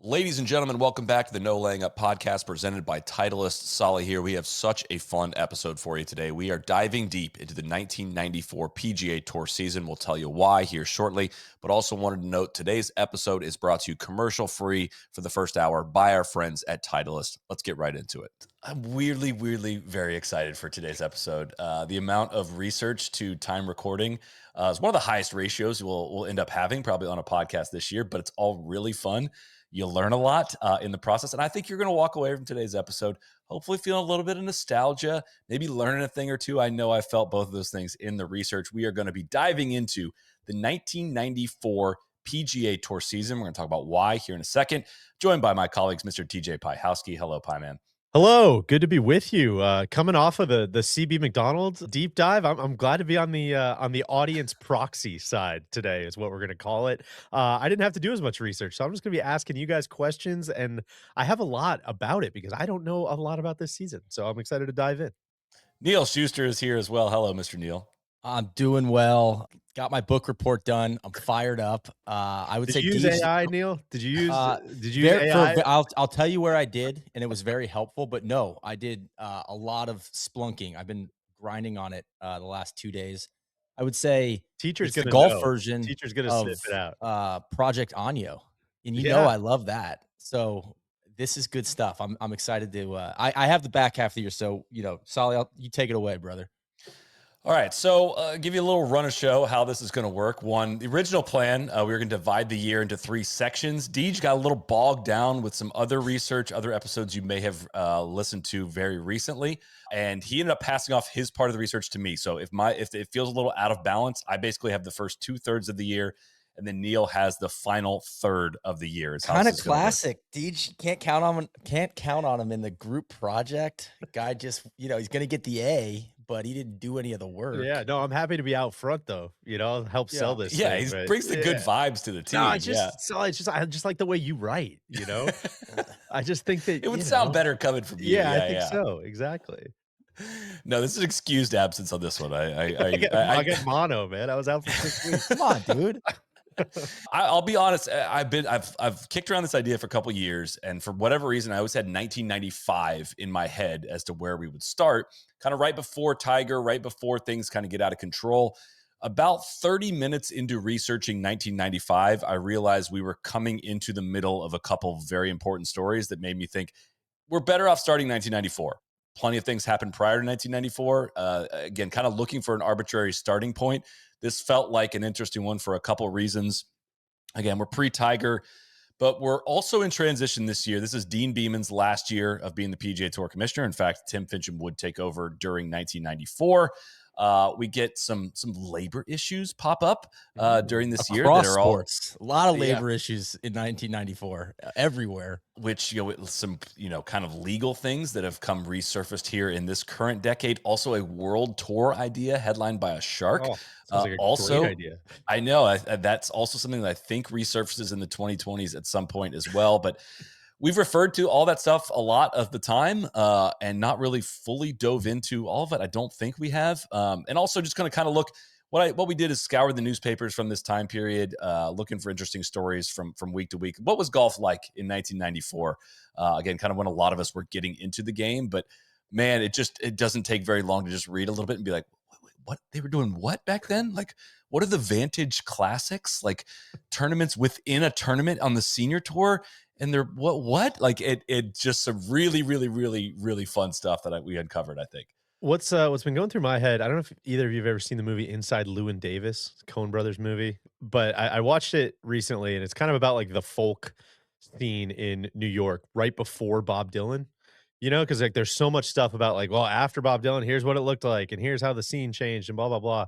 Ladies and gentlemen, welcome back to the No Laying Up podcast presented by Titleist. Soly here. We have such a fun episode for you today. We are diving deep into the 1994 PGA Tour season. We'll tell you why here shortly, but also wanted to note today's episode is brought to you commercial free for the first hour by our friends at Titleist. Let's get right into it. I'm weirdly very excited for today's episode. The amount of research to time recording is one of the highest ratios we'll end up having probably on a podcast this year, but it's all really fun. You learn a lot in the process. And I think you're going to walk away from today's episode, hopefully feeling a little bit of nostalgia, maybe learning a thing or two. I know I felt both of those things in the research. We are going to be diving into the 1994 PGA Tour season. We're going to talk about why here in a second, joined by my colleagues, Mr. TJ Piehowski. Hello, Pie Man. Hello, good to be with you. Coming off of the CB McDonald's deep dive, I'm glad to be on the audience proxy side today, is what we're going to call it. I didn't have to do as much research, so I'm just going to be asking you guys questions, and I have a lot about it because I don't know a lot about this season, so I'm excited to dive in. Neil Schuster is here as well. Hello, Mr. Neil. I'm doing well. Got my book report done. I'm fired up. I would Did say you use AI, Neil? Did you use AI? I'll tell you where I did, and it was very helpful. But no, I did a lot of splunking. I've been grinding on it the last 2 days. I would say Teacher's it's the gonna golf know. version Teacher's gonna of sniff it out. Project Anyo, and you Yeah. know I love that. So this is good stuff. I'm excited to. I have the back half of the year, so Soly, you take it away, brother. All right, so give you a little run of show how this is going to work. One, the original plan, we were going to divide the year into 3 sections. Deej got a little bogged down with some other research, other episodes you may have listened to very recently, and he ended up passing off his part of the research to me. So if it feels a little out of balance, I basically have the first 2/3 of the year, and then Neil has the final third of the year. Kind of classic. Deej can't count on him in the group project. Guy just he's gonna get the A, but he didn't do any of the work. Yeah, no, I'm happy to be out front though. Help sell this. Yeah, thing, he brings the good vibes to the team. No, I just like the way you write. I just think that it would sound better coming from you. Yeah, I think so. Exactly. No, this is excused absence on this one. I get mono, man. I was out for 6 weeks. Come on, dude. I'll be honest. I've kicked around this idea for a couple years, and for whatever reason, I always had 1995 in my head as to where we would start. Kind of right before Tiger, right before things kind of get out of control. About 30 minutes into researching 1995, I realized we were coming into the middle of a couple of very important stories that made me think we're better off starting 1994. Plenty of things happened prior to 1994. Again, kind of looking for an arbitrary starting point. This felt like an interesting one for a couple of reasons. Again, we're pre-Tiger, but we're also in transition this year. This is Dean Beeman's last year of being the PGA Tour Commissioner. In fact, Tim Fincham would take over during 1994. We get some labor issues pop up during this year that are sports. A lot of labor issues in 1994 everywhere. Which some kind of legal things that have come resurfaced here in this current decade. Also, a world tour idea headlined by a shark. Sounds like a also, great idea. I know that's also something that I think resurfaces in the 2020s at some point as well. But we've referred to all that stuff a lot of the time and not really fully dove into all of it. I don't think we have. And also just going to kind of look, what we did is scour the newspapers from this time period, looking for interesting stories from week to week. What was golf like in 1994? Again, kind of when a lot of us were getting into the game. But man, it doesn't take very long to just read a little bit and be like, what they were doing what back then? Like, what are the Vantage Classics? Like tournaments within a tournament on the senior tour? And they're what? Like it just some really fun stuff that we uncovered, I think. What's been going through my head, I don't know if either of you have ever seen the movie Inside Llewyn Davis, Coen Brothers movie, but I watched it recently, and it's kind of about like the folk scene in New York right before Bob Dylan, because like there's so much stuff about like, well, after Bob Dylan, here's what it looked like, and here's how the scene changed, and blah, blah, blah.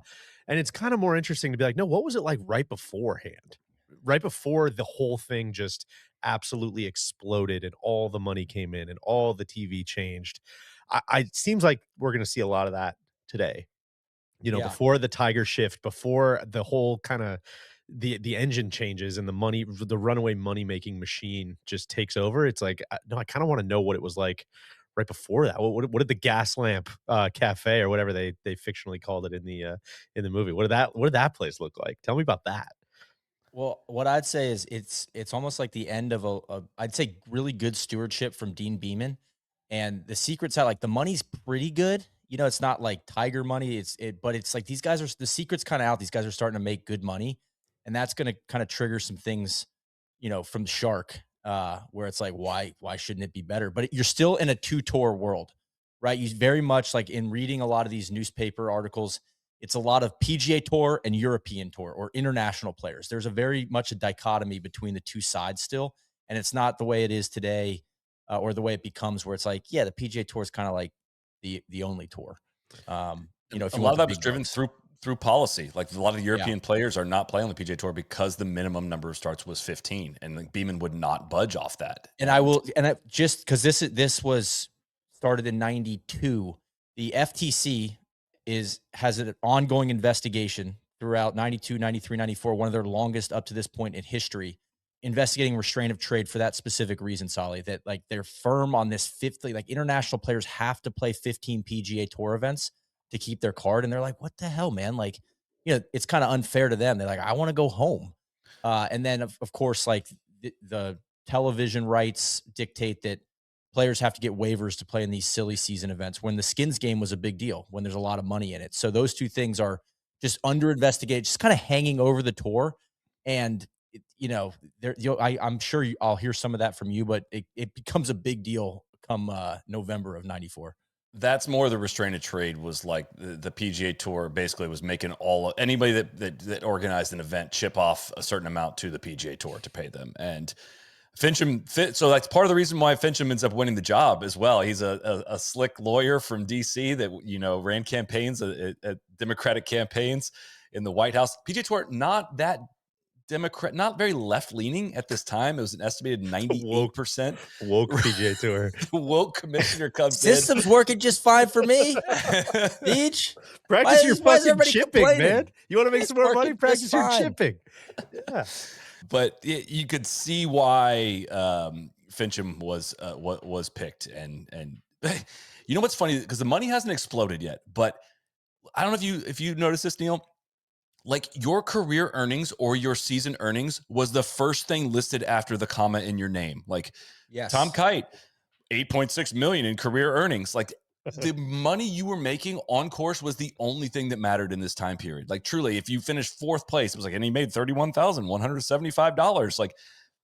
And it's kind of more interesting to be like, no, what was it like right beforehand? Right before the whole thing just absolutely exploded and all the money came in and all the TV changed. It seems like we're going to see a lot of that today, before the Tiger shift, before the whole kind of the engine changes and the runaway money making machine just takes over. It's like, no, I kind of want to know what it was like right before that. What did the gas lamp cafe or whatever they fictionally called it in the movie? What did that place look like? Tell me about that. Well, what I'd say is it's almost like the end of I'd say really good stewardship from Dean Beeman, and the secret's out. Like the money's pretty good. You know, it's not like Tiger money. But it's like these guys are the secret's kind of out. These guys are starting to make good money, and that's going to kind of trigger some things, you know, from the shark, where it's like why shouldn't it be better? But you're still in a two-tour world, right? You very much like in reading a lot of these newspaper articles, it's a lot of PGA Tour and European Tour or international players. There's a very much a dichotomy between the two sides still, and it's not the way it is today, or the way it becomes where it's like, yeah, the PGA Tour is kind of like the only tour. You know, if A you lot want of the that was big driven bucks. through policy. Like a lot of Yeah. European players are not playing on the PGA Tour because the minimum number of starts was 15, and like Beeman would not budge off that. And I will, and I, just because this was started in '92, the FTC has an ongoing investigation throughout '92, '93, '94, one of their longest up to this point in history, investigating restraint of trade for that specific reason, Soly, that like they're firm on this 50, like international players have to play 15 PGA Tour events to keep their card. And they're like, what the hell, man? Like, you know, it's kind of unfair to them. They're like, I want to go home. And then of course, like the television rights dictate that players have to get waivers to play in these silly season events when the skins game was a big deal, when there's a lot of money in it. So those two things are just under investigated, just kind of hanging over the tour. And, you know, I'm sure I'll hear some of that from you, but it becomes a big deal come November of '94. That's more the restrained trade was like the PGA Tour basically was making anybody that organized an event chip off a certain amount to the PGA Tour to pay them. And Fincham so that's part of the reason why Fincham ends up winning the job as well. He's a slick lawyer from DC that, you know, ran campaigns at Democratic campaigns in the White House. PGA Tour, not that Democrat, not very left leaning at this time. It was an estimated 98%. Woke PGA Tour. The woke commissioner comes System's working just fine for me. in. Beach. Practice your why is fucking everybody chipping, man. complaining? You want to make It's some more money? working just Practice your fine. chipping. Yeah. But you could see why Fincham was picked, and you know what's funny, because the money hasn't exploded yet. But I don't know if you noticed this, Neil. Like your career earnings or your season earnings was the first thing listed after the comma in your name. Like Yes. Tom Kite, 8.6 million in career earnings. Like the money you were making on course was the only thing that mattered in this time period. Like truly, if you finished fourth place, it was like, and he made $31,175. Like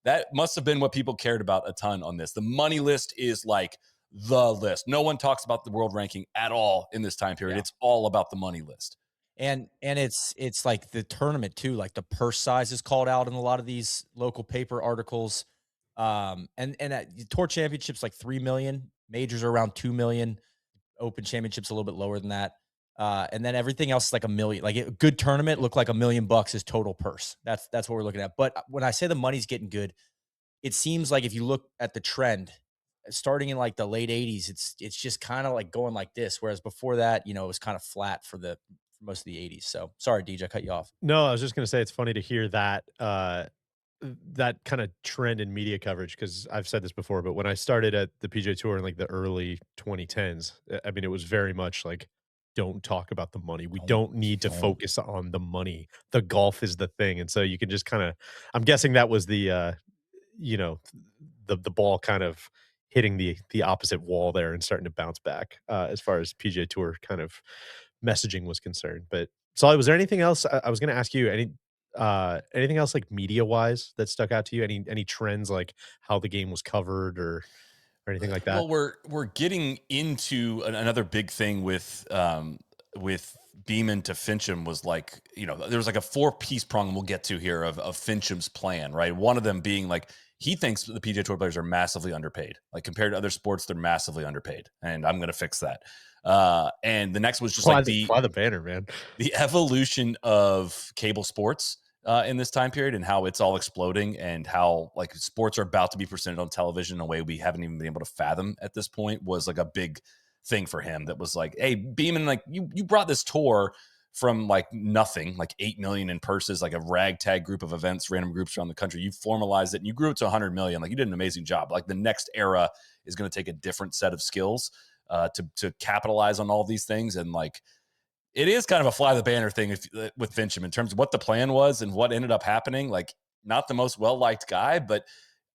that must have been what people cared about a ton on this. The money list is like the list. No one talks about the world ranking at all in this time period. Yeah. It's all about the money list. And it's like the tournament too, like the purse size is called out in a lot of these local paper articles. And at tour championships like 3 million, majors are around 2 million, open championships a little bit lower than that. And then everything else is like a million. Like a good tournament look like $1 million is total purse. That's what we're looking at. But when I say the money's getting good, it seems like if you look at the trend starting in like the late 80s, it's just kind of like going like this. Whereas before that, you know, it was kind of flat for most of the 80s. So sorry, DJ, I cut you off. No, I was just gonna say it's funny to hear that that kind of trend in media coverage, because I've said this before, but when I started at the PGA Tour in like the early 2010s, I mean, it was very much like, don't talk about the money. We don't need to focus on the money. The golf is the thing, and so you can just kind of. I'm guessing that was the you know, the ball kind of hitting the opposite wall there and starting to bounce back as far as PGA Tour kind of messaging was concerned. But Solly, was there anything else I was going to ask you? Anything else like media wise that stuck out to you? Any trends like how the game was covered or anything like that? Well, we're getting into another big thing with Beeman to Fincham was like, you know, there was like a 4-piece prong we'll get to here of Fincham's plan, right? One of them being like, he thinks the PGA Tour players are massively underpaid. Like compared to other sports, they're massively underpaid. And I'm going to fix that. And the next was just Fly like the banner, man. The evolution of cable sports in this time period and how it's all exploding and how like sports are about to be presented on television in a way we haven't even been able to fathom at this point was like a big thing for him. That was like, hey, Beeman, like you brought this tour from like nothing, like 8 million in purses, like a ragtag group of events, random groups around the country. You formalized it and you grew it to 100 million. Like you did an amazing job. Like the next era is going to take a different set of skills to capitalize on all these things. And like, it is kind of a fly the banner thing with Fincham in terms of what the plan was and what ended up happening. Like, not the most well-liked guy, but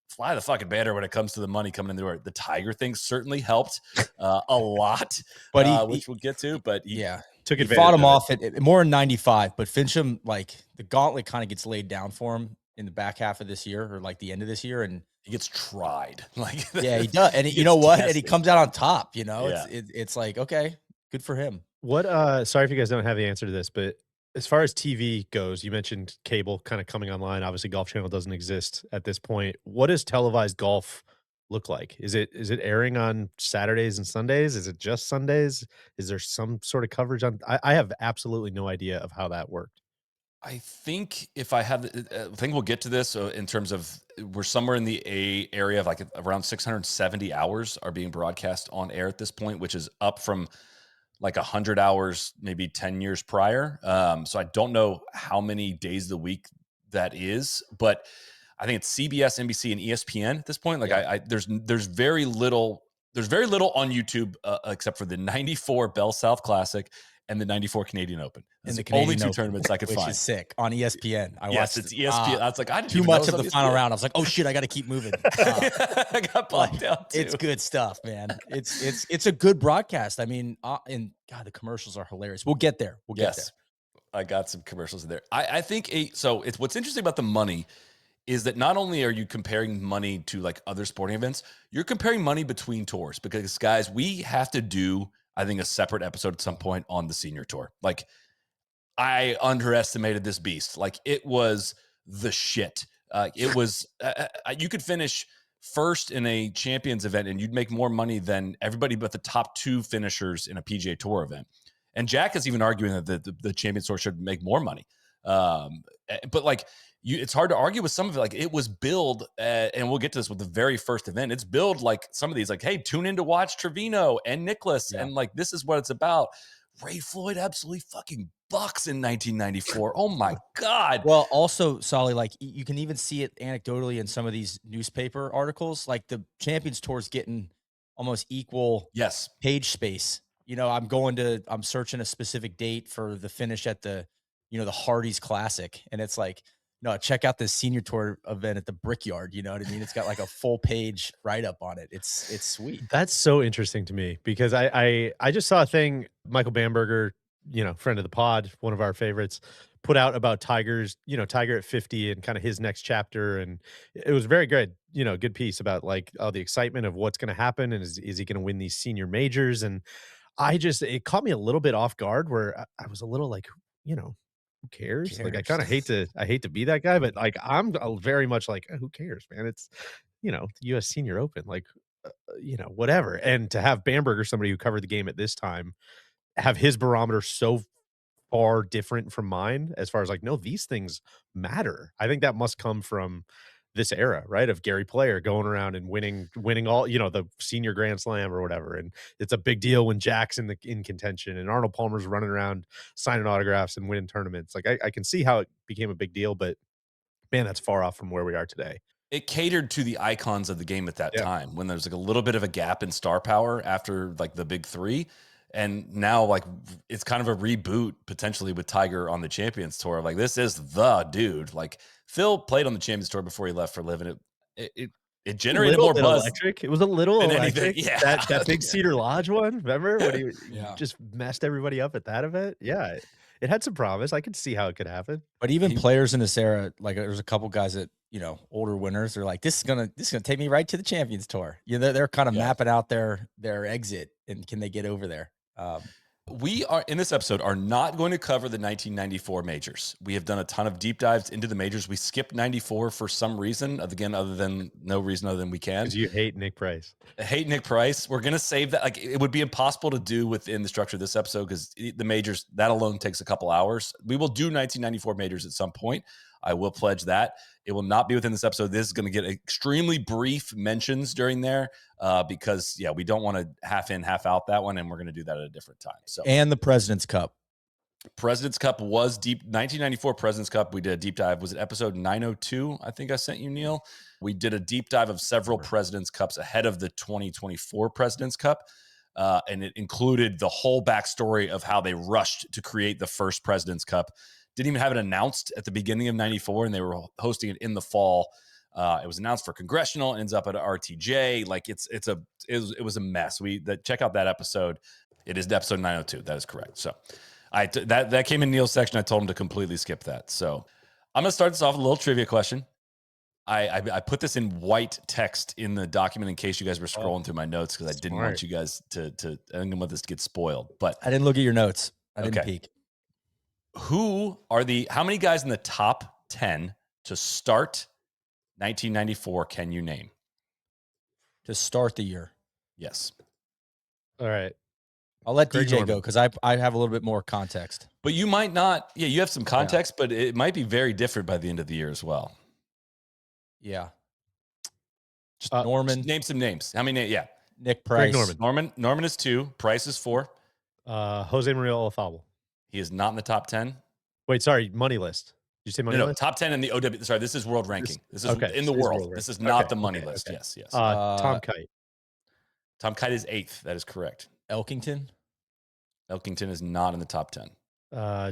fly the fucking banner when it comes to the money coming in the door. The Tiger thing certainly helped a lot, but which we'll get to. But he took he advantage fought him of off at more in 95. But Fincham, like the gauntlet kind of gets laid down for him in the back half of this year or like the end of this year, and he gets tried. Like, yeah, he does. And you know what? And he comes out on top. You know, it's like, okay, good for him. What sorry if you guys don't have the answer to this, but as far as TV goes, you mentioned cable kind of coming online. Obviously, Golf Channel doesn't exist at this point. What does televised golf look like? Is it airing on Saturdays and Sundays? Is it just Sundays? Is there some sort of coverage on? I have absolutely no idea of how that worked. I think if I had, I think we'll get to this in terms of we're somewhere in the area of like around 670 hours are being broadcast on air at this point, which is up from like 100 hours, maybe 10 years prior. So I don't know how many days of the week that is, but I think it's CBS, NBC, and ESPN at this point. Like there's very little on YouTube except for the 94 Bell South Classic and the 94 Canadian Open. That's the only two tournaments I could which find. Which is sick on ESPN. I watched it's ESPN. I was like, I didn't too even much know of the ESPN. final round. I was like, oh shit, I got to keep moving. I got blocked out too. It's good stuff, man. It's a good broadcast. I mean, and God, the commercials are hilarious. We'll get there. We'll get there. I got some commercials in there. I think so it's what's interesting about the money is that not only are you comparing money to like other sporting events, you're comparing money between tours because guys, we have to do, I think, a separate episode at some point on the senior tour. Like, I underestimated this beast. Like, it was the shit. It was, you could finish first in a champions event and you'd make more money than everybody but the top two finishers in a PGA Tour event. And Jack is even arguing that the champions tour should make more money. But like, it's hard to argue with some of it. Like, it was billed, and we'll get to this with the very first event. It's billed like some of these, like, hey, tune in to watch Trevino and Nicklaus, and like, this is what it's about. Ray Floyd absolutely fucking bucks in 1994. Oh my God. Well, also, Soly, like you can even see it anecdotally in some of these newspaper articles. Like the Champions Tour is getting almost equal page space. You know, I'm searching a specific date for the finish at the Hardy's Classic, and it's like, no, check out this senior tour event at the Brickyard. You know what I mean? It's got like a full page write up on it. It's sweet. That's so interesting to me because I just saw a thing, Michael Bamberger, friend of the pod, one of our favorites, put out about Tiger at 50 and kind of his next chapter. And it was very good, good piece about like the excitement of what's going to happen. And is he going to win these senior majors? And it caught me a little bit off guard where I was a little like, who cares? Like, I kind of hate to be that guy, but like, I'm very much like, who cares, man? It's, the US Senior Open, like, whatever. And to have Bamberger, somebody who covered the game at this time, have his barometer so far different from mine as far as like, no, these things matter. I think that must come from this era, right? Of Gary Player going around and winning all, the senior Grand Slam or whatever. And it's a big deal when Jack's in contention and Arnold Palmer's running around signing autographs and winning tournaments. Like, I can see how it became a big deal, but man, that's far off from where we are today. It catered to the icons of the game at that time when there's like a little bit of a gap in star power after like the big three. And now, like, it's kind of a reboot potentially with Tiger on the Champions Tour. Like, this is the dude. Like, Phil played on the Champions Tour before he left for LIV, and it generated more buzz. Electric. It was a little electric. Yeah, that big Cedar Lodge one. Remember when he just messed everybody up at that event? Yeah, it had some promise. I could see how it could happen. But even players in this era, like there's a couple guys that older winners, they're like, this is gonna take me right to the Champions Tour. They're kind of mapping out their exit, and can they get over there? We are in this episode are not going to cover the 1994 majors. We have done a ton of deep dives into the majors. We skipped 94 for some reason, again, other than we can. Because you hate Nick Price. I hate Nick Price. We're going to save that. Like, it would be impossible to do within the structure of this episode because the majors, that alone takes a couple hours. We will do 1994 majors at some point. I will pledge that. It will not be within this episode. This is going to get extremely brief mentions during there because, we don't want to half in, half out that one, and we're going to do that at a different time. So, and the President's Cup. President's Cup was deep. 1994 President's Cup, we did a deep dive. Was it episode 902? I think I sent you, Neil. We did a deep dive of several President's Cups ahead of the 2024 President's Cup. and it included the whole backstory of how they rushed to create the first President's Cup. Didn't even have it announced at the beginning of '94, and they were hosting it in the fall. It was announced for congressional, ends up at RTJ. Like it was a mess. Check out that episode. It is episode 902. That is correct. So that came in Neil's section. I told him to completely skip that. So I'm gonna start this off with a little trivia question. I put this in white text in the document in case you guys were scrolling through my notes because I didn't want you guys to I didn't want this to get spoiled. But I didn't look at your notes. I didn't peek. How many guys in the top 10 to start 1994 can you name? To start the year. Yes. All right. I'll let DJ go because I have a little bit more context. But you might not. Yeah, you have some context, but it might be very different by the end of the year as well. Yeah. Just Norman. Just name some names. How many names? Yeah. Nick Price. Norman is 2. Price is 4. Jose Maria Olafable. He is not in the top 10. Wait, sorry. Money list. Did you say money list? No, top 10 in the OW. Sorry, this is world ranking. This is in the world. This is not the money list. Okay. Yes. Tom Kite. Tom Kite is 8th. That is correct. Elkington is not in the top 10.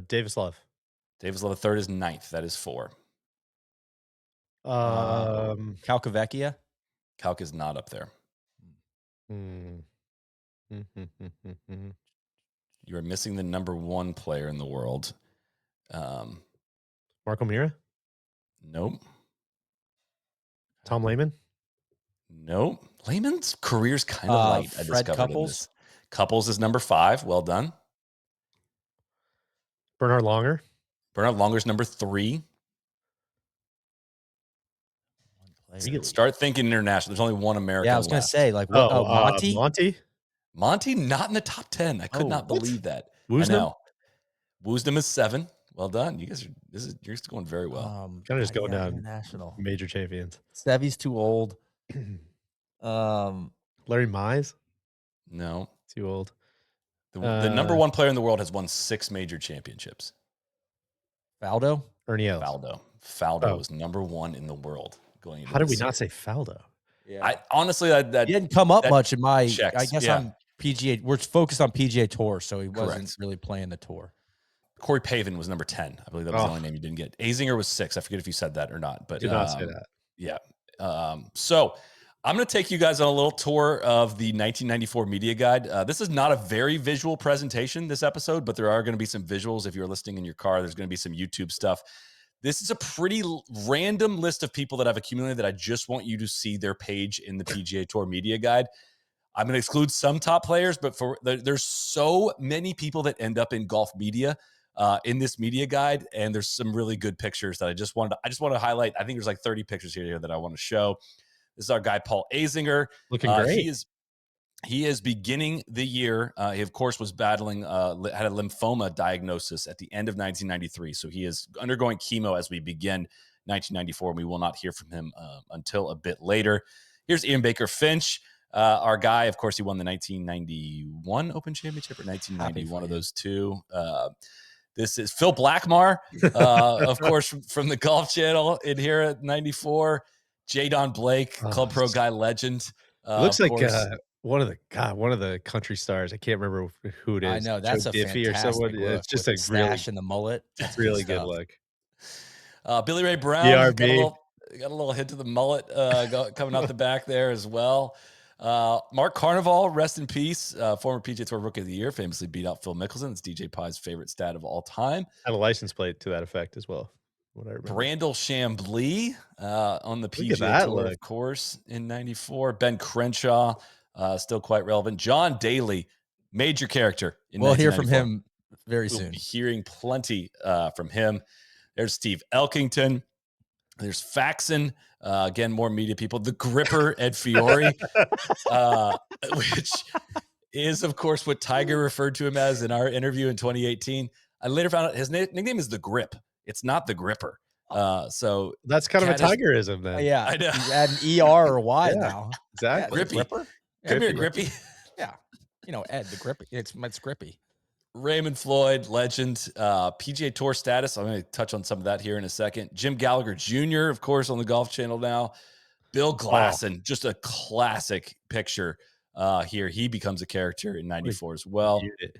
Davis Love. Davis Love, the 3rd is 9th. That is 4. Calcavecchia. Calc is not up there. You are missing the number 1 player in the world. Marco Mira? Nope. Tom Lehman? Nope. Lehman's career's kind of light. I Fred Couples? Couples is number 5. Well done. Bernhard Longer? Bernhard Longer's number 3. Start thinking international. There's only one American. Yeah, I was going to say, like, what? Monty? Monty, not in the top 10. I could not believe that. Woosnam? I know. Woosnam is 7. Well done. You guys you're just going very well. Kind of just going down international major champions. Sevy's too old. Larry Mize? No. Too old. The number 1 player in the world has won 6 major championships. Faldo? Ernie Els. Faldo was number 1 in the world going into How did we not say Faldo? Yeah. I honestly that he didn't come up much in my checks. I guess I'm PGA. We're focused on PGA Tour, so he wasn't really playing the tour. Corey Pavin was number 10. I believe that was the only name you didn't get. Azinger was 6. I forget if you said that or not, but did not say that. Yeah. So I'm going to take you guys on a little tour of the 1994 media guide. This is not a very visual presentation, this episode, but there are going to be some visuals. If you're listening in your car, there's going to be some YouTube stuff. This is a pretty random list of people that I've accumulated that I just want you to see their page in the PGA Tour media guide. I'm going to exclude some top players, but there's so many people that end up in golf media in this media guide, and there's some really good pictures that I just want to highlight. I think there's like 30 pictures here that I want to show. This is our guy, Paul Azinger. Looking great. He is beginning the year. He, of course, was battling, had a lymphoma diagnosis at the end of 1993. So he is undergoing chemo as we begin 1994, and we will not hear from him until a bit later. Here's Ian Baker Finch, our guy. Of course, he won the 1991 Open Championship or 1990, one of those two. This is Phil Blackmar, of course, from the Golf Channel in here at 94. Jadon Blake, Club Pro guy legend. Looks like one of the country stars. I can't remember who it is. I know that's Joe a Diffie fantastic or someone. look It's just with a the stash and the mullet. That's really good look. Billy Ray Brown got a little hint of the mullet coming out the back there as well. Mark Carnival, rest in peace, former PGA Tour Rookie of the Year, famously beat out Phil Mickelson. It's DJ Pie's favorite stat of all time. Had a license plate to that effect as well. Brandel Chambly on the PGA Tour, of course, in 94. Ben Crenshaw, still quite relevant. John Daly, major character. We'll hear from him very soon. We'll be hearing plenty from him. There's Steve Elkington. There's Faxon. Again, more media people. The Gripper, Ed Fiore, which is, of course, what Tiger referred to him as in our interview in 2018. I later found out his nickname is The Grip. It's not The Gripper. So that's kind of a Tigerism then. Yeah. I know. You add an ER or Y now. Exactly. Grippy. Gripper? Come here, Grippy. Yeah. Ed, the Grippy. It's Grippy. Raymond Floyd, legend. PGA Tour status. I'm going to touch on some of that here in a second. Jim Gallagher Jr., of course, on the Golf Channel now. Bill Glasson, just a classic picture here. He becomes a character in 94 as a well. unit.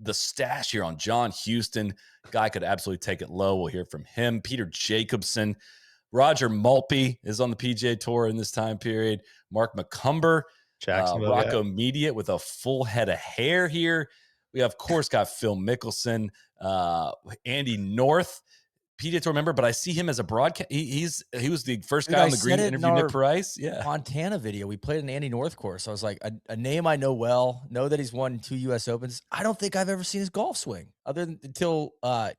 The stash here on John Houston, guy could absolutely take it low. We'll hear from him. Peter Jacobson, Roger Maltby is on the PGA Tour in this time period. Mark McCumber, Jacksonville guy. Rocco Mediate with a full head of hair here. We have, of course, got Phil Mickelson, Andy North, PGA Tour member, but I see him as a broadcast. He was the first guy on the green to interview Nick Price. Yeah, Montana video. We played an Andy North course. I was like, a name I know well. Know that he's won 2 U.S. Opens. I don't think I've ever seen his golf swing other than until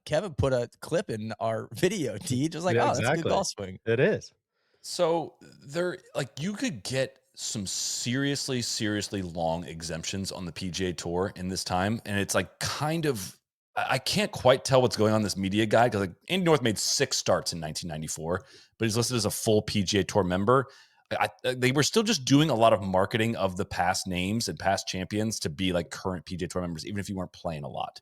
Kevin put a clip in our video. T just like, Yeah, oh, exactly. that's a good golf swing. It is. So you could get some seriously long exemptions on the PGA Tour in this time, and it's like kind of. I can't quite tell what's going on in this media guide because Andy North made 6 starts in 1994, but he's listed as a full PGA Tour member. They were still just doing a lot of marketing of the past names and past champions to be like current PGA Tour members, even if you weren't playing a lot,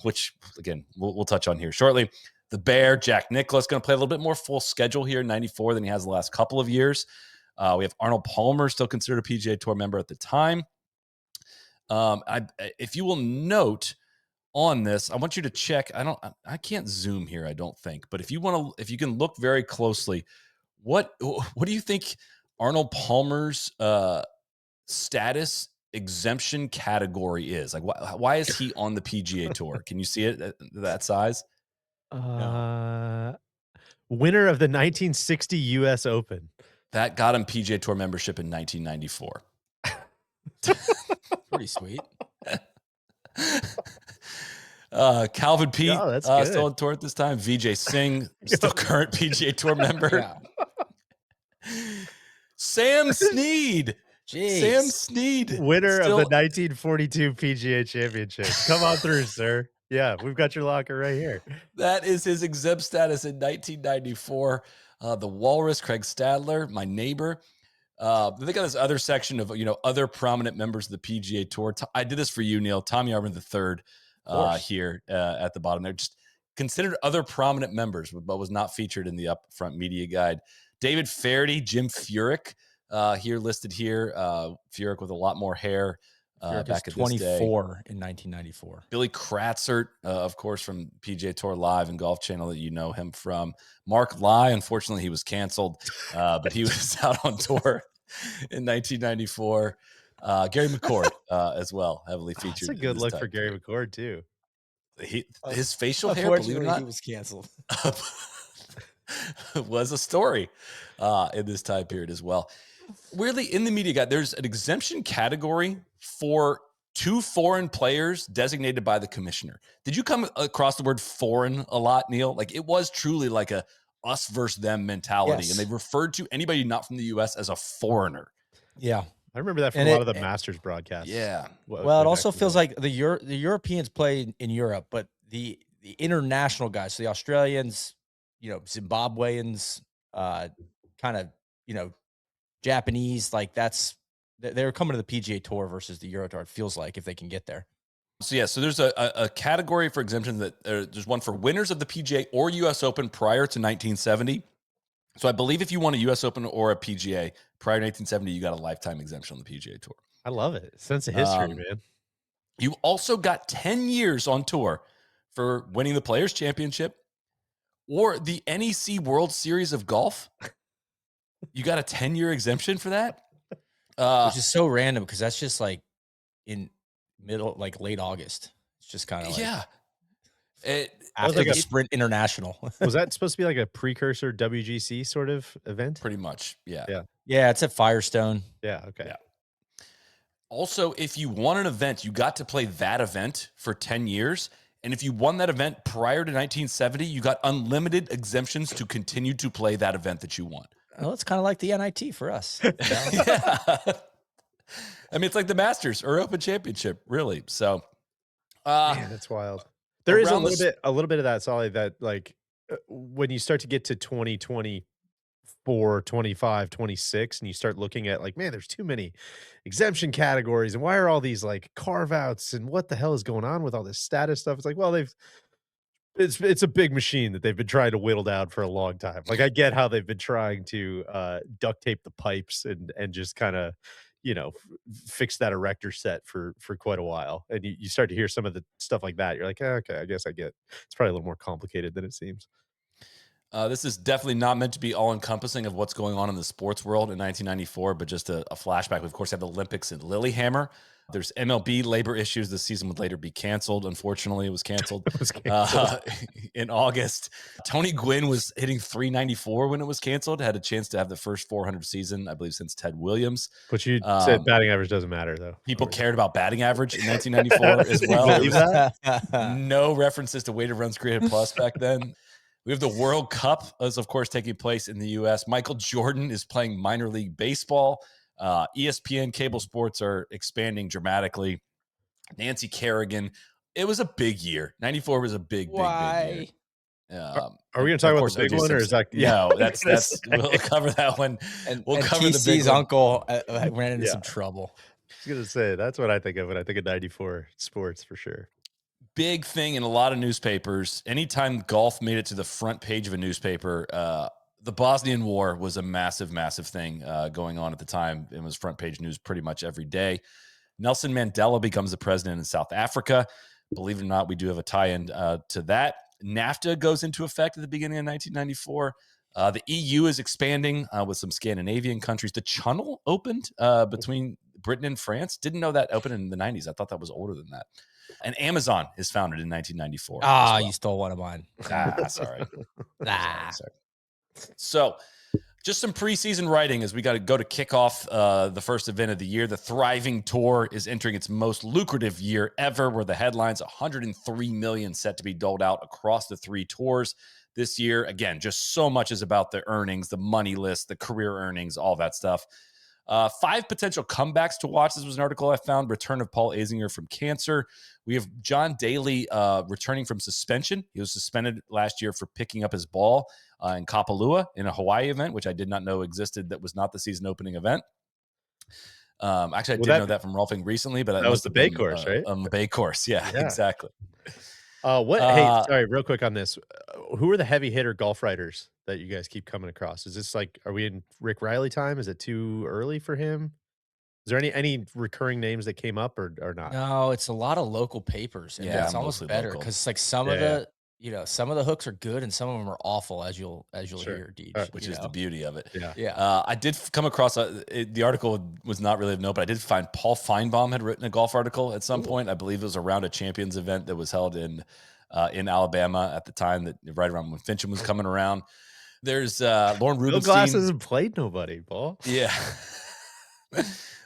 which, again, we'll touch on here shortly. The Bear, Jack Nicklaus, going to play a little bit more full schedule here in 94 than he has the last couple of years. We have Arnold Palmer, still considered a PGA Tour member at the time. If you will note, on this, I want you to check. I can't zoom here, I don't think, but if you can look very closely, what do you think Arnold Palmer's status exemption category is? Like, why is he on the PGA Tour? Can you see it at that size? Winner of the 1960 U.S. Open. That got him PGA Tour membership in 1994. Pretty sweet. Calvin Pete, still on tour at this time. Vijay Singh, still current PGA Tour member. Sam Snead. Jeez. Sam Snead. Winner of the 1942 PGA Championship. Come on through, sir. Yeah, we've got your locker right here. That is his exempt status in 1994. The Walrus, Craig Stadler, my neighbor. They got this other section of, other prominent members of the PGA Tour. I did this for you, Neil. Tommy Armin III. Here at the bottom there, just considered other prominent members, but was not featured in the upfront media guide. David Feherty, Jim Furyk, here listed here. Furyk with a lot more hair. Back at 24 this day. in 1994. Billy Kratzert, of course, from PGA Tour Live and Golf Channel that you know him from. Mark Lai, unfortunately, he was canceled, but he was out on tour in 1994. Gary McCord as well, heavily featured. That's a good look for Gary McCord too. His facial hair, believe it or not, he was canceled. was a story in this time period as well. Weirdly, in the media guide, there's an exemption category for 2 foreign players designated by the commissioner. Did you come across the word foreign a lot, Neil? Like, it was truly like a us versus them mentality, Yes. And they referred to anybody not from the U.S. as a foreigner. Yeah. I remember that from a lot of the Masters broadcasts. Yeah. Well, it also feels like the Europeans play in Europe, but the international guys, so the Australians, Zimbabweans, kind of, Japanese, like they're coming to the PGA Tour versus the Euro Tour. It feels like, if they can get there. So so there's a category for exemptions that there's one for winners of the PGA or U.S. Open prior to 1970. So I believe if you won a U.S. Open or a PGA prior to 1970, you got a lifetime exemption on the PGA Tour. I love it. Sense of history, man. You also got 10 years on tour for winning the Players' Championship or the NEC World Series of Golf. You got a 10-year exemption for that? Which is so random because that's just like in late August. It's just kind of like, yeah. After the Sprint International. Was that supposed to be like a precursor WGC sort of event? Pretty much, yeah. Yeah, it's at Firestone. Yeah, okay. Yeah. Also, if you won an event, you got to play that event for 10 years. And if you won that event prior to 1970, you got unlimited exemptions to continue to play that event that you won. Well, it's kind of like the NIT for us. Yeah. I mean, it's like the Masters or Open Championship, really. So, man, that's wild. There is a little bit of that, Soly, that like when you start to get to 2024, 25, 26, and you start looking at like, man, there's too many exemption categories, and why are all these like carve outs, and what the hell is going on with all this status stuff? It's like, well, it's a big machine that they've been trying to whittle down for a long time. Like, I get how they've been trying to duct tape the pipes and just kind of, fixed that erector set for quite a while. And you start to hear some of the stuff like that. You're like, okay, I guess I get it's probably a little more complicated than it seems. This is definitely not meant to be all-encompassing of what's going on in the sports world in 1994, but just a flashback. We, of course, have the Olympics in Lillehammer. There's MLB labor issues. The season would later be canceled. Unfortunately, it was canceled. It was canceled. In August. Tony Gwynn was hitting 394 when it was canceled. Had a chance to have the first 400 season, I believe, since Ted Williams. But you said batting average doesn't matter, though. People cared about batting average in 1994 as well. Believe that? No references to weighted runs created plus back then. We have the World Cup, as of course taking place in the U.S. Michael Jordan is playing minor league baseball. ESPN cable sports are expanding dramatically. Nancy Kerrigan. It was a big year. 94 was a big year. Are we going to talk about the big one, or is that? No, that's we'll cover that one. And we'll cover TC's the big one. uncle ran into some trouble. I was going to say that's what I think of when I think of 94 sports for sure. Big thing in a lot of newspapers. Anytime golf made it to the front page of a newspaper, the Bosnian War was a massive, massive thing going on at the time. It was front page news pretty much every day. Nelson Mandela becomes the president in South Africa. Believe it or not, we do have a tie-in to that. NAFTA goes into effect at the beginning of 1994. The EU is expanding with some Scandinavian countries. The Channel opened between Britain and France. Didn't know that opened in the 90s. I thought that was older than that. And Amazon is founded in 1994. Ah, you stole one of mine. Sorry. Sorry. So just some preseason writing as we got to go to kick off the first event of the year. The Thriving Tour is entering its most lucrative year ever, where the headlines, $103 million set to be doled out across the 3 tours this year. Again, just so much is about the earnings, the money list, the career earnings, all that stuff. 5 potential comebacks to watch. This was an article I found. Return of Paul Azinger from cancer. We have John Daly returning from suspension. He was suspended last year for picking up his ball in Kapalua in a Hawaii event, which I did not know existed. That was not the season opening event. Actually, I did know that from Rolfing recently, but that was the Bay course, right? On the Bay course. Yeah. Exactly. Hey, sorry, real quick on this. Who are the heavy hitter golf writers that you guys keep coming across? Is this like, are we in Rick Riley time? Is it too early for him? Is there any recurring names that came up or not? No, it's a lot of local papers. And it's almost better because like some of the hooks are good and some of them are awful, as you'll hear, Deej, which is the beauty of it. Yeah. I did come across the article was not really of note, but I did find Paul Feinbaum had written a golf article at some point. I believe it was around a Champions event that was held in Alabama at the time, that right around when Fincham was coming around. There's Lauren Rubenstein. Bill Glass hasn't played nobody, Paul. Yeah.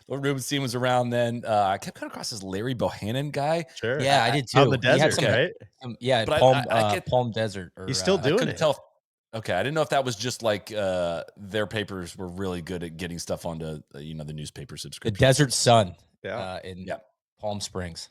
Lauren Rubenstein was around then. I kept coming across this Larry Bohannon guy. Sure. Yeah, I did too. On the desert, right? But Palm Desert. He's still doing it. Tell. Okay, I didn't know if that was just like their papers were really good at getting stuff onto the newspaper subscription. The Desert Sun. In Palm Springs.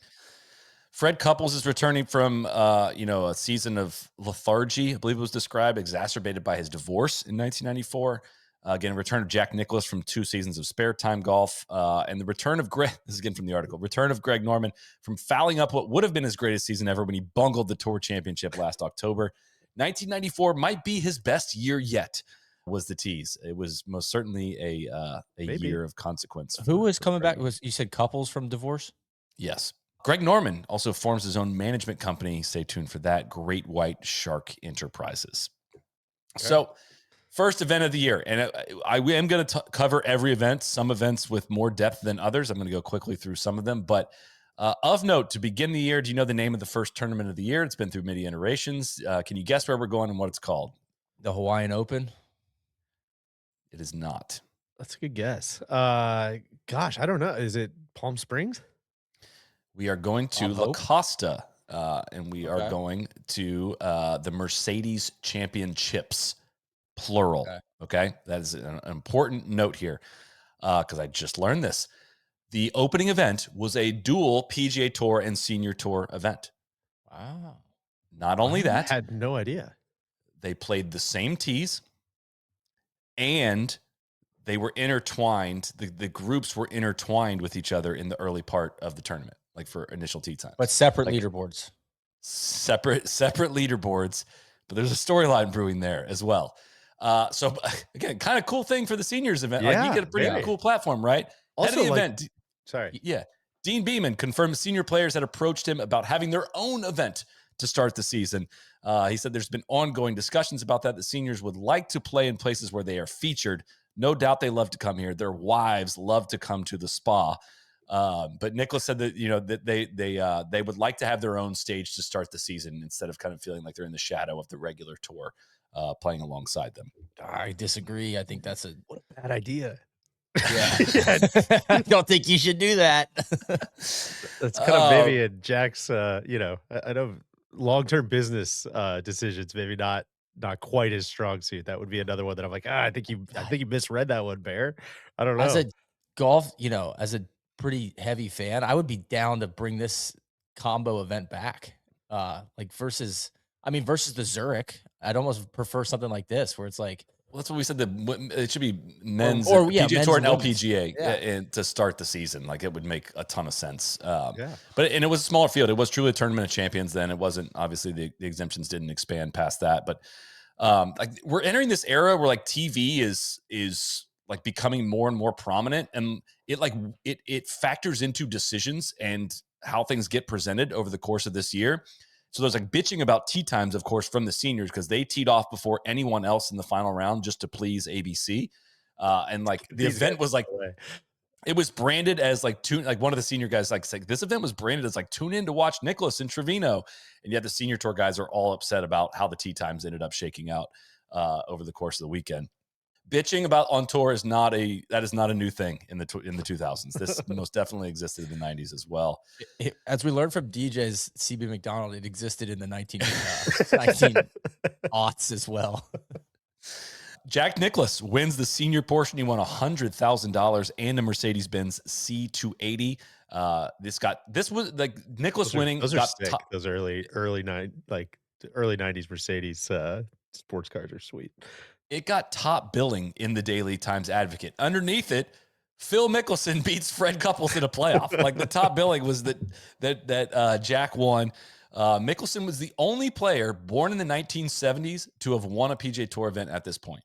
Fred Couples is returning from a season of lethargy, I believe it was described, exacerbated by his divorce in 1994. Again, return of Jack Nicklaus from 2 seasons of spare time golf, and the return of Greg. This is again from the article. Return of Greg Norman from fouling up what would have been his greatest season ever when he bungled the Tour Championship last October. 1994 might be his best year yet. Was the tease? It was most certainly a year of consequence. Who was coming back? You said Couples from divorce? Yes. Greg Norman also forms his own management company. Stay tuned for that. Great White Shark Enterprises. Okay. So, first event of the year. And I am going to cover every event, some events with more depth than others. I'm going to go quickly through some of them. But of note, to begin the year, do you know the name of the first tournament of the year? It's been through many iterations. Can you guess where we're going and what it's called? The Hawaiian Open? It is not. That's a good guess. Gosh, I don't know. Is it Palm Springs? We are going to La Costa, and we are going to the Mercedes Championships, plural. Okay? That is an important note here because I just learned this. The opening event was a dual PGA Tour and Senior Tour event. Wow. Not only that. I had no idea. They played the same tees, and they were intertwined. The groups were intertwined with each other in the early part of the tournament, like for initial tee time. But separate leaderboards. Separate leaderboards, but there's a storyline brewing there as well. So again, kind of cool thing for the seniors event. Like you get a pretty cool platform, right? Head of the like, event. sorry. Yeah. Dean Beeman confirmed senior players had approached him about having their own event to start the season. He said there's been ongoing discussions about that. The seniors would like to play in places where they are featured. No doubt they love to come here. Their wives love to come to the spa. But Nicholas said that, that they would like to have their own stage to start the season instead of kind of feeling like they're in the shadow of the regular tour, playing alongside them. I disagree. I think that's What a bad idea. yeah. I don't think you should do that. That's kind of maybe in Jack's, I know long-term business decisions, maybe not quite his strong suit. That would be another one that I'm like, I think you misread that one, Bear. I don't know. As a golf, as a pretty heavy fan, I would be down to bring this combo event back. Versus the Zurich. I'd almost prefer something like this where it's like, well, that's what we said. It should be men's PGA men's Tour and and LPGA yeah. To start the season. Like, it would make a ton of sense. Yeah. But it was a smaller field. It was truly a tournament of champions then. It wasn't, obviously, the exemptions didn't expand past that. But like, we're entering this era where like TV is like becoming more and more prominent, and it factors into decisions and how things get presented over the course of this year. So there's like bitching about tee times, of course, from the seniors because they teed off before anyone else in the final round just to please ABC. And like the event was like, it was branded as like one of the senior guys like this event was branded as like tune in to watch Nicholas in Trevino, and yet the senior tour guys are all upset about how the tee times ended up shaking out over the course of the weekend. Bitching about on tour is not a new thing in the 2000s. This most definitely existed in the 90s as well. As we learned from DJ's CB McDonald, it existed in the 19 aughts as well. Jack Nicklaus wins the senior portion. He won $100,000 and a Mercedes-Benz C280. This was like Nicklaus winning. Those are sick. Those early 90s Mercedes sports cars are sweet. It got top billing in the Daily Times Advocate. Underneath it, Phil Mickelson beats Fred Couples in a playoff. Like, the top billing was that Jack won. Mickelson was the only player born in the 1970s to have won a PGA Tour event at this point.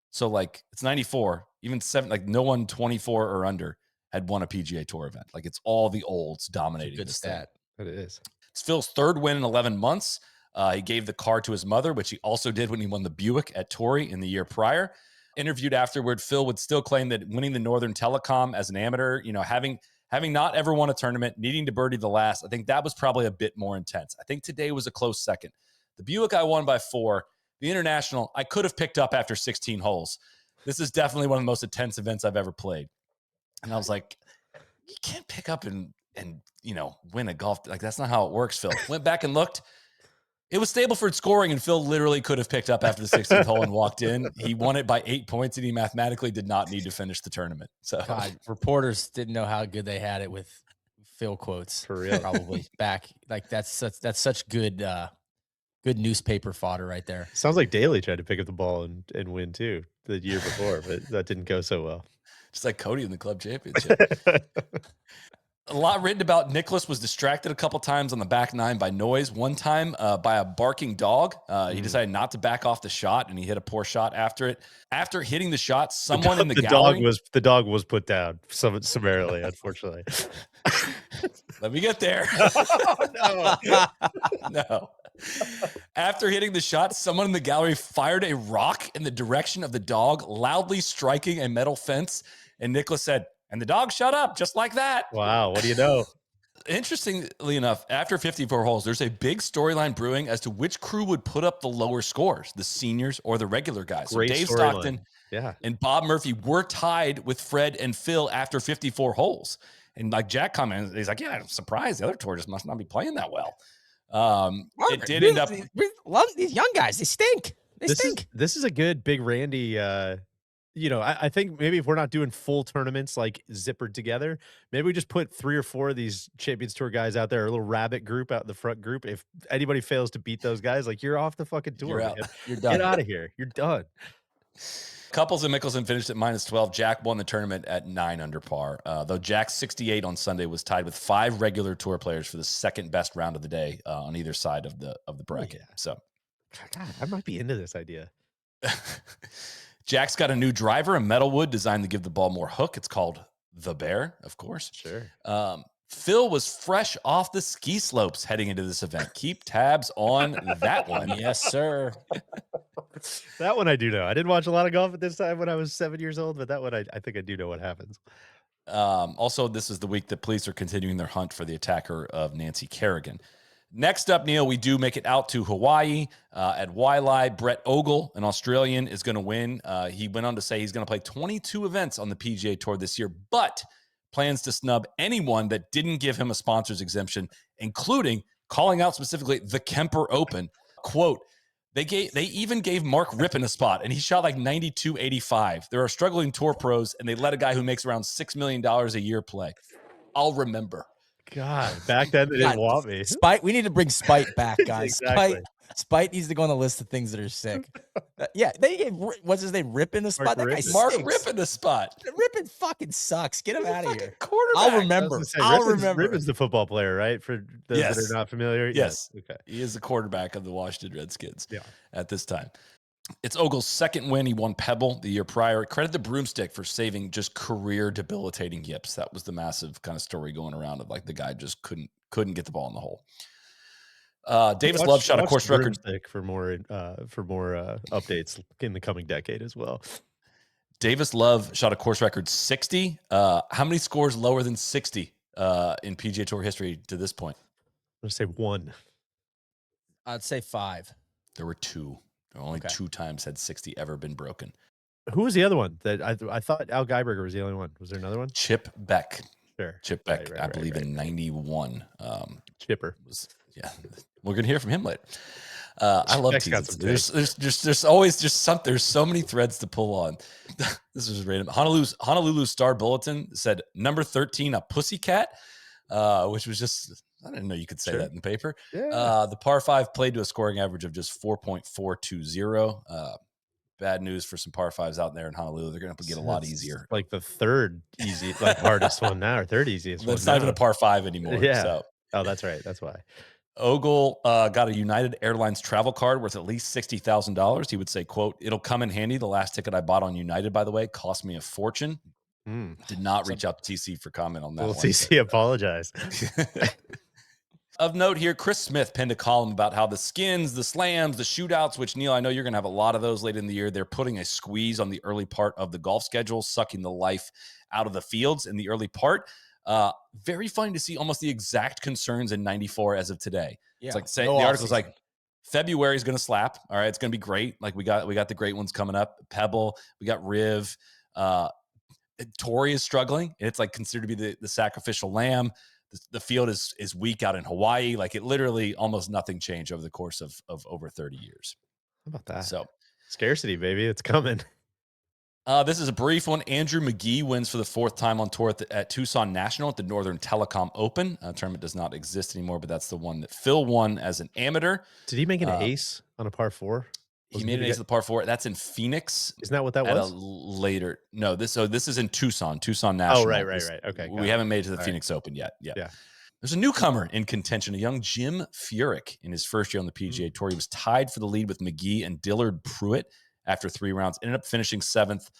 So like, it's 94, even no one 24 or under had won a PGA Tour event. Like, it's all the olds dominating. Good stat. It is. It's Phil's third win in 11 months. He gave the car to his mother, which he also did when he won the Buick at Torrey in the year prior. Interviewed afterward, Phil would still claim that winning the Northern Telecom as an amateur, having not ever won a tournament, needing to birdie the last, I think that was probably a bit more intense. I think today was a close second. The Buick I won by 4. The International I could have picked up after 16 holes. This is definitely one of the most intense events I've ever played. And I was like, you can't pick up and win a golf. Like, that's not how it works, Phil. Went back and looked. It was Stableford scoring, and Phil literally could have picked up after the 16th hole and walked in. He won it by 8 points, and he mathematically did not need to finish the tournament. So, God, reporters didn't know how good they had it with Phil quotes. For real. Probably back. Like, that's such good newspaper fodder right there. Sounds like Daly tried to pick up the ball and win too the year before, but that didn't go so well. Just like Cody in the club championship. A lot written about Nicklaus was distracted a couple times on the back nine by noise. One time by a barking dog. He decided not to back off the shot, and he hit a poor shot after it. After hitting the shot, someone in the gallery... The dog was put down summarily, unfortunately. Let me get there. No. After hitting the shot, someone in the gallery fired a rock in the direction of the dog, loudly striking a metal fence. And Nicklaus said, "And the dog shut up, just like that." Wow, what do you know? Interestingly enough, after 54 holes, there's a big storyline brewing as to which crew would put up the lower scores, the seniors or the regular guys. Great so Dave storyline. Stockton and Bob Murphy were tied with Fred and Phil after 54 holes. And like Jack commented, he's like, "Yeah, I'm surprised the other tour just must not be playing that well." It did end up... We love these young guys. They stink. This is a good Big Randy... I think maybe if we're not doing full tournaments like zippered together, maybe we just put 3 or 4 of these Champions Tour guys out there, a little rabbit group out in the front group. If anybody fails to beat those guys, like, you're off the fucking tour. You're out. You're done. Get out of here. You're done. Couples and Mickelson finished at -12. Jack won the tournament at 9 under par. Though Jack's 68 on Sunday was tied with 5 regular tour players for the second best round of the day on either side of the bracket. Yeah. So, God, I might be into this idea. Jack's got a new driver, a metal wood designed to give the ball more hook. It's called the Bear, of course. Sure. Phil was fresh off the ski slopes heading into this event. Keep tabs on that one. Yes, sir. That one I do know. I didn't watch a lot of golf at this time when I was 7 years old, but that one I think I do know what happens. Also, this is the week that police are continuing their hunt for the attacker of Nancy Kerrigan. Next up, Neil, we do make it out to Hawaii at Wailea. Brett Ogle, an Australian, is going to win. He went on to say he's going to play 22 events on the PGA Tour this year, but plans to snub anyone that didn't give him a sponsor's exemption, including calling out specifically the Kemper Open. Quote, they even gave Mark Rippon a spot, and he shot like 92.85. There are struggling tour pros, and they let a guy who makes around $6 million a year play. I'll remember. God, back then they didn't want me. Spite, we need to bring Spite back, guys. Exactly. Spite needs to go on the list of things that are sick. Yeah, they gave, what's his name, Rippon a spot? That guy Mark stinks. Rippon a spot. Rippon fucking sucks. Get him out of here. Quarterback. I'll remember. I'll remember. Rippon's the football player, right? For those that are not familiar. Yes. Okay. He is the quarterback of the Washington Redskins Yeah. at this time. It's Ogle's second win. He won Pebble the year prior. Credit the broomstick for saving just career debilitating yips. That was the massive kind of story going around of like the guy just couldn't get the ball in the hole. Davis Love shot a course record for more updates in the coming decade as well. Davis Love shot a course record 60. How many scores lower than 60 in PGA Tour history to this point? I'm gonna say 1. I'd say 5. There were 2. Only 2 times had 60 ever been broken. Who was the other one? That I thought Al Geiberger was the only one. Was there another one? Chip Beck. Sure. Chip Beck, I believe in 91. Chipper. Yeah, we're gonna hear from him later. I love teasing. There's always just something. There's so many threads to pull on. This is random. Honolulu Star Bulletin said number 13 a pussycat, which was just, I didn't know you could say that in the paper. Yeah. The par 5 played to a scoring average of just 4.420. Bad news for some par 5s out there in Honolulu. They're going to get a lot easier. Like the third hardest one now, or third easiest one. It's not even a par 5 anymore. Yeah. So. Oh, that's right. That's why. Ogle got a United Airlines travel card worth at least $60,000. He would say, quote, "It'll come in handy. The last ticket I bought on United, by the way, cost me a fortune." Did not reach out to TC for comment on that. Well, TC apologize. Of note here, Chris Smith penned a column about how the skins, the slams, the shootouts, which, Neil, I know you're going to have a lot of those later in the year. They're putting a squeeze on the early part of the golf schedule, sucking the life out of the fields in the early part. Very funny to see almost the exact concerns in 94 as of today. Yeah, it's like the article's like February is going to slap. All right, it's going to be great. Like we got the great ones coming up. Pebble, we got Riv. Torrey is struggling. It's like considered to be the sacrificial lamb. The field is weak out in Hawaii. Like it literally almost nothing changed over the course of over 30 years. How about that? So scarcity, baby, it's coming. This is a brief one. Andrew McGee wins for the 4th time on tour at Tucson National at the Northern Telecom Open. Tournament does not exist anymore, but that's the one that Phil won as an amateur. Did he make an ace on a par 4? He made an ace of the par 4. That's in Phoenix. Isn't that what that was? Later. No, this is in Tucson National. Oh, right. Okay. We haven't made it to the Phoenix Open yet. Yeah. There's a newcomer in contention, a young Jim Furyk in his first year on the PGA Tour. He was tied for the lead with McGee and Dillard Pruitt after 3 rounds. Ended up finishing 7th.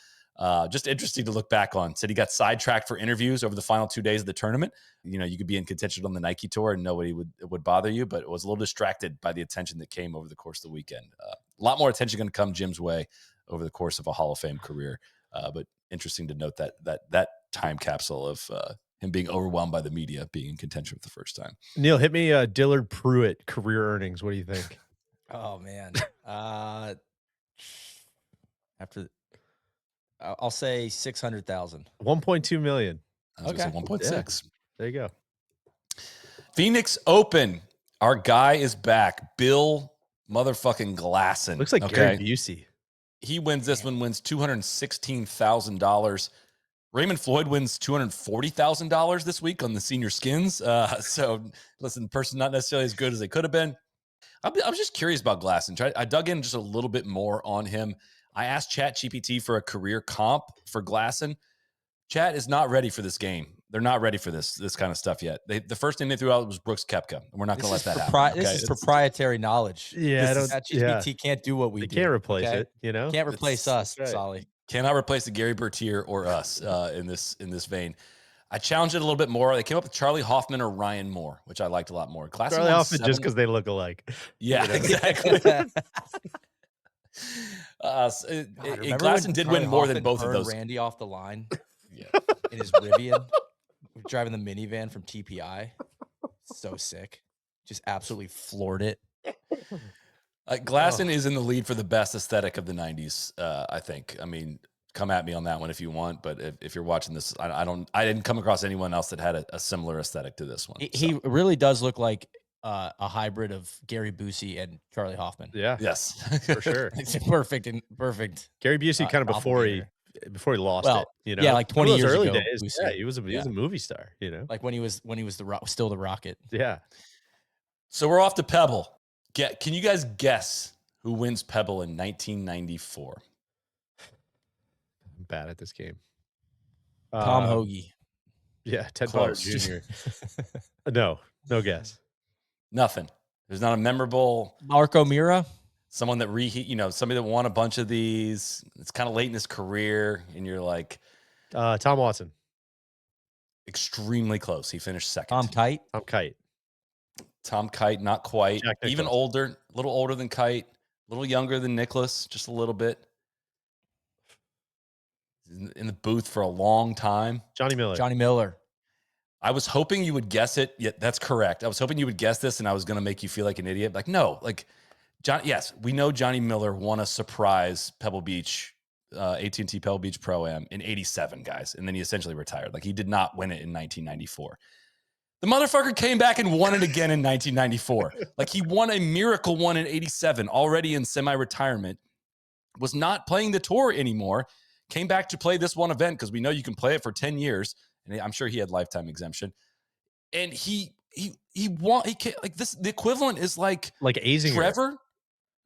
Just interesting to look back on. Said he got sidetracked for interviews over the final 2 days of the tournament. You know, you could be in contention on the Nike Tour and nobody would bother you, but was a little distracted by the attention that came over the course of the weekend. A lot more attention going to come Jim's way over the course of a Hall of Fame career. But interesting to note that time capsule of him being overwhelmed by the media, being in contention for the first time. Neil, hit me Dillard Pruitt career earnings. What do you think? Oh man. I'll say 600,000. 1.2 million. Okay. 1.6. There you go. Phoenix Open. Our guy is back. Bill motherfucking Glasson. Looks like Gary Busey. He wins this one, wins $216,000. Raymond Floyd wins $240,000 this week on the senior skins. So listen, person not necessarily as good as they could have been. I was just curious about Glasson. I dug in just a little bit more on him. I asked ChatGPT for a career comp for Glasson. Chat is not ready for this game. They're not ready for this kind of stuff yet. The first name they threw out was Brooks Koepka. We're not going to let that happen. This is proprietary knowledge. Yeah, ChatGPT can't do what we do. They can't replace it, you know? Can't replace us, Soly. Cannot replace the Gary Bertier or us in this vein. I challenged it a little bit more. They came up with Charlie Hoffman or Ryan Moore, which I liked a lot more. Glasson Charlie won Hoffman just 7. because they look alike. Yeah, You know? exactly. Remember Glasson when did Charlie win more than Hoffman both of turned those. Randy off the line Yeah. in his Rivian, driving the minivan from TPI. So sick. Just absolutely floored it. Glasson is in the lead for the best aesthetic of the 90s, I think. I mean, come at me on that one if you want, but if you're watching this, I didn't come across anyone else that had a similar aesthetic to this one. He really does look like a hybrid of Gary Busey and Charlie Hoffman. Yeah. Yes. For sure. It's perfect. Gary Busey kind of before he lost it, you know? Yeah, like 20 Those years early ago. days. Busey. Yeah, he was a movie star, you know? Like when he was still the Rocket. Yeah. So we're off to Pebble. Can you guys guess who wins Pebble in 1994? I'm bad at this game. Tom Hoagie. Yeah, Ted Close. Pollard Jr. No guess. Nothing. There's not a memorable Marco Mira. someone that somebody that won a bunch of these. It's kind of late in his career, and you're like Tom Watson. extremely close. He finished second. Tom Kite. Tom Kite, not quite. Jack Even Nicklaus. older, a little older than Kite, a little younger than Nicholas, just a little bit. In the booth for a long time. Johnny Miller. I was hoping you would guess it. Yeah, that's correct. I was hoping you would guess this, and I was going to make you feel like an idiot. Like, no, like John. Yes, we know Johnny Miller won a surprise Pebble Beach, AT&T Pebble Beach Pro-Am in '87, guys, and then he essentially retired. Like, he did not win it in 1994. The motherfucker came back and won it again in 1994. Like, he won a miracle one in '87, already in semi-retirement. Was not playing the tour anymore. Came back to play this one event because we know you can play it for 10 years. And I'm sure he had lifetime exemption. And he won. He can't, like this. The equivalent is like Azinger. Trevor.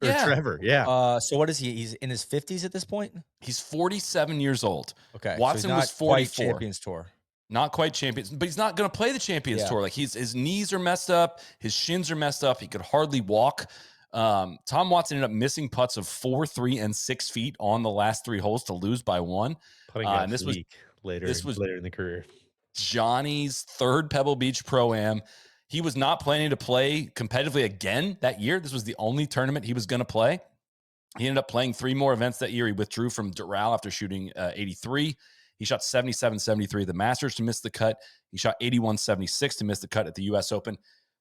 Trevor, yeah. So what is he? He's in his 50s at this point? He's 47 years old. Okay. Watson so was 44. Champions Tour. Not quite champions, but he's not going to play the Champions Tour. Like his knees are messed up. His shins are messed up. He could hardly walk. Tom Watson ended up missing putts of 4, 3, and 6 feet on the last 3 holes to lose by 1. And this was later in the career. Johnny's 3rd Pebble Beach Pro-Am. He was not planning to play competitively again that year. This was the only tournament he was going to play. He ended up playing 3 more events that year. He withdrew from Doral after shooting 83. He shot 77-73 at the Masters to miss the cut. He shot 81-76 to miss the cut at the U.S. Open.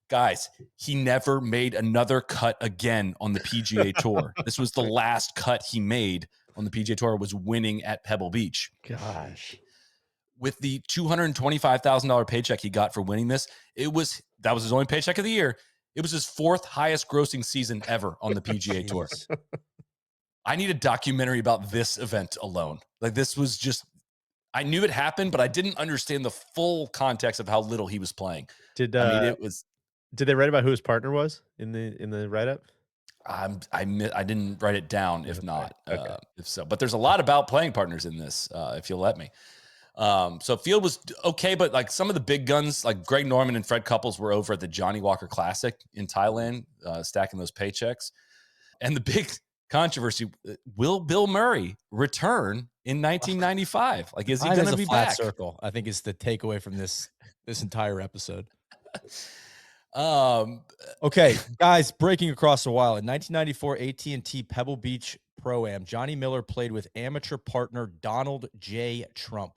Guys, he never made another cut again on the PGA Tour. This was the last cut he made on the PGA Tour, was winning at Pebble Beach. Gosh. With the $225,000 paycheck he got for winning this, that was his only paycheck of the year. It was his 4th highest grossing season ever on the PGA Tour. I need a documentary about this event alone. Like, this was just, I knew it happened, but I didn't understand the full context of how little he was playing. Did they write about who his partner was in the write-up? I didn't write it down. If not, okay. If so, but there's a lot about playing partners in this. If you'll let me. So field was okay, but like some of the big guns, like Greg Norman and Fred Couples, were over at the Johnny Walker Classic in Thailand, stacking those paychecks. And the big controversy: will Bill Murray return in 1995? Like, is he going to be flat back? Circle, I think, is the takeaway from this entire episode. Okay, guys, breaking across the wire. In 1994 AT&T Pebble Beach Pro-Am, Johnny Miller played with amateur partner Donald J. Trump.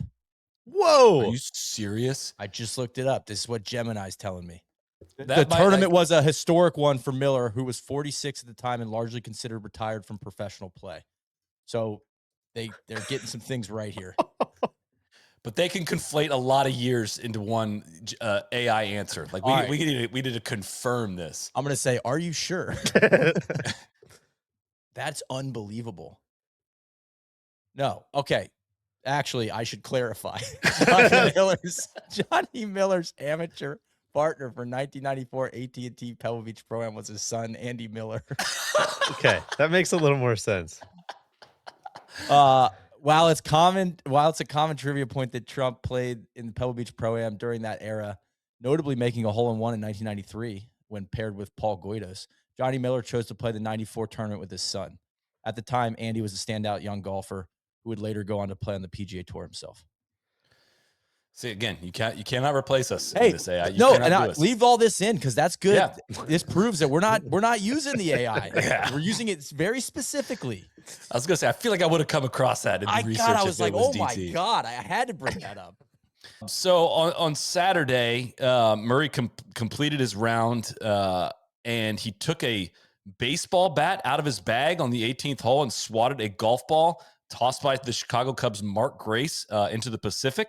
Whoa! Are you serious? I just looked it up. This is what Gemini's telling me. The tournament was a historic one for Miller, who was 46 at the time and largely considered retired from professional play. So they're getting some things right here. But they can conflate a lot of years into one AI answer. Like, we need to confirm this. I'm going to say, are you sure? That's unbelievable. No. Okay. Actually, I should clarify. Johnny Miller's amateur partner for 1994 AT&T Pebble Beach Pro-Am was his son, Andy Miller. Okay. That makes a little more sense. While it's a common trivia point that Trump played in the Pebble Beach Pro-Am during that era, notably making a hole-in-one in 1993 when paired with Paul Goydos, Johnny Miller chose to play the 94 tournament with his son. At the time, Andy was a standout young golfer. who would later go on to play on the PGA Tour himself. See, again, you cannot replace us in Hey, this AI. You no, cannot and do us. leave all this in because that's good. Yeah. This proves that we're not using the AI. Yeah. We're using it very specifically. I was gonna say, I feel like I would have come across that in the research. I was if like, it was oh my DT. God, I had to bring that up. So on Saturday, Murray completed his round, and he took a baseball bat out of his bag on the 18th hole and swatted a golf ball tossed by the Chicago Cubs' Mark Grace into the Pacific.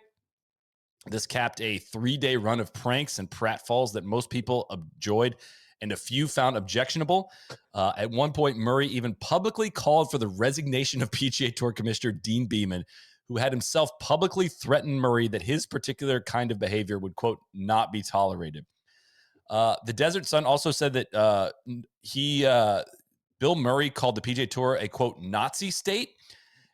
This capped a 3-day run of pranks and pratfalls that most people enjoyed and a few found objectionable. At one point, Murray even publicly called for the resignation of PGA Tour Commissioner Dean Beeman, who had himself publicly threatened Murray that his particular kind of behavior would, quote, not be tolerated. The Desert Sun also said that Bill Murray called the PGA Tour a, quote, Nazi state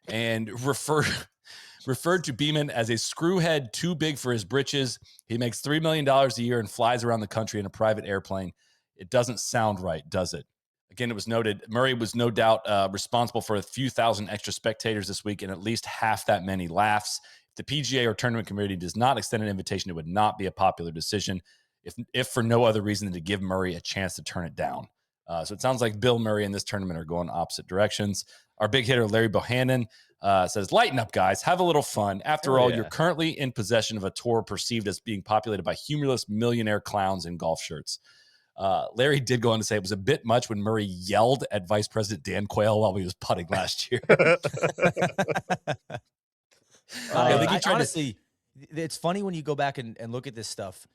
and referred to Beeman as a screwhead too big for his britches. He makes $3 million a year and flies around the country in a private airplane. It doesn't sound right, does it? Again, it was noted Murray was no doubt responsible for a few thousand extra spectators this week and at least half that many laughs. If the PGA or tournament committee does not extend an invitation, it would not be a popular decision, if for no other reason than to give Murray a chance to turn it down. So it sounds like Bill Murray and this tournament are going opposite directions. Our big hitter, Larry Bohannon, says, lighten up, guys. Have a little fun. After all, you're currently in possession of a tour perceived as being populated by humorless millionaire clowns in golf shirts. Larry did go on to say it was a bit much when Murray yelled at Vice President Dan Quayle while he was putting last year. Honestly, it's funny when you go back and look at this stuff.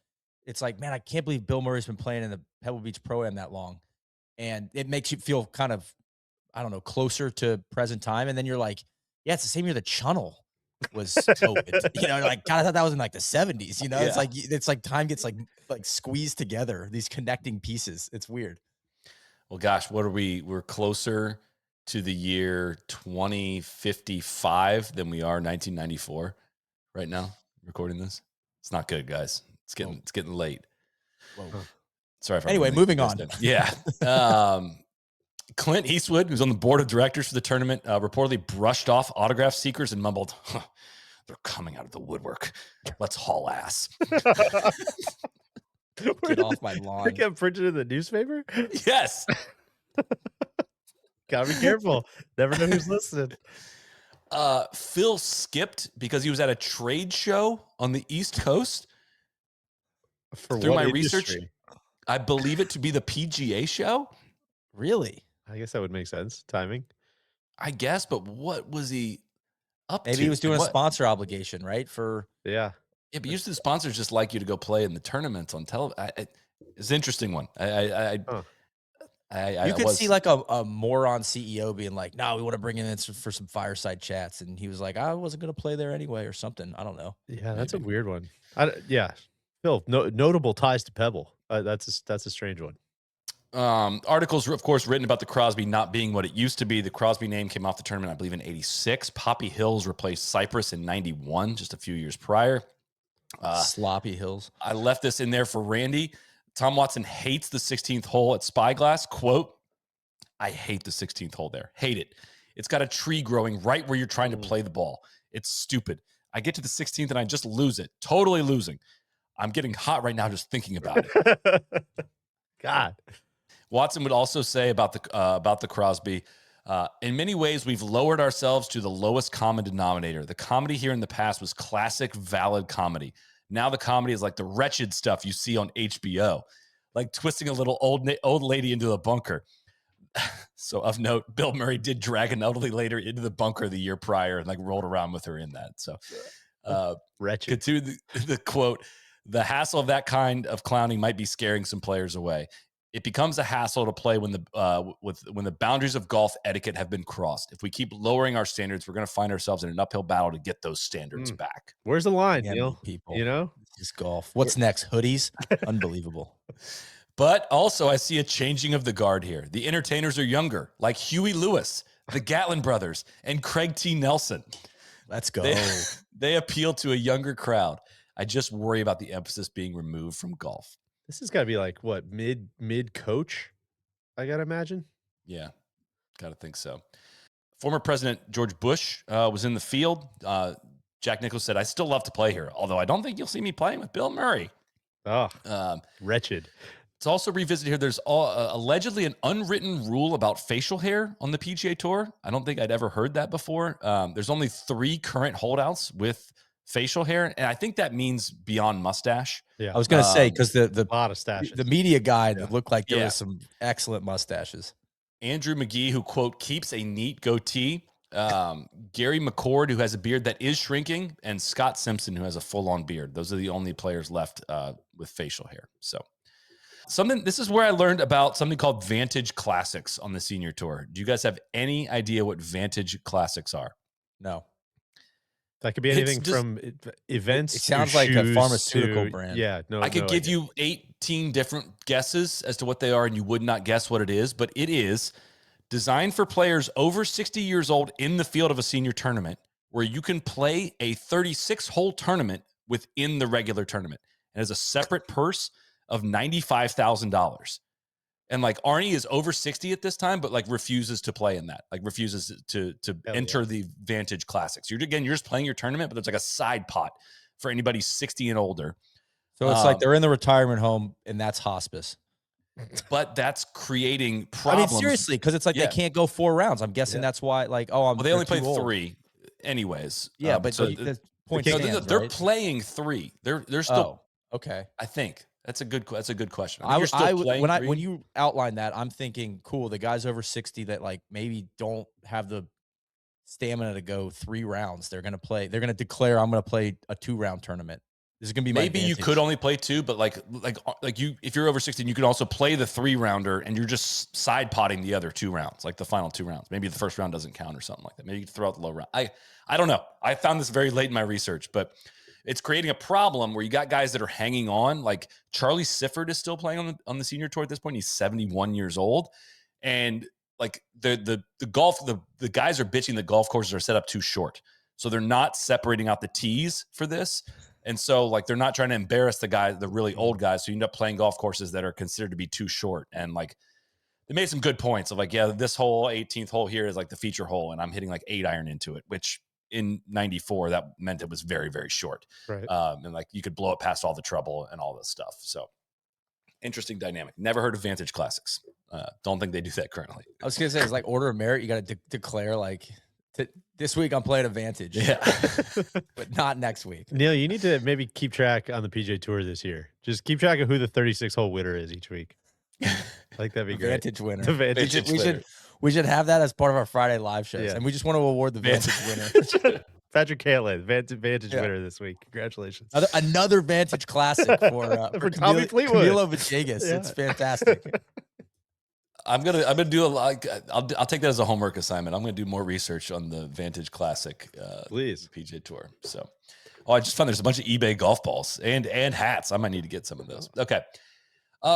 It's like, man, I can't believe Bill Murray's been playing in the Pebble Beach Pro-Am that long. And it makes you feel kind of, I don't know, closer to present time. And then you're like, yeah, it's the same year the Channel was COVID. Like, God, I thought that was in like the 70s. It's like time gets like squeezed together, these connecting pieces. It's weird. Well, gosh, what are we? We're closer to the year 2055 than we are 1994 right now, recording this. It's not good, guys. It's getting late. Whoa. Sorry. Anyway, moving on. Yeah. Clint Eastwood, who's on the board of directors for the tournament, reportedly brushed off autograph seekers and mumbled, they're coming out of the woodwork. Let's haul ass. Get off my lawn. They get printed in the newspaper? Yes. Gotta be careful. Never know who's listening. Phil skipped because he was at a trade show on the East Coast. Through my research, I believe it to be the PGA show. Really? I guess that would make sense. Timing. I guess, but what was he up to? Maybe he was doing a sponsor obligation, right? Yeah, but usually the sponsors just like you to go play in the tournaments on television. It's an interesting one. You could see like a moron CEO being like, no, we want to bring in for some fireside chats. And he was like, I wasn't going to play there anyway or something. I don't know. Yeah, that's a weird one. Phil, notable ties to Pebble. That's a strange one. Articles, of course, written about the Crosby not being what it used to be. The Crosby name came off the tournament, I believe, in '86. Poppy Hills replaced Cypress in '91, just a few years prior. Sloppy Hills. I left this in there for Randy. Tom Watson hates the 16th hole at Spyglass. Quote, I hate the 16th hole there. Hate it. It's got a tree growing right where you're trying to play the ball. It's stupid. I get to the 16th and I just lose it. Totally losing. I'm getting hot right now just thinking about it. God. Watson would also say about the Crosby, in many ways, we've lowered ourselves to the lowest common denominator. The comedy here in the past was classic, valid comedy. Now the comedy is like the wretched stuff you see on HBO, like twisting a little old lady into a bunker. So of note, Bill Murray did drag an elderly lady into the bunker the year prior and like rolled around with her in that. So wretched. Continue the quote, the hassle of that kind of clowning might be scaring some players away. It becomes a hassle to play when the boundaries of golf etiquette have been crossed. If we keep lowering our standards, we're going to find ourselves in an uphill battle to get those standards back. Where's the line, Neil? People, it's just golf. What's next? Hoodies? Unbelievable. But also, I see a changing of the guard here. The entertainers are younger, like Huey Lewis, the Gatlin brothers, and Craig T. Nelson. Let's go. They appeal to a younger crowd. I just worry about the emphasis being removed from golf. This has got to be like what, mid coach, I gotta imagine. Yeah, gotta think so. Former President George Bush was in the field. Jack Nicklaus said, "I still love to play here, although I don't think you'll see me playing with Bill Murray." Oh, wretched. It's also revisited here. There's allegedly an unwritten rule about facial hair on the PGA Tour. I don't think I'd ever heard that before. There's only 3 current holdouts with facial hair, and I think that means beyond mustache. I was going to say, because a lot of stashes. the media guide looked like there was some excellent mustaches. Andrew McGee, who, quote, keeps a neat goatee. Gary McCord, who has a beard that is shrinking, and Scott Simpson, who has a full-on beard. Those are the only players left with facial hair. So this is where I learned about something called Vantage Classics on the Senior Tour. Do you guys have any idea what Vantage Classics are? No. That could be anything from events. It sounds like a pharmaceutical brand. Yeah, no. I could give you 18 different guesses as to what they are, and you would not guess what it is, but it is designed for players over 60 years old in the field of a senior tournament, where you can play a 36-hole tournament within the regular tournament. It has a separate purse of $95,000. And like Arnie is over 60 at this time, but like refuses to play in that, like refuses to enter the Vantage Classics. You're just playing your tournament, but there's like a side pot for anybody 60 and older. So it's like they're in the retirement home and that's hospice. But that's creating problems. I mean, seriously, because it's like they can't go 4 rounds. I'm guessing that's why, like, they only played 3 anyways. Yeah, but so the point stands, they're right? playing 3. They're still okay. I think that's a good question. When you outline that, I'm thinking, cool. The guys over 60 that like maybe don't have the stamina to go 3 rounds. They're gonna play. They're gonna declare, I'm gonna play a 2-round tournament. This is gonna be maybe you could only play 2, but like you, if you're over 16, you could also play the 3-rounder, and you're just side potting the other 2 rounds, like the final 2 rounds. Maybe the first round doesn't count or something like that. Maybe you could throw out the low round. I don't know. I found this very late in my research, but it's creating a problem where you got guys that are hanging on. Like Charlie Sifford is still playing on the senior tour at this point. He's 71 years old, and like the guys are bitching that golf courses are set up too short, so they're not separating out the tees for this. And so, like, they're not trying to embarrass the really old guys. So you end up playing golf courses that are considered to be too short. And, like, they made some good points of, like, yeah, this whole 18th hole here is, like, the feature hole. And I'm hitting, like, 8-iron into it, which in 94, that meant it was very, very short. Right. And, like, you could blow it past all the trouble and all this stuff. So, interesting dynamic. Never heard of Vantage Classics. Don't think they do that currently. I was going to say, it's like order of merit. You got to declare, like, this week I'm playing Advantage. Yeah. But not next week. Neil, you need to maybe keep track on the PGA Tour this year. Just keep track of who the 36-hole winner is each week. Like, that'd be great. Vantage winner. The Vantage winner. We should have that as part of our Friday live shows. Yeah. And we just want to award the Vantage winner. Patrick Calais, Vantage winner this week. Congratulations. Another Vantage Classic for Tommy Fleetwood. Camilo Villegas. Yeah. It's fantastic. I'm gonna do I'll take that as a homework assignment. I'm gonna do more research on the Vantage Classic, please, PGA Tour. So, I just found there's a bunch of eBay golf balls and hats. I might need to get some of those. Okay,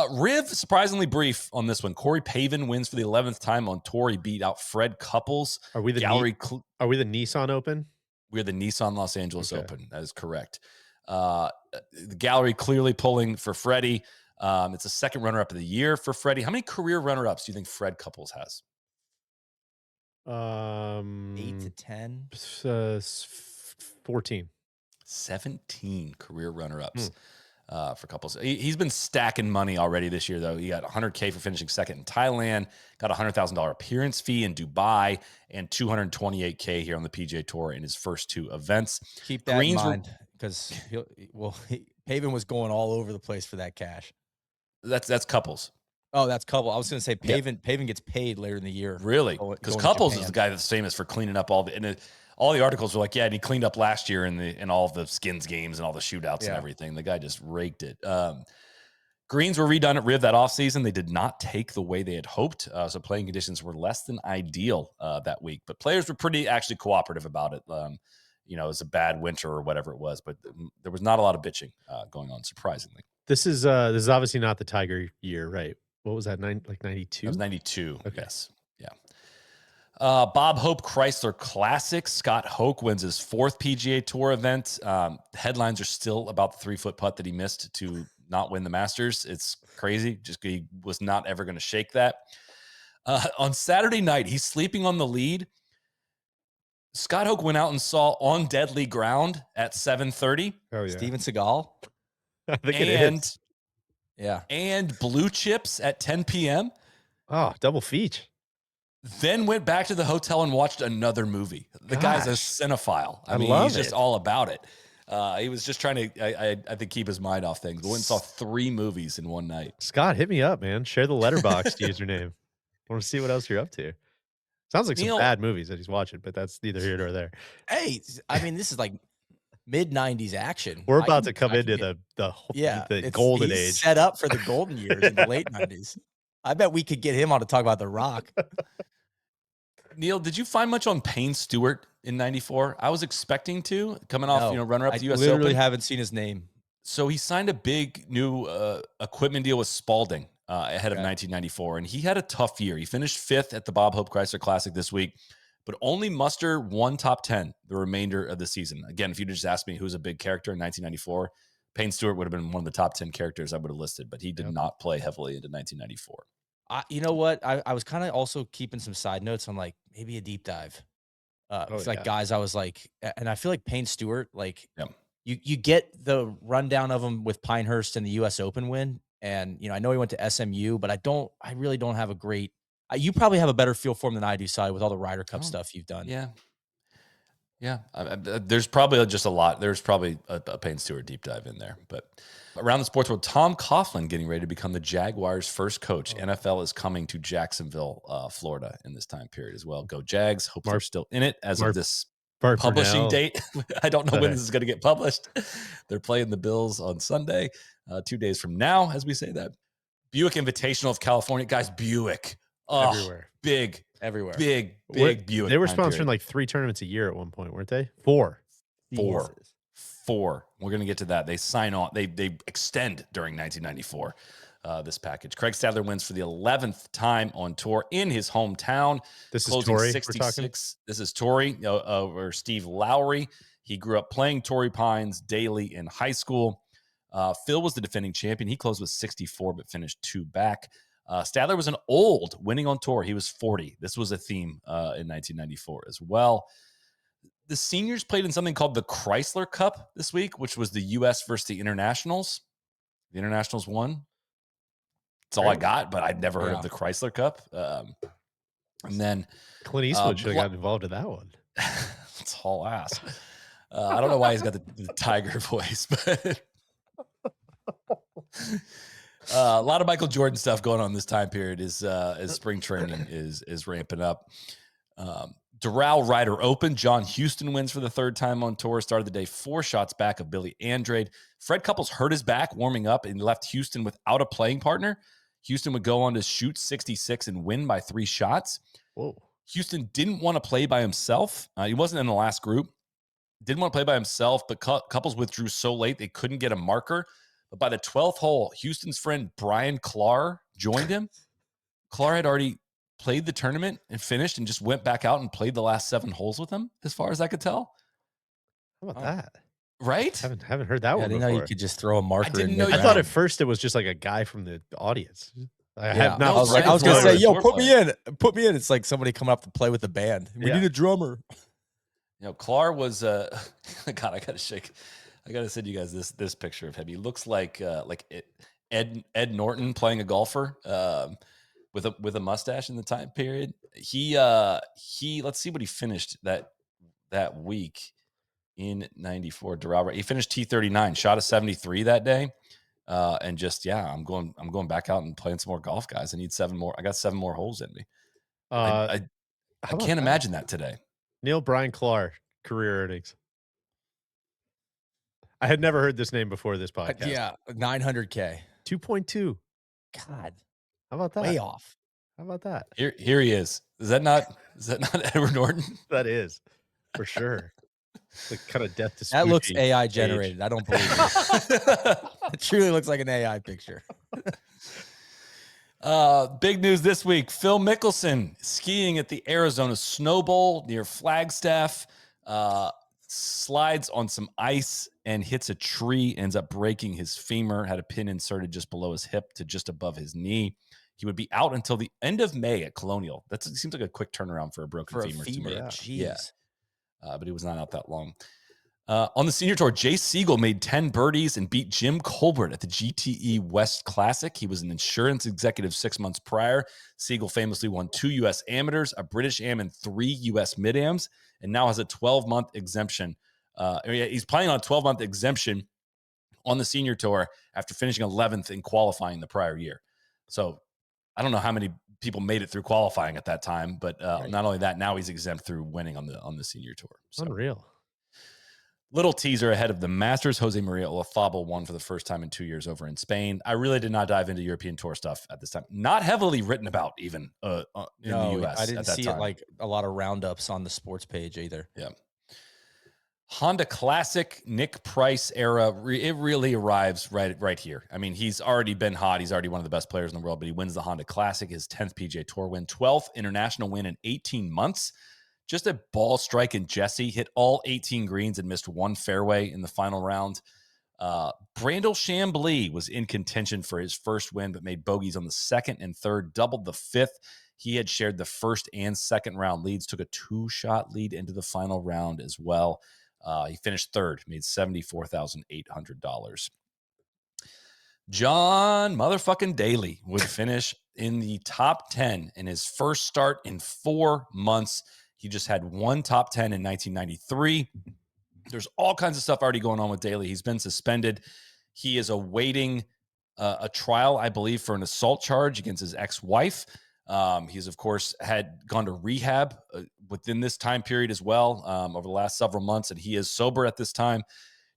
Riv surprisingly brief on this one. Corey Pavin wins for the 11th time on tour. He beat out Fred Couples. Are we the Are we the Nissan Open? We're the Nissan Los Angeles Open. That is correct. The Gallery clearly pulling for Freddie. It's a second runner-up of the year for Freddie. How many career runner-ups do you think Fred Couples has? 8 to 10. 14. 17 career runner-ups for Couples. He's been stacking money already this year, though. He got $100K for finishing second in Thailand, got a $100,000 appearance fee in Dubai, and $228K here on the PGA Tour in his first 2 events. Keep that in mind, because Pavin was going all over the place for that cash. That's Couples. Oh, that's Couple. I was going to say Pavin gets paid later in the year. Really? Because Couples is the guy that's famous for cleaning up all the articles were like, yeah, and he cleaned up last year in all of the skins games and all the shootouts and everything. The guy just raked it. Greens were redone at Riv that offseason. They did not take the way they had hoped. So playing conditions were less than ideal that week. But players were pretty actually cooperative about it. It was a bad winter or whatever it was, but there was not a lot of bitching going on, surprisingly. This is obviously not the Tiger year, right? What was that? 92? That was 92. Okay. Yes. Yeah. Bob Hope Chrysler Classic. Scott Hoke wins his 4th PGA Tour event. The headlines are still about the 3-foot putt that he missed to not win the Masters. It's crazy. He was not ever going to shake that. On Saturday night, he's sleeping on the lead, Scott Hoke went out and saw On Deadly Ground at 7:30. Oh yeah, Steven Seagal. I think it is. Yeah. And Blue Chips at 10 p.m. Oh, double feature. Then went back to the hotel and watched another movie. The guy's a Gosh. cinephile. I mean, love he's just it. all about it. He was just trying to, I think, keep his mind off things. But went and saw 3 movies in one night. Scott, hit me up, man. Share the Letterboxd username. I want to see what else you're up to. Sounds like Neil- some bad movies that he's watching, but that's neither here nor there. Hey, I mean, this is like mid-90s action. We're about to come into the golden he's age. set up for the golden years in the late 90s. I bet we could get him on to talk about The Rock. Neil, did you find much on Payne Stewart in 94? I was expecting to, coming off, No, runner-up I to U.S. literally Open. haven't seen his name. So he signed a big new equipment deal with Spalding ahead of 1994, and he had a tough year. He finished 5th at the Bob Hope Chrysler Classic this week, but only muster 1 top 10 the remainder of the season. Again, if you just asked me who's a big character in 1994, Payne Stewart would have been one of the top 10 characters I would have listed, but he did not play heavily into 1994. You know what? I was kind of also keeping some side notes on like maybe a deep dive. It's like guys I was like, and I feel like Payne Stewart, like you get the rundown of him with Pinehurst and the U.S. Open win. And, I know he went to SMU, but I really don't have a great, you probably have a better feel for him than I do, Soly, with all the Ryder Cup stuff you've done. Yeah. Yeah. There's probably just a lot. There's probably a Payne Stewart deep dive in there. But around the sports world, Tom Coughlin getting ready to become the Jaguars' first coach. NFL is coming to Jacksonville, Florida in this time period as well. Go Jags. Hope they're still in it as of this publishing date. I don't know when this is going to get published. They're playing the Bills on Sunday, 2 days from now, as we say that. Buick Invitational of California. Guys, Buick. Everywhere. Big. Everywhere. Big Buick. They were sponsoring like 3 tournaments a year at one point, weren't they? 4. 4. We're going to get to that. They sign on. They extend during 1994, this package. Craig Stadler wins for the 11th time on tour in his hometown. This is Torrey. 66. This is Torrey or Steve Lowry. He grew up playing Torrey Pines daily in high school. Phil was the defending champion. He closed with 64, but finished 2 back. Stadler was an old, winning on tour. He was 40. This was a theme in 1994 as well. The seniors played in something called the Chrysler Cup this week, which was the U.S. versus the Internationals. The Internationals won. That's all I got, but I'd never heard of the Chrysler Cup. And then Clint Eastwood should have gotten involved in that one. It's haul ass. I don't know why he's got the tiger voice, but a lot of Michael Jordan stuff going on this time period as spring training is ramping up. Doral Ryder Open. John Houston wins for the 3rd time on tour. Started the day 4 shots back of Billy Andrade. Fred Couples hurt his back warming up and left Houston without a playing partner. Houston would go on to shoot 66 and win by 3 shots. Whoa. Houston didn't want to play by himself. He wasn't in the last group. Didn't want to play by himself, but Couples withdrew so late they couldn't get a marker. But by the 12th hole, Houston's friend Brian Clark joined him. Clark had already played the tournament and finished and just went back out and played the last 7 holes with him, as far as I could tell. How about that? Right? Haven't heard that one I didn't before. know you could just throw a marker in. I thought at first it was just like a guy from the audience. I was going to say, yo, put me in. Put me in. It's like somebody coming up to play with the band. We need a drummer. Clark was God, I gotta send you guys this picture of him. He looks like Ed Norton playing a golfer with a mustache in the time period. He let's see what he finished that week in 94. He finished T39, shot a 73 that day. And just I'm going back out and playing some more golf, guys. I need 7 more. I got 7 more holes in me. I can't imagine that today. Neil Brian Clark, career earnings. I had never heard this name before this podcast. Yeah, 900K. 2.2. God, how about that? Way off. How about that? Here he is. Is that not Edward Norton? That is, for sure. The kind of death to that looks AI generated. I don't believe it. It truly looks like an AI picture. Big news this week. Phil Mickelson skiing at the Arizona Snow Bowl near Flagstaff. Slides on some ice and hits a tree, ends up breaking his femur, had a pin inserted just below his hip to just above his knee. He would be out until the end of May at Colonial. It seems like a quick turnaround for a broken femur. Yeah. Jeez. Yeah. but he was not out that long. On the senior tour, Jay Siegel made 10 birdies and beat Jim Colbert at the GTE West Classic. He was an insurance executive 6 months prior. Siegel famously won 2 U.S. amateurs, a British Am, and 3 U.S. mid-ams, and now has a 12-month exemption. He's planning on a 12-month exemption on the senior tour after finishing 11th in qualifying the prior year. So I don't know how many people made it through qualifying at that time, but not only that, now he's exempt through winning on the senior tour. So. Unreal. Little teaser ahead of the Masters. Jose Maria Olazabal won for the first time in 2 years over in Spain. I really did not dive into European Tour stuff at this time. Not heavily written about even in the U.S. I didn't at that see time. it like a lot of roundups on the sports page either. Yeah. Honda Classic, Nick Price era. It really arrives right here. I mean, he's already been hot. He's already one of the best players in the world, but he wins the Honda Classic, his 10th PGA Tour win, 12th international win in 18 months. Just a ball strike, and Jesse hit all 18 greens and missed one fairway in the final round. Brandel Chambly was in contention for his first win, but made bogeys on the second and third, doubled the fifth. He had shared the first and second round leads, took a 2-shot lead into the final round as well. He finished third, made $74,800. John motherfucking Daly would finish in the top 10 in his first start in 4 months. He just had one top 10 in 1993. There's all kinds of stuff already going on with Daly. He's been suspended. He is awaiting a trial, I believe, for an assault charge against his ex-wife. He's, of course, had gone to rehab within this time period as well over the last several months, and he is sober at this time.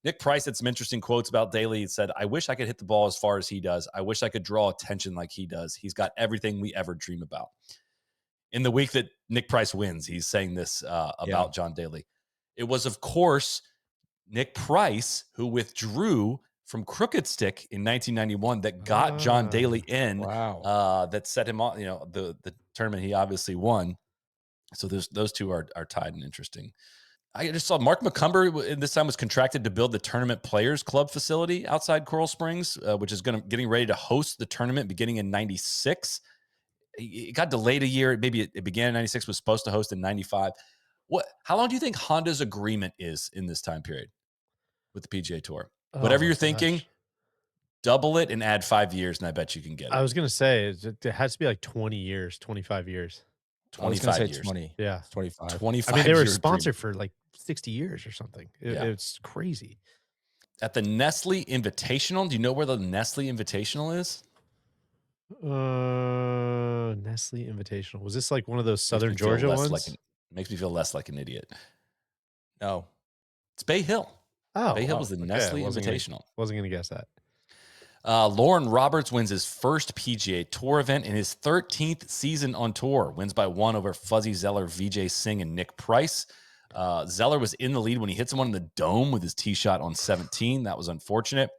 Nick Price had some interesting quotes about Daly. He said, "I wish I could hit the ball as far as he does. I wish I could draw attention like he does. He's got everything we ever dream about." In the week that Nick Price wins, he's saying this about John Daly. It was, of course, Nick Price who withdrew from Crooked Stick in 1991 that got John Daly in. Wow. That set him on, the tournament he obviously won. So those two are tied and interesting. I just saw Mark McCumber this time was contracted to build the Tournament Players Club facility outside Coral Springs, which is getting ready to host the tournament beginning in 96. It got delayed a year. Maybe it began in 96, was supposed to host in 95. How long do you think Honda's agreement is in this time period with the PGA Tour? Whatever you're thinking, double it and add 5 years, and I bet you can get it. I was going to say, it has to be like 20 years, 25 years. 25 years. 20. Yeah. 25. 25 I mean, they were year sponsored agreement. for like 60 years or something. It's crazy. At the Nestle Invitational, do you know where the Nestle Invitational is? Nestle Invitational. Was this like one of those Southern Georgia ones? Makes me feel less like an idiot. No. It's Bay Hill. Oh, Bay Hill was the Nestle wasn't Invitational. Wasn't going to guess that. Lauren Roberts wins his first PGA Tour event in his 13th season on tour. Wins by 1 over Fuzzy Zeller, Vijay Singh, and Nick Price. Zeller was in the lead when he hit someone in the dome with his tee shot on 17. That was unfortunate.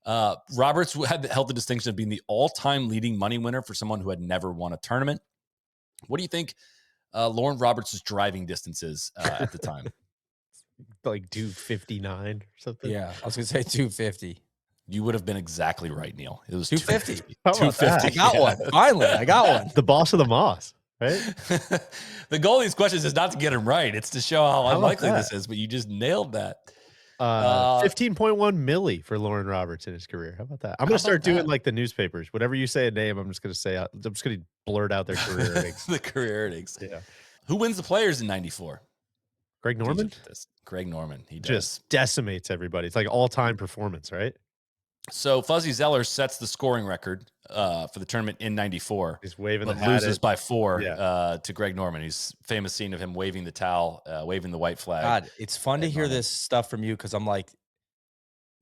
Roberts held the distinction of being the all-time leading money winner for someone who had never won a tournament. What do you think Lauren Roberts' driving distance is at the time? Like 259 or something? Yeah, I was going to say 250. You would have been exactly right, Neil. It was 250. 250. I got one. Finally, I got one. The boss of the Moss, right? The goal of these questions is not to get him right. It's to show how unlikely this is, but you just nailed that. 15.1 milli for Lauren Roberts in his career. How about that? I'm going to start doing like the newspapers. Whatever you say a name, I'm just going to say, I'm just going to blurt out their career earnings. The career earnings. Yeah. Who wins the Players in 94? Greg Norman? Greg Norman. He does. Just decimates everybody. It's like all-time performance, right? So Fuzzy Zeller sets the scoring record for the tournament in 94. He's waving but the hat loses by 4 Yeah. to Greg Norman. He's famous scene of him waving the towel, waving the white flag. God, it's fun to hear Norman. this stuff from you because I'm like,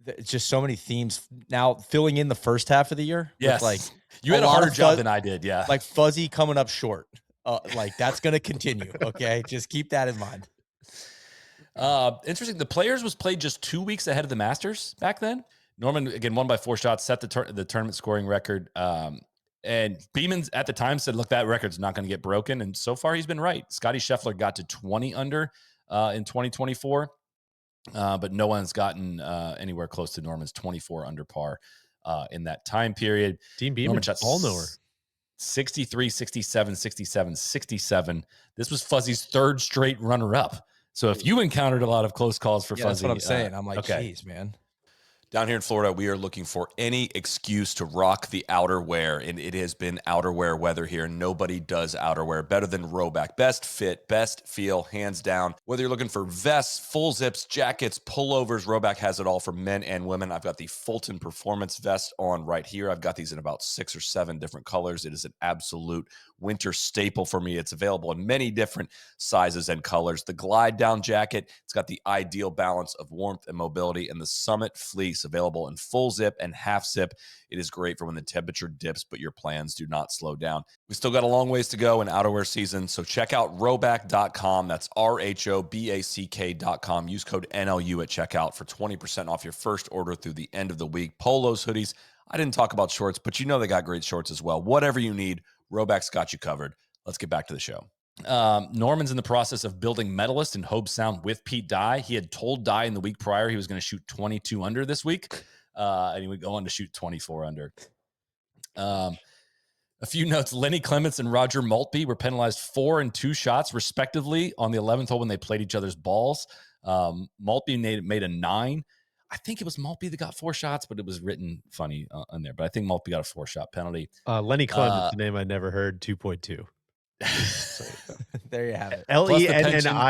it's just so many themes now filling in the first half of the year. Yes, like you had a harder job than I did. Yeah, like Fuzzy coming up short. Like that's going to continue. Okay, just keep that in mind. Interesting. The Players was played just 2 weeks ahead of the Masters back then. Norman, again, won by 4 shots, set the tournament scoring record. And Beeman at the time said, look, that record's not going to get broken. And so far, he's been right. Scotty Scheffler got to 20 under in 2024, but no one's gotten anywhere close to Norman's 24 under par in that time period. Dean Beeman, all knower. 63, 67, 67, 67. This was Fuzzy's 3rd straight runner-up. So if you encountered a lot of close calls for Fuzzy, that's what I'm saying. I'm like, okay. geez, man. Down here in Florida, we are looking for any excuse to rock the outerwear, and it has been outerwear weather here. Nobody does outerwear better than Rhoback. Best fit, best feel, hands down. Whether you're looking for vests, full zips, jackets, pullovers, Rhoback has it all for men and women. I've got the Fulton Performance vest on right here. I've got these in about 6 or 7 different colors. It is an absolute winter staple for me. It's available in many different sizes and colors. The glide down jacket, it's got the ideal balance of warmth and mobility, and the Summit fleece available in full zip and half zip. It is great for when the temperature dips, but your plans do not slow down. We still got a long ways to go in outerwear season, so check out Rhoback.com. That's RHOBACK.com. Use code NLU at checkout for 20% off your first order through the end of the week. Polos, hoodies. I didn't talk about shorts, but you know they got great shorts as well. Whatever you need, Rhoback's got you covered. Let's get back to the show. Norman's in the process of building medalist in Hobe Sound with Pete Dye. He had told Dye in the week prior he was going to shoot 22 under this week, and he would go on to shoot 24 under. A few notes. Lenny Clements and Roger Maltby were penalized 4 and 2 shots, respectively, on the 11th hole when they played each other's balls. Maltby made a 9. I think it was Maltby that got 4 shots, but it was written funny on there. But I think Maltby got a 4-shot penalty. Lenny Clements, the name I never heard, 2.2. There you have it. Lennie.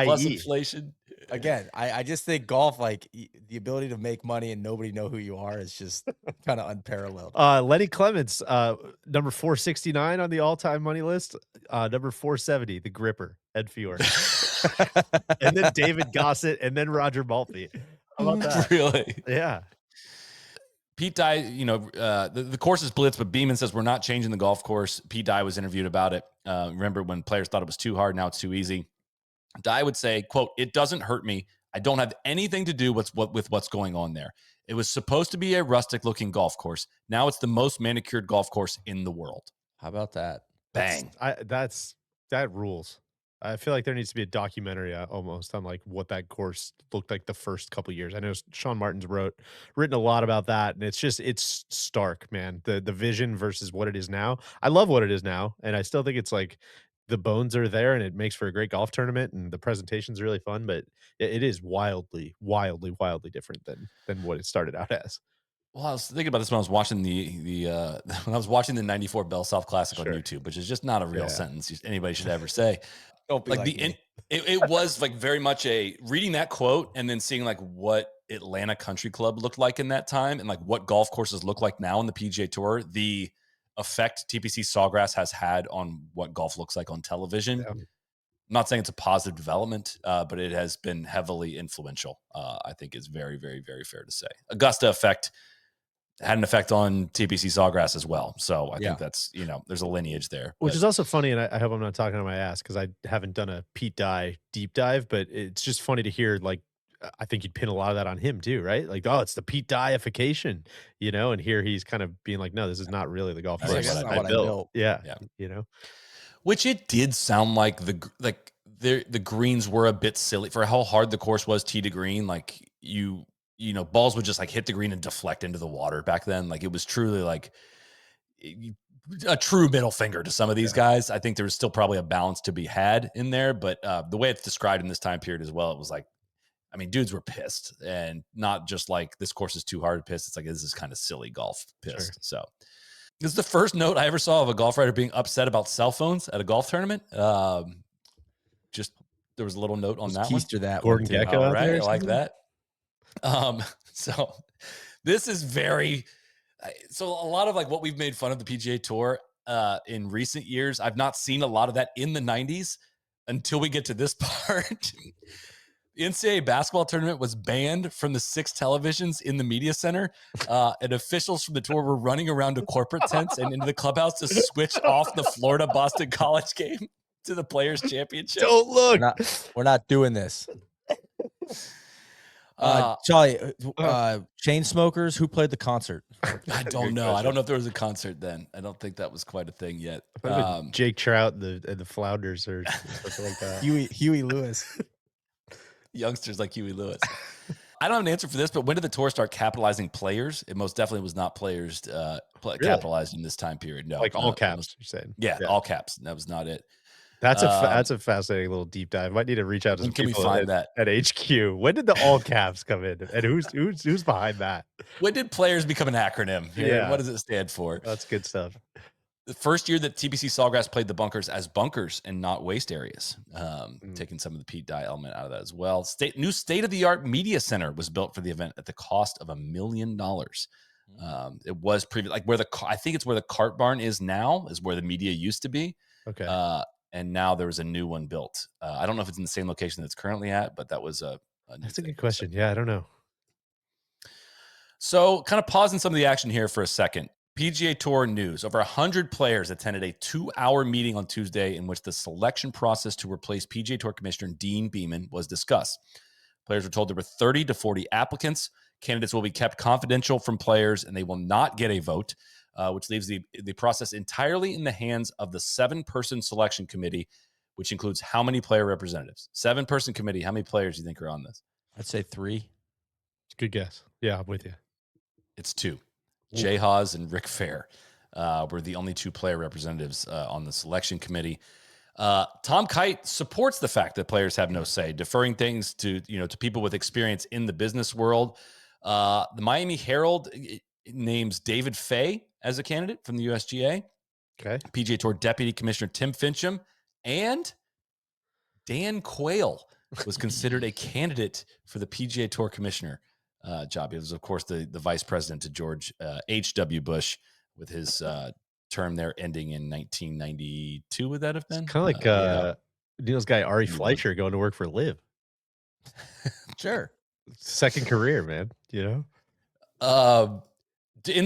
Plus inflation. Again, I just think golf, like the ability to make money and nobody know who you are is just kind of unparalleled. Lenny Clements, number 469 on the all-time money list. Number 470, the gripper, Ed Fiore. And then David Gossett, and then Roger Maltby. How about that? Really? Yeah. Pete Dye, the course is blitz, but Beeman says we're not changing the golf course. Pete Dye was interviewed about it. Remember when players thought it was too hard, now it's too easy. Dye would say, quote, "It doesn't hurt me. I don't have anything to do with what's going on there. It was supposed to be a rustic-looking golf course. Now it's the most manicured golf course in the world." How about that? Bang. That rules. I feel like there needs to be a documentary almost on like what that course looked like the first couple of years. I know Sean Martin's written a lot about that, and it's stark, man. The vision versus what it is now. I love what it is now, and I still think it's like the bones are there, and it makes for a great golf tournament, and the presentation's really fun. But it is wildly, wildly, wildly different than what it started out as. Well, I was thinking about this when I was watching when I was watching the '94 Bell South Classic on YouTube, which is just not a real sentence anybody should ever say. Don't be like it was like very much a reading that quote and then seeing like what Atlanta Country Club looked like in that time and like what golf courses look like now in the PGA Tour. The effect TPC Sawgrass has had on what golf looks like on television. Yeah. I'm not saying it's a positive development, but it has been heavily influential. I think is very, very, very fair to say. Augusta effect had an effect on TPC Sawgrass as well. So I think that's, there's a lineage there. Which is also funny, and I hope I'm not talking on my ass because I haven't done a Pete Dye deep dive, but it's just funny to hear, like, I think you'd pin a lot of that on him too, right? Like, oh, it's the Pete Dye-ification, and here he's kind of being like, no, this is not really the golf course that's not what I built. Yeah. Which it did sound like the greens were a bit silly for how hard the course was tee to green. Like balls would just like hit the green and deflect into the water back then. Like it was truly like a true middle finger to some of these guys. I think there was still probably a balance to be had in there, but the way it's described in this time period as well, it was like, I mean, dudes were pissed, and not just like this course is too hard to piss. It's like, this is kind of silly golf pissed. Sure. So this is the first note I ever saw of a golf writer being upset about cell phones at a golf tournament. Just there was a little note on that one. That Gordon Gekko, all right, I like that. So this is so a lot of like what we've made fun of the PGA Tour in recent years. I've not seen a lot of that in the 90s until we get to this part. The NCAA basketball tournament was banned from the 6 televisions in the media center, and officials from the tour were running around to corporate tents and into the clubhouse to switch off the Florida-Boston College game to the Players' Championship. Don't look. We're not doing this. Charlie, chain smokers, who played the concert? I don't know. I don't know if there was a concert then. I don't think that was quite a thing yet. Jake Trout and the Flounders or something like that. Huey Lewis. Youngsters like Huey Lewis. I don't have an answer for this, but when did the tour start capitalizing players? It most definitely was not players capitalized in this time period. No, like all caps, you're saying? Yeah, all caps. That was not it. That's a fascinating little deep dive. Might need to reach out to When some can we people find that? at HQ. When did the all caps come in, and who's behind that? When did players become an acronym? Yeah. What does it stand for? That's good stuff. The first year that TPC Sawgrass played the bunkers as bunkers and not waste areas, taking some of the peat dye element out of that as well. New state-of-the-art media center was built for the event at the cost of $1 million. It was previous, like I think it's where the cart barn is now, is where the media used to be. Okay. And now there was a new one built. I don't know if it's in the same location that it's currently at, but that was That's a good question. Yeah, I don't know. So kind of pausing some of the action here for a second. PGA Tour news. Over 100 players attended a 2-hour meeting on Tuesday in which the selection process to replace PGA Tour Commissioner Dean Beeman was discussed. Players were told there were 30 to 40 applicants. Candidates will be kept confidential from players, and they will not get a vote, which leaves the process entirely in the hands of the 7-person selection committee, which includes how many player representatives? 7-person committee. How many players do you think are on this? I'd say 3. Good guess. Yeah, I'm with you. It's 2. Jay Haas and Rick Fair were the only 2 player representatives on the selection committee. Tom Kite supports the fact that players have no say, deferring things to people with experience in the business world. The Miami Herald names David Fay as a candidate from the USGA. Okay. PGA Tour Deputy Commissioner Tim Fincham and Dan Quayle was considered a candidate for the PGA Tour Commissioner job. He was, of course, the vice president to George H.W. Bush, with his term there ending in 1992. Would that have been? Kind of like Neil's guy Ari Fleischer going to work for Liv. Sure. Second career, man. In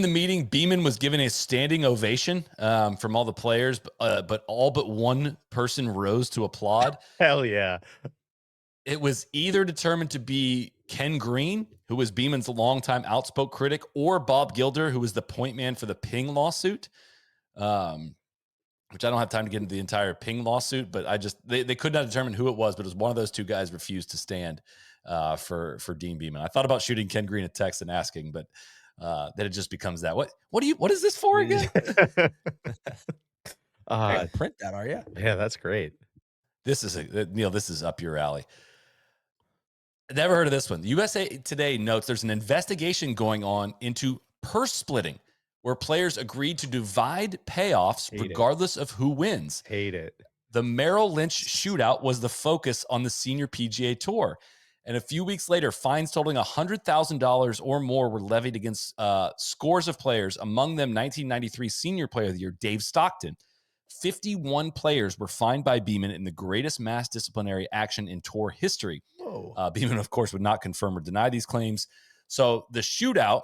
the meeting, Beeman was given a standing ovation from all the players, but all but one person rose to applaud. Hell yeah. It was either determined to be Ken Green, who was Beeman's longtime outspoken critic, or Bob Gilder, who was the point man for the Ping lawsuit, which I don't have time to get into the entire Ping lawsuit, but they could not determine who it was, but it was one of those 2 guys refused to stand for Dean Beeman. I thought about shooting Ken Green a text and asking, but then it just becomes that. What is this for again? Print that, are you? Yeah, that's great. Neil, this is up your alley. Never heard of this one. The USA Today notes there's an investigation going on into purse splitting, where players agreed to divide payoffs regardless of who wins. Hate it. The Merrill Lynch shootout was the focus on the senior PGA Tour. And a few weeks later, fines totaling $100,000 or more were levied against scores of players, among them 1993 Senior Player of the Year, Dave Stockton. 51 players were fined by Beeman in the greatest mass disciplinary action in tour history. Beeman, of course, would not confirm or deny these claims. So the shootout,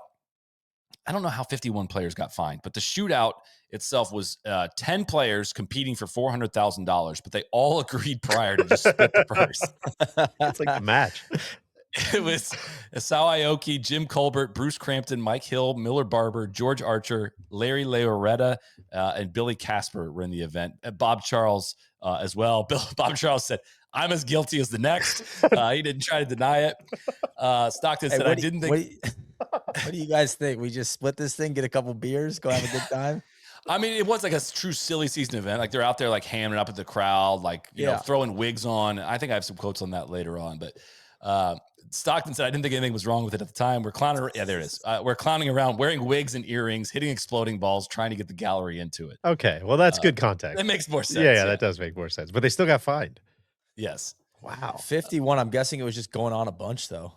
I don't know how 51 players got fined, but the shootout itself was 10 players competing for $400,000, but they all agreed prior to just split the purse. It's like a match. It was Asao Aoki, Jim Colbert, Bruce Crampton, Mike Hill, Miller Barber, George Archer, Larry Leoretta, and Billy Casper were in the event. Bob Charles as well. Bob Charles said, "I'm as guilty as the next." He didn't try to deny it. Stockton said, "I didn't think." What do you guys think? We just split this thing, get a couple beers, go have a good time? I mean, it was like a true silly season event. Like they're out there like hamming up at the crowd, like, you know, throwing wigs on. I think I have some quotes on that later on, but Stockton said, "I didn't think anything was wrong with it at the time. We're clowning." Yeah, there it is. We're clowning around, wearing wigs and earrings, hitting exploding balls, trying to get the gallery into it. Okay. Well, that's good context. That makes more sense. Yeah, that does make more sense. But they still got fined. Yes. Wow. 51. I'm guessing it was just going on a bunch, though.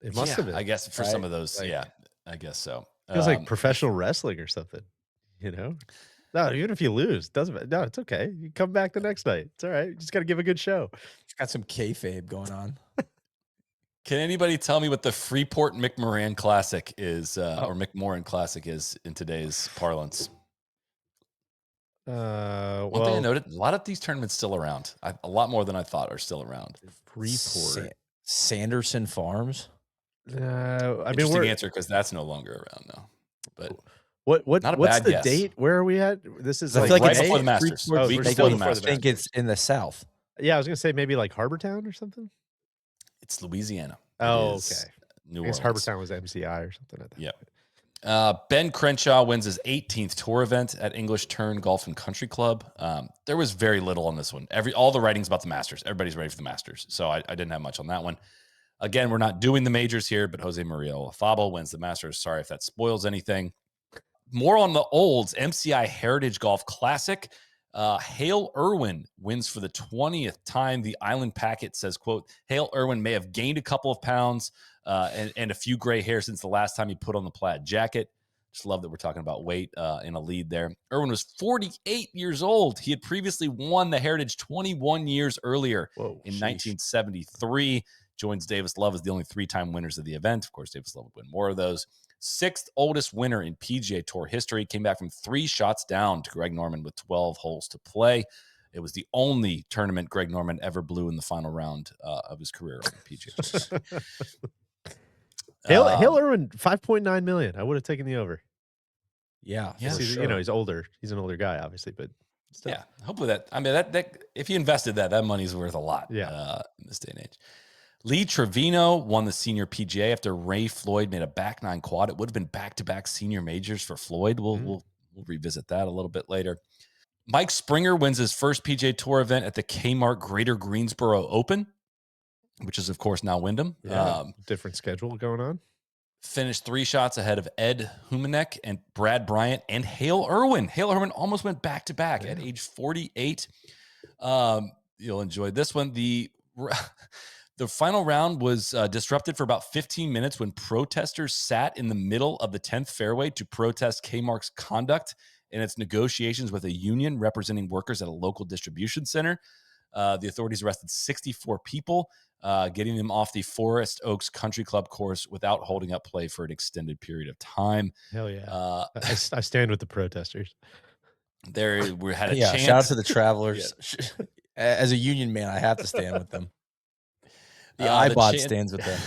It must have been. I guess for some of those. Yeah, I guess so. It was like professional wrestling or something, you know? No, even if you lose, doesn't. No, it's okay. You come back the next night. It's all right. You just got to give a good show. It's got some kayfabe going on. Can anybody tell me what the Freeport McMoran Classic is, or McMoran Classic is in today's parlance? One thing I noted, a lot of these tournaments still around. A lot more than I thought are still around. Freeport. Sanderson Farms? I mean, interesting answer, because that's no longer around now. But what's the guess. date? Where are we at? This is I like feel like right it's before the Masters. Oh, Week before before the the I Masters. think it's in the South. Yeah, I was gonna say maybe like Harbortown or something. It's Louisiana. Oh, It is okay. New I guess Orleans. Harbortown was MCI or something. At that Yep. point. Ben Crenshaw wins his 18th tour event at English Turn Golf and Country Club. There was very little on this one. All the writings about the Masters. Everybody's ready for the Masters, so I didn't have much on that one. Again, we're not doing the majors here, but Jose Maria Olazabal wins the Masters. Sorry if that spoils anything. More on the olds. MCI Heritage Golf Classic. Hale Irwin wins for the 20th time. The Island Packet says, quote, Hale Irwin may have gained a couple of pounds and a few gray hairs since the last time he put on the plaid jacket. Just love that we're talking about weight in a lead there. Irwin was 48 years old. He had previously won the Heritage 21 years earlier in 1973. Joins Davis Love as the only three-time winners of the event. Of course, Davis Love would win more of those. Sixth oldest winner in PGA Tour history. Came back from 3 shots down to Greg Norman with 12 holes to play. It was the only tournament Greg Norman ever blew in the final round of his career on the PGA. Hale Irwin, 5.9 million. I would have taken the over. Yeah, he's, sure. you know, he's older. He's an older guy, obviously, but still. Yeah, hopefully that if you invested that money's worth a lot. Yeah. In this day and age. Lee Trevino won the senior PGA after Ray Floyd made a back 9 quad. It would have been back-to-back senior majors for Floyd. We'll revisit that a little bit later. Mike Springer wins his first PGA Tour event at the Kmart Greater Greensboro Open, which is, of course, now Wyndham. Yeah, different schedule going on. Finished 3 shots ahead of Ed Humanek and Brad Bryant and Hale Irwin. Hale Irwin almost went back-to-back at age 48. You'll enjoy this one. The final round was disrupted for about 15 minutes when protesters sat in the middle of the 10th fairway to protest Kmart's conduct in its negotiations with a union representing workers at a local distribution center. The authorities arrested 64 people, getting them off the Forest Oaks Country Club course without holding up play for an extended period of time. Hell yeah. I stand with the protesters. There we had a chance. Shout out to the Travelers. As a union man, I have to stand with them. The iBot stands with them.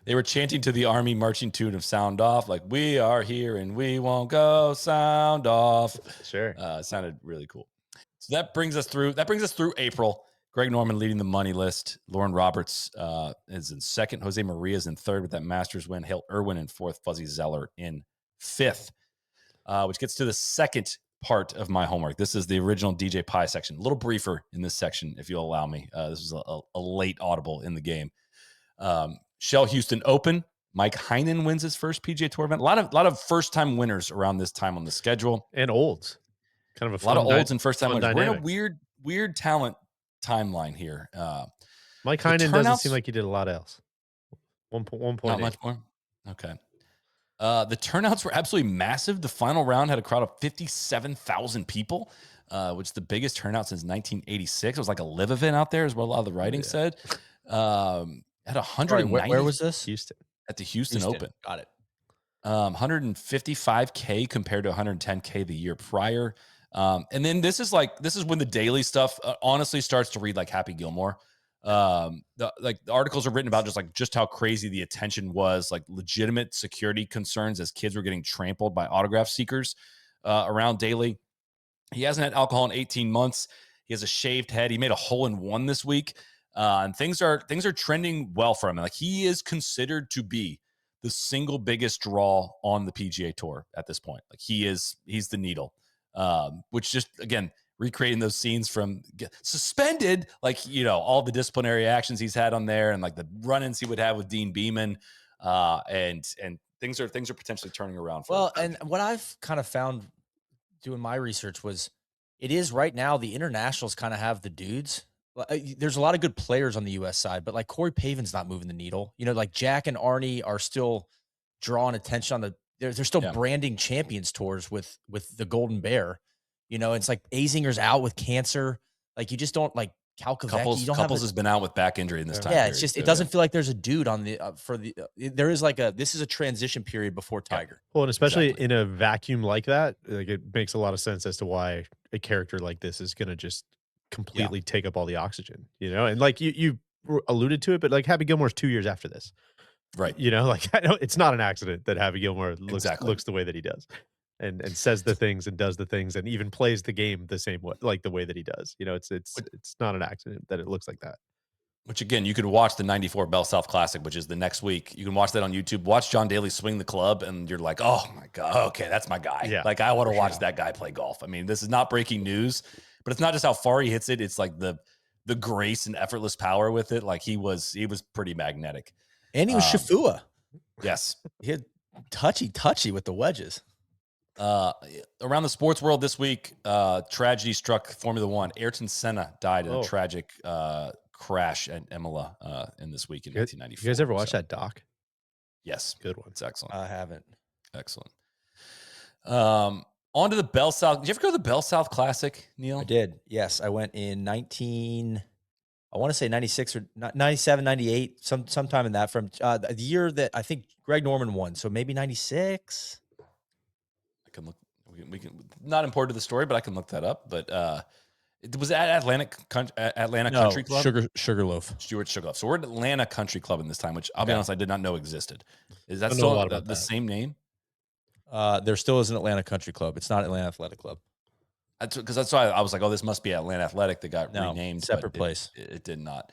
They were chanting to the Army marching tune of Sound Off, like, we are here and we won't go, sound off. Sure. It sounded really cool. So that brings us through April. Greg Norman leading the money list. Lauren Roberts is in second. Jose Maria is in third with that Masters win. Hale Irwin in fourth. Fuzzy Zeller in fifth, which gets to the second part of my homework. This is the original DJ Pie section. A little briefer in this section, if you'll allow me. This was a late audible in the game. Shell Houston Open. Mike Heinen wins his first PGA Tour event. A lot of first-time winners around this time on the schedule. And olds. Kind of a lot of olds and first-time winners. Dynamic. We're in a weird talent timeline here. Mike Heinen doesn't seem like he did a lot else. 1.8. Not much more? Okay. The turnouts were absolutely massive. The final round had a crowd of 57,000 people, which is the biggest turnout since 1986. It was like a live event out there, is what a lot of the writing said. At 190. Where was this? Houston. At the Houston Open. Got it. 155K compared to 110K the year prior. And then this is when the daily stuff honestly starts to read like Happy Gilmore. The articles are written about just how crazy the attention was, like legitimate security concerns as kids were getting trampled by autograph seekers around Daly. He hasn't had alcohol in 18 months. He has a shaved head. He made a hole-in-one this week. And things are trending well for him. Like, he is considered to be the single biggest draw on the PGA Tour at this point. Like, he's the needle, which just, again, recreating those scenes from suspended, all the disciplinary actions he's had on there, and like the run-ins he would have with Dean Beeman, and things are potentially turning around for him. And what I've kind of found doing my research was, it is right now the internationals kind of have the dudes. There's a lot of good players on the U.S. side, but like Corey Pavin's not moving the needle. Like Jack and Arnie are still drawing attention on they're still branding Champions Tours with the Golden Bear. It's like Azinger's out with cancer. Like, you just don't like Kalkovecki. Couples has been out with back injury in this time. Yeah, it's just, it doesn't feel like there's a dude on the there is this is a transition period before Tiger. Well, and especially in a vacuum like that, like, it makes a lot of sense as to why a character like this is going to just completely take up all the oxygen, and like you alluded to it, but like Happy Gilmore's 2 years after this, right? I know it's not an accident that Happy Gilmore looks the way that he does, and says the things and does the things and even plays the game the same way, like the way that he does. It's not an accident that it looks like that. Which, again, you could watch the 94 Bell South Classic, which is the next week. You can watch that on YouTube. Watch John Daly swing the club, and you're like, oh, my God, okay, that's my guy. Yeah, like, I want to watch sure. that guy play golf. I mean, this is not breaking news, but it's not just how far he hits it. It's like the grace and effortless power with it. Like, he was pretty magnetic. And he was Shafua. Yes. He had touchy with the wedges. Around the sports world this week, tragedy struck Formula One. Ayrton Senna died in a tragic crash at Imola in this week in 1994. You guys ever watch that doc? Yes. Good one. It's excellent. I haven't. Excellent. On to the Bell South. Did you ever go to the Bell South Classic, Neil? I did. Yes. I went in 96 or 97, 98, sometime in that, from the year that I think Greg Norman won. So maybe 96. I can look. We can. Not important to the story, but I can look that up. But it was at Atlanta Country Club. Sugarloaf. Stuart Sugarloaf. So we're at Atlanta Country Club in this time, which I'll be honest, I did not know existed. Is that still the same name? There still is an Atlanta Country Club. It's not Atlanta Athletic Club. Because that's why I was like, oh, this must be Atlanta Athletic that got renamed. Separate place. It did not.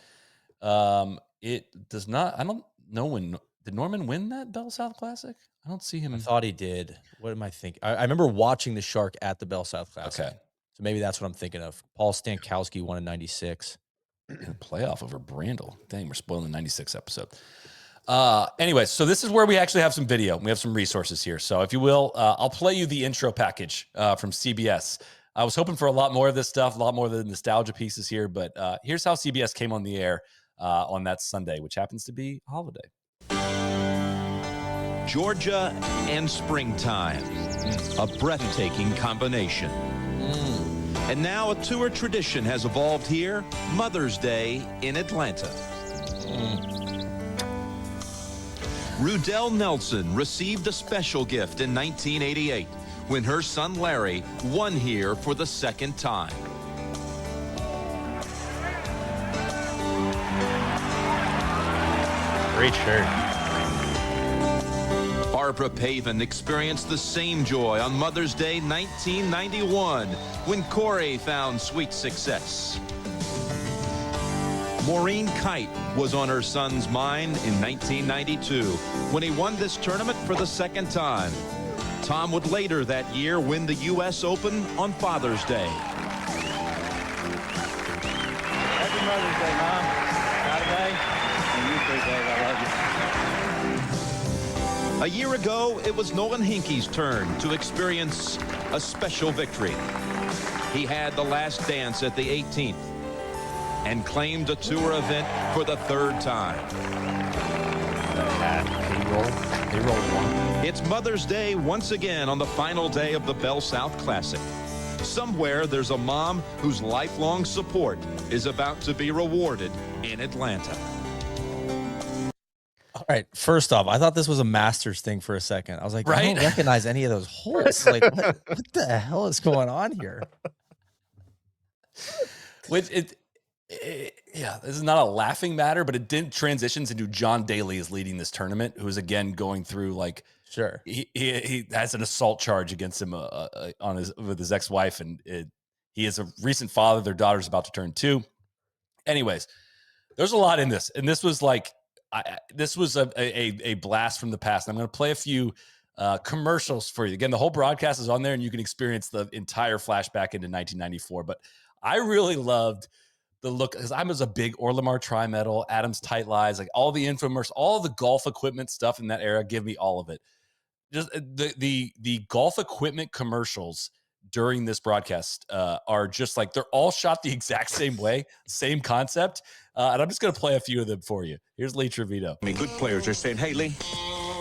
It does not. I don't know when. Did Norman win that Bell South Classic? I don't see him. I thought he did. What am I thinking? I remember watching the Shark at the Bell South Classic. Okay. So maybe that's what I'm thinking of. Paul Stankowski won in 96. In a playoff over Brandel. Dang, we're spoiling the 96 episode. Anyway, so this is where we actually have some video. We have some resources here. So if you will, I'll play you the intro package from CBS. I was hoping for a lot more of this stuff, a lot more of the nostalgia pieces here, but here's how CBS came on the air on that Sunday, which happens to be a holiday. Georgia and springtime, a breathtaking combination. And now a tour tradition has evolved here, Mother's Day in Atlanta. Rudell Nelson received a special gift in 1988 when her son Larry won here for the second time. Great shirt. Barbara Pavin experienced the same joy on Mother's Day 1991 when Corey found sweet success. Maureen Kite was on her son's mind in 1992 when he won this tournament for the second time. Tom would later that year win the U.S. Open on Father's Day. Happy Mother's Day, Mom. Not today. And you too, Dave. I love you. A year ago, it was Nolan Hinkey's turn to experience a special victory. He had the last dance at the 18th and claimed a tour event for the third time. Payroll one. It's Mother's Day once again on the final day of the Bell South Classic. Somewhere there's a mom whose lifelong support is about to be rewarded in Atlanta. All right. First off, I thought this was a Masters thing for a second. I was like, Right? I don't recognize any of those holes. Like, what the hell is going on here? Which yeah, this is not a laughing matter, but it did transitions into John Daly is leading this tournament, who's again going through like Sure. he has an assault charge against him with his ex-wife, and he is a recent father. Their daughter's about to turn 2. Anyways, there's a lot in this, and this was like this was a blast from the past. I'm going to play a few commercials for you. Again, the whole broadcast is on there, and you can experience the entire flashback into 1994. But I really loved the look, because I was a big Orlamar Tri-Metal, Adams Titleist, like all the infomercials, all the golf equipment stuff in that era. Give me all of it. Just the golf equipment commercials during this broadcast are just like, they're all shot the exact same way, same concept. And I'm just going to play a few of them for you. Here's Lee Trevino. I mean, good players are saying, hey, Lee,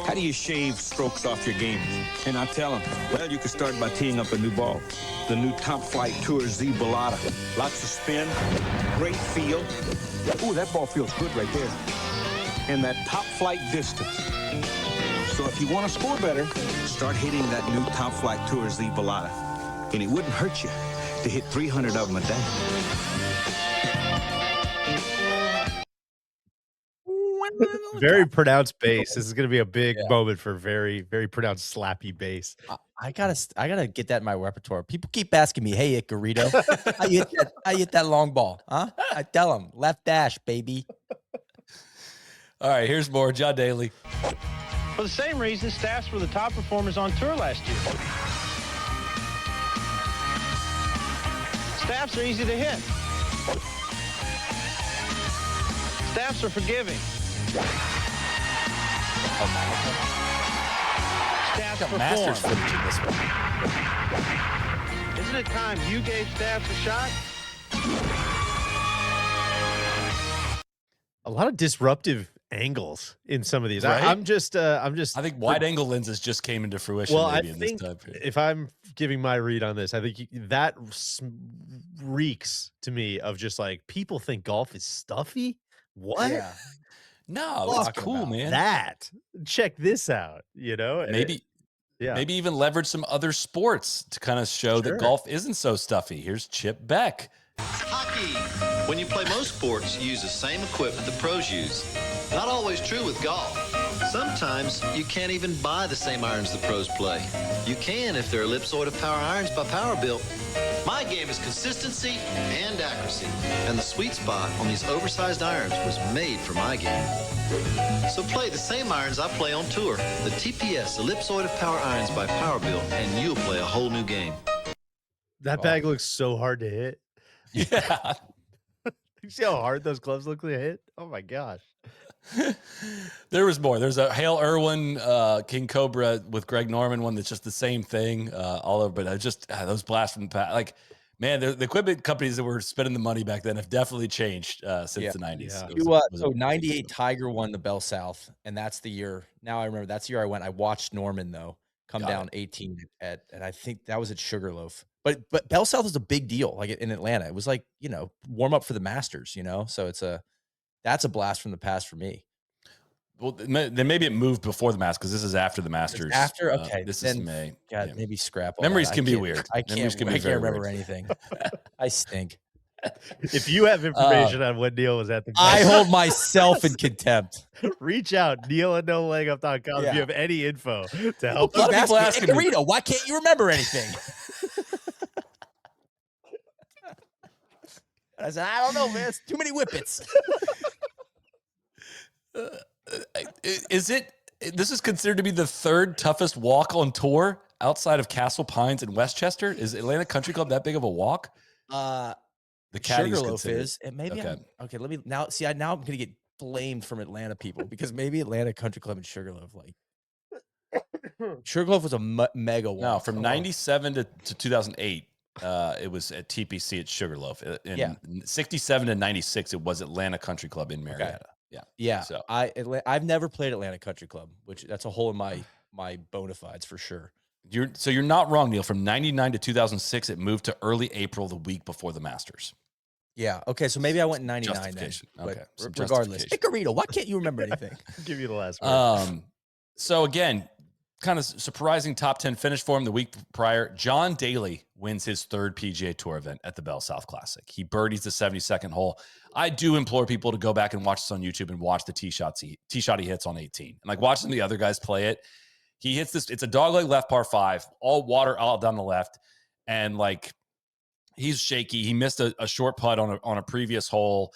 how do you shave strokes off your game? And I tell them, well, you can start by teeing up a new ball. The new Top Flight Tour Z Bellata. Lots of spin, great feel. Ooh, that ball feels good right there. And that top flight distance. So if you want to score better, start hitting that new Top Flight Tour Z Bellata. And it wouldn't hurt you to hit 300 of them a day. Very pronounced bass. This is going to be a big moment for very, very pronounced slappy bass. I gotta get that in my repertoire. People keep asking me, "Hey, Icarito, how you hit that long ball? Huh?" I tell them, "Left dash, baby." All right, here's more. John Daly. For the same reason, staffs were the top performers on tour last year. Staffs are easy to hit. Staffs are forgiving. Staffs Got Masters perform. footage in this one. Isn't it time you gave staffs a shot? A lot of disruptive angles in some of these. Right? I'm just I think wide angle lenses just came into fruition well, I maybe in think this time period. if I'm giving my read on this, I think that reeks to me of just like people think golf is stuffy. What? Yeah. No, it's Talking cool, about man. That check this out, you know? And Maybe yeah. maybe even leverage some other sports to kind of show Sure. that golf isn't so stuffy. Here's Chip Beck. Hockey. When you play most sports, you use the same equipment the pros use. Not always true with golf. Sometimes you can't even buy the same irons the pros play. You can if they're ellipsoid of power irons by Power Built. My game is consistency and accuracy, and the sweet spot on these oversized irons was made for my game. So play the same irons I play on tour, the TPS ellipsoid of power irons by Power Built, and you'll play a whole new game. That bag looks so hard to hit. Yeah. You see how hard those gloves look to hit? Oh my gosh. There was more. There's a Hale Irwin King Cobra with Greg Norman one that's just the same thing all over. But I just those blasts from the past, like, man, the equipment companies that were spending the money back then have definitely changed since Yeah. the 90s. Yeah. It was So 98 Tiger won the Bell South, and that's the year. Now I remember that's the year I went. I watched Norman though come Got down 18 and I think that was at Sugarloaf. But Bell South was a big deal, like in Atlanta. It was like, you know, warm up for the Masters, you know. So that's a blast from the past for me. Well, then maybe it moved before the Masters because this is after the Masters. After, okay, this then, is May. God, Yeah. maybe scrap. All Memories that. can be can't- weird. I Memories can't. can be I very can't remember weird. anything. I stink. If you have information on when Neil was at the I Bell hold myself in contempt. reach out, neil@nolegup.com if Yeah. you have any info to help. A lot of people Ask asking me, me- Icarito, why can't you remember anything? I said, I don't know, man. It's too many whippets. Is it? This is considered to be the third toughest walk on tour outside of Castle Pines and Westchester. Is Atlanta Country Club that big of a walk? The caddies Sugarloaf consider it. is, and maybe Okay. okay. Let me now see. Now I'm gonna get blamed from Atlanta people because maybe Atlanta Country Club and Sugarloaf, like Sugarloaf was a mega walk. No, from 97 to 2008, it was at TPC at Sugarloaf. In Yeah. 67 to 96, it was Atlanta Country Club in Marietta. Yeah. Yeah, So I've never played Atlanta Country Club, which that's a hole in my bona fides for sure. you're not wrong, Neil. From 99 to 2006, it moved to early April, the week before the Masters. Yeah. Okay. So maybe I went in 99 then. Justification. But Okay, some regardless, justification. Icarito, why can't you remember anything? Give you the last word. So again, kind of surprising top 10 finish for him the week prior. John Daly wins his third PGA Tour event at the Bell South Classic. He birdies the 72nd hole. I do implore people to go back and watch this on YouTube and watch the tee shot he hits on 18. And like watching the other guys play it, he hits this. It's a dogleg left par 5, all water all down the left, and like he's shaky. He missed a short putt on a previous hole,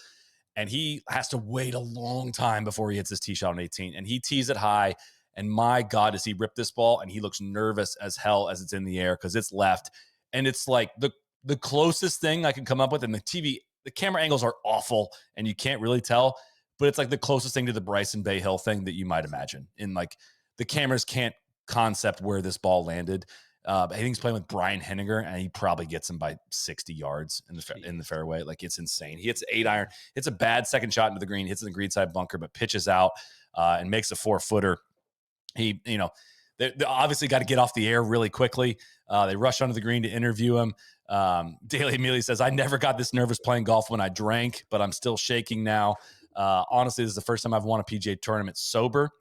and he has to wait a long time before he hits his tee shot on 18. And he tees it high. And my God, does he rip this ball? And he looks nervous as hell as it's in the air because it's left. And it's like the closest thing I can come up with. And the camera angles are awful and you can't really tell, but it's like the closest thing to the Bryson Bay Hill thing that you might imagine. In like the cameras can't concept where this ball landed. I think he's playing with Brian Henniger, and he probably gets him by 60 yards in the fairway. Like it's insane. He hits 8-iron. It's a bad second shot into the green. Hits in the greenside bunker, but pitches out and makes a 4-footer. He, they obviously got to get off the air really quickly. They rush onto the green to interview him. Daly immediately says, I never got this nervous playing golf when I drank, but I'm still shaking now. Honestly, this is the first time I've won a PGA tournament sober.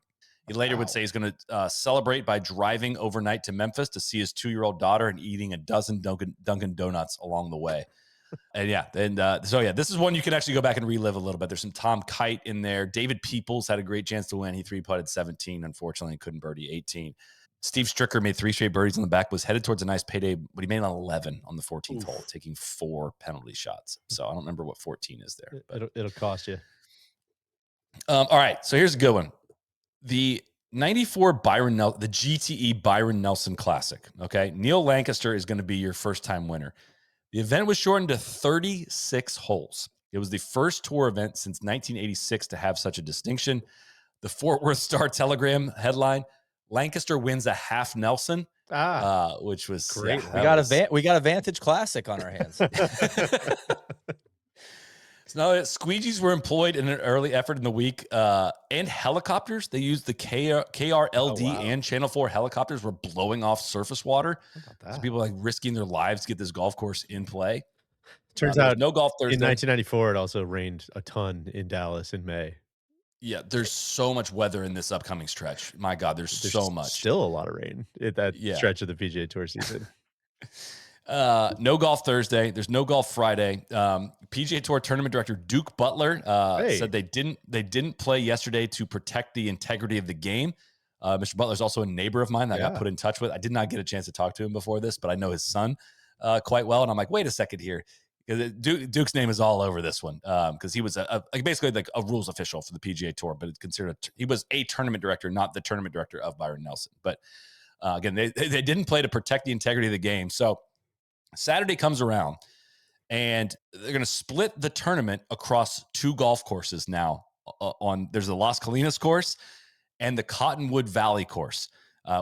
He later would say he's going to celebrate by driving overnight to Memphis to see his 2-year-old daughter and eating a dozen Dunkin' Donuts along the way. And this is one you can actually go back and relive a little bit. There's some Tom Kite in there. David Peoples had a great chance to win. He 3-putted 17. Unfortunately, couldn't birdie 18. Steve Stricker made 3 straight birdies on the back, was headed towards a nice payday, but he made an 11 on the 14th hole, taking 4 penalty shots. So I don't remember what 14 is there. But It'll cost you. All right, so here's a good one. The 94 the GTE Byron Nelson Classic. Okay, Neil Lancaster is going to be your first-time winner. The event was shortened to 36 holes. It was the first tour event since 1986 to have such a distinction. The Fort Worth Star-Telegram headline: Lancaster wins a half Nelson, which was great. Yeah, we got a Vantage Classic on our hands. So now squeegees were employed in an early effort in the week, and helicopters. They used the KRLD and Channel 4 helicopters were blowing off surface water. So people like risking their lives to get this golf course in play. Turns out no golf Thursday. In 1994, it also rained a ton in Dallas in May. Yeah, there's so much weather in this upcoming stretch. My God, there's so much. Still a lot of rain in that stretch of the PGA Tour season. No golf Thursday. There's no golf Friday. PGA Tour tournament director Duke Butler said they didn't play yesterday to protect the integrity of the game. Mr. Butler is also a neighbor of mine that I got put in touch with. I did not get a chance to talk to him before this, but I know his son quite well. And I'm like, wait a second here. Duke's name is all over this one because he was basically like a rules official for the PGA Tour, but it's considered he was a tournament director, not the tournament director of Byron Nelson. But again, they didn't play to protect the integrity of the game. So Saturday comes around, and they're going to split the tournament across two golf courses now. There's the Las Colinas course and the Cottonwood Valley course,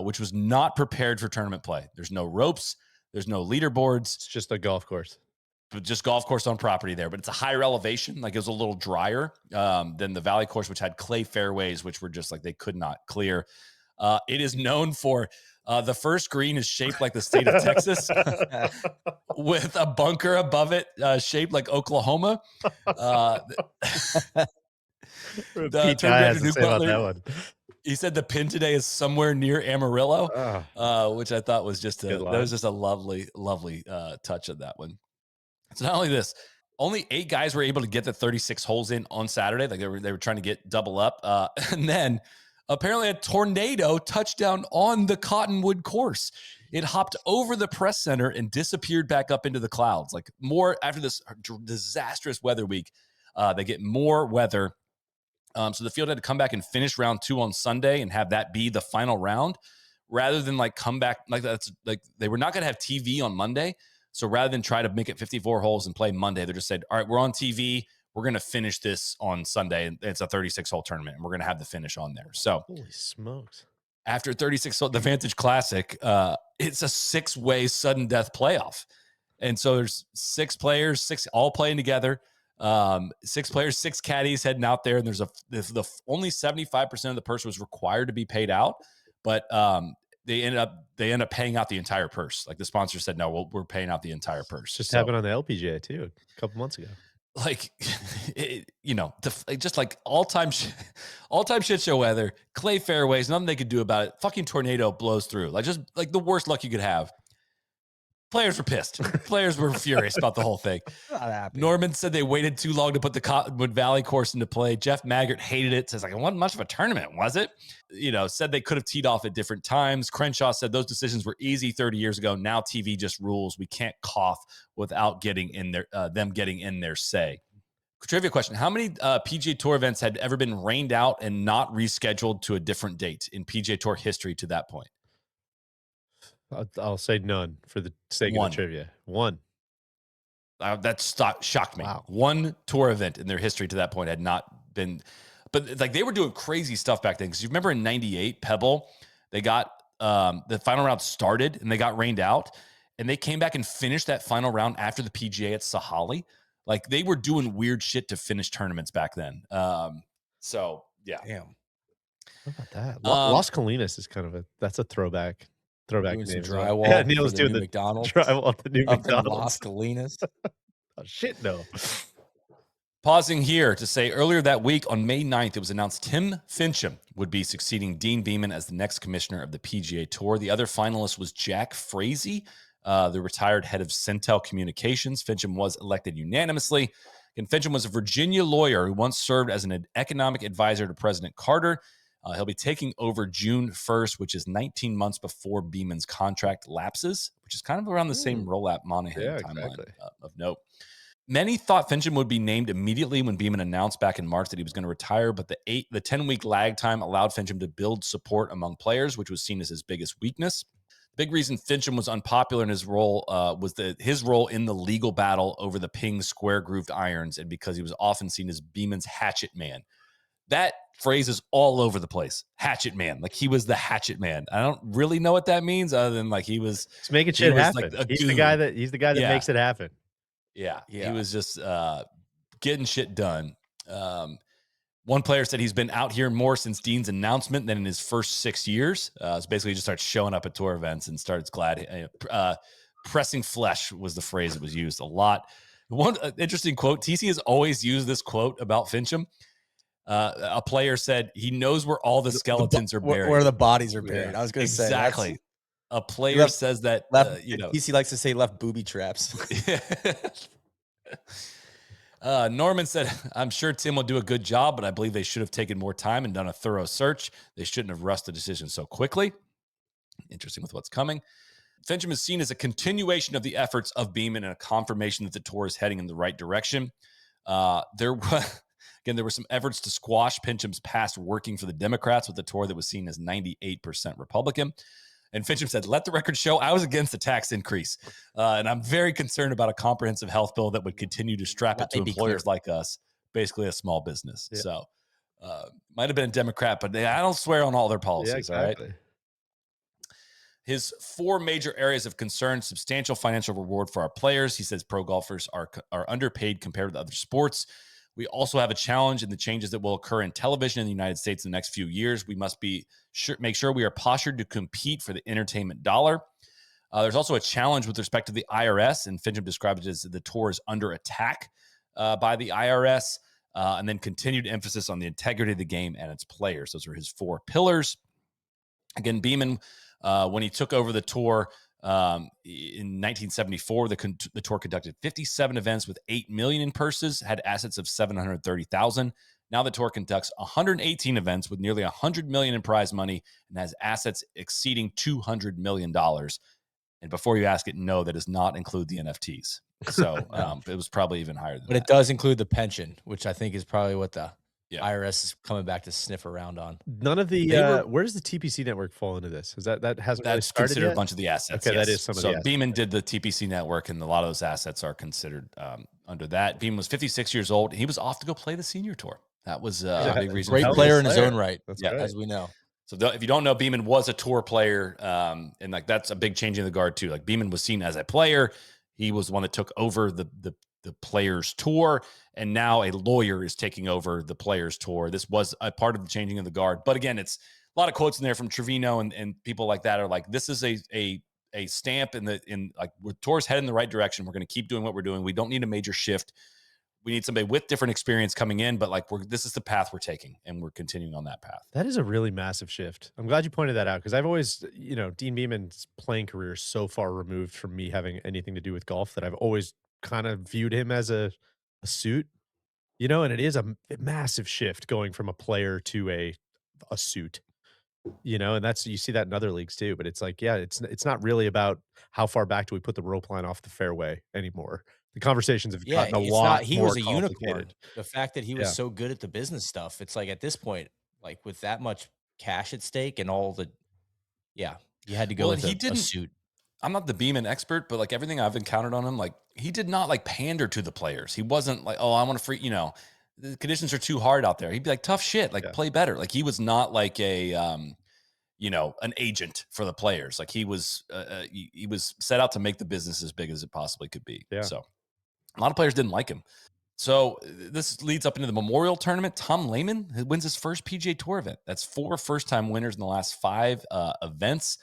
which was not prepared for tournament play. There's no ropes, there's no leaderboards. It's just a golf course. But just golf course on property there, but it's a higher elevation. Like it was a little drier than the Valley course, which had clay fairways, which were just like they could not clear. It is known for the first green is shaped like the state of Texas with a bunker above it shaped like Oklahoma. Pete has to say about that one. He said the pin today is somewhere near Amarillo, which I thought was just a lovely, lovely touch of that one. So not only this, only 8 guys were able to get the 36 holes in on Saturday. Like they were trying to get double up. And then apparently a tornado touched down on the Cottonwood course. It hopped over the press center and disappeared back up into the clouds. Like more after this disastrous weather week, they get more weather. So the field had to come back and finish round 2 on Sunday and have that be the final round rather than like come back like that's like they were not going to have TV on Monday. So rather than try to make it 54 holes and play Monday, they just said, all right, we're on TV. We're going to finish this on Sunday. And it's a 36-hole tournament, and we're going to have the finish on there. So holy smokes. After 36, the Vantage Classic, it's a 6-way sudden death playoff. And so there's 6 players, 6 all playing together. 6 players, 6 caddies heading out there. And there's only 75% of the purse was required to be paid out. But they end up paying out the entire purse. Like the sponsor said, no, we're paying out the entire purse. Just happened on the LPGA too, a couple months ago. Like, just like all-time shit show weather, clay fairways, nothing they could do about it. Fucking tornado blows through. Like just like the worst luck you could have. Players were pissed. Players were furious about the whole thing. Not happy. Norman said they waited too long to put the Cottonwood Valley course into play. Jeff Maggart hated it. Says like, it wasn't much of a tournament, was it? Said they could have teed off at different times. Crenshaw said those decisions were easy 30 years ago. Now TV just rules. We can't cough without getting in their them getting in their say. Trivia question. How many PGA Tour events had ever been rained out and not rescheduled to a different date in PGA Tour history to that point? I'll say none for the sake of the trivia. 1. That shocked me. Wow. 1 tour event in their history to that point had not been, but like they were doing crazy stuff back then. Because you remember in '98, Pebble, they got the final round started and they got rained out, and they came back and finished that final round after the PGA at Soly. Like they were doing weird shit to finish tournaments back then. So yeah. Damn. How about that? Las Colinas is kind of that's a throwback. Doing Name some as well. drywall. Yeah, Neil's doing the McDonald's. drywall at the new Up in McDonald's. Las Colinas. Oh, shit, no. Pausing here to say earlier that week on May 9th, it was announced Tim Fincham would be succeeding Dean Beeman as the next commissioner of the PGA Tour. The other finalist was Jack Frazee, the retired head of Centel Communications. Fincham was elected unanimously. And Fincham was a Virginia lawyer who once served as an economic advisor to President Carter. He'll be taking over June 1st, which is 19 months before Beeman's contract lapses, which is kind of around the same Rolap Monahan timeline of note. Many thought Fincham would be named immediately when Beeman announced back in March that he was going to retire, but the 10-week lag time allowed Fincham to build support among players, which was seen as his biggest weakness. The big reason Fincham was unpopular in his role was his role in the legal battle over the Ping square grooved irons, and because he was often seen as Beeman's hatchet man. That phrase is all over the place. Hatchet man. Like, he was the hatchet man. I don't really know what that means other than like he was It's making shit happen. Like He's the guy that makes it happen. Yeah. He was just getting shit done. One player said he's been out here more since Dean's announcement than in his first 6 years. So basically, he just starts showing up at tour events and starts pressing flesh was the phrase that was used a lot. One interesting quote, TC has always used this quote about Fincham. A player said he knows where all the skeletons are buried. Where the bodies are buried. I was going to say. Exactly. A player says that, TC likes to say left booby traps. Norman said, I'm sure Tim will do a good job, but I believe they should have taken more time and done a thorough search. They shouldn't have rushed the decision so quickly. Interesting with what's coming. Fincham is seen as a continuation of the efforts of Beeman and a confirmation that the tour is heading in the right direction. There were some efforts to squash Fincham's past working for the Democrats with the tour that was seen as 98% Republican. And Fincham said, let the record show I was against the tax increase. And I'm very concerned about a comprehensive health bill that would continue to strap it to employers like us, basically a small business. Yeah. So might have been a Democrat, but I don't swear on all their policies. Yeah, exactly. All right. His 4 major areas of concern: substantial financial reward for our players. He says pro golfers are underpaid compared with other sports. We also have a challenge in the changes that will occur in television in the United States in the next few years. We must make sure we are postured to compete for the entertainment dollar. There's also a challenge with respect to the IRS, and Fincham described it as the tour is under attack by the IRS, and then continued emphasis on the integrity of the game and its players. Those are his 4 pillars. Again, Beeman, when he took over the tour, in 1974, the tour conducted 57 events with $8 million in purses, had assets of $730,000. Now the tour conducts 118 events with nearly $100 million in prize money and has assets exceeding $200 million. And before you ask it, no, that does not include the NFTs. So it was probably even higher than that. But it does include the pension, which I think is probably what the IRS is coming back to sniff around on. None of the where does the TPC network fall into this? Is that hasn't that's really started considered yet? A bunch of the assets? Okay, yes. that is some of the so assets. Beeman did the TPC network, and a lot of those assets are considered under that. Beeman was 56 years old. He was off to go play the senior tour. That was a big reason. Great player in his own right. That's right. As we know. So if you don't know, Beeman was a tour player, and like that's a big change in the guard too. Like Beeman was seen as a player. He was the one that took over the players tour, and now a lawyer is taking over the players tour. This was a part of the changing of the guard. But again, it's a lot of quotes in there from Trevino and people like that are like, this is a stamp in like tour's heading in the right direction. We're going to keep doing what we're doing. We don't need a major shift. We need somebody with different experience coming in, but like this is the path we're taking, and we're continuing on that path. That is a really massive shift. I'm glad you pointed that out, because I've always, Dean Beeman's playing career is so far removed from me having anything to do with golf that I've always kind of viewed him as a suit, and it is a massive shift going from a player to a suit, and that's, you see that in other leagues too. But it's like, yeah, it's not really about how far back do we put the rope line off the fairway anymore. The conversations have gotten a lot he more was a complicated. unicorn. The fact that he was so good at the business stuff, it's like at this point, like with that much cash at stake and all the, you had to go with a suit. I'm not the Beeman expert, but like everything I've encountered on him, like he did not like pander to the players. He wasn't like, oh, I want to free, the conditions are too hard out there. He'd be like, tough shit, like play better. Like he was not like an agent for the players. Like he was set out to make the business as big as it possibly could be. Yeah. So a lot of players didn't like him. So this leads up into the Memorial Tournament. Tom Lehman wins his first PGA Tour event. That's 4 first-time winners in the last 5 events.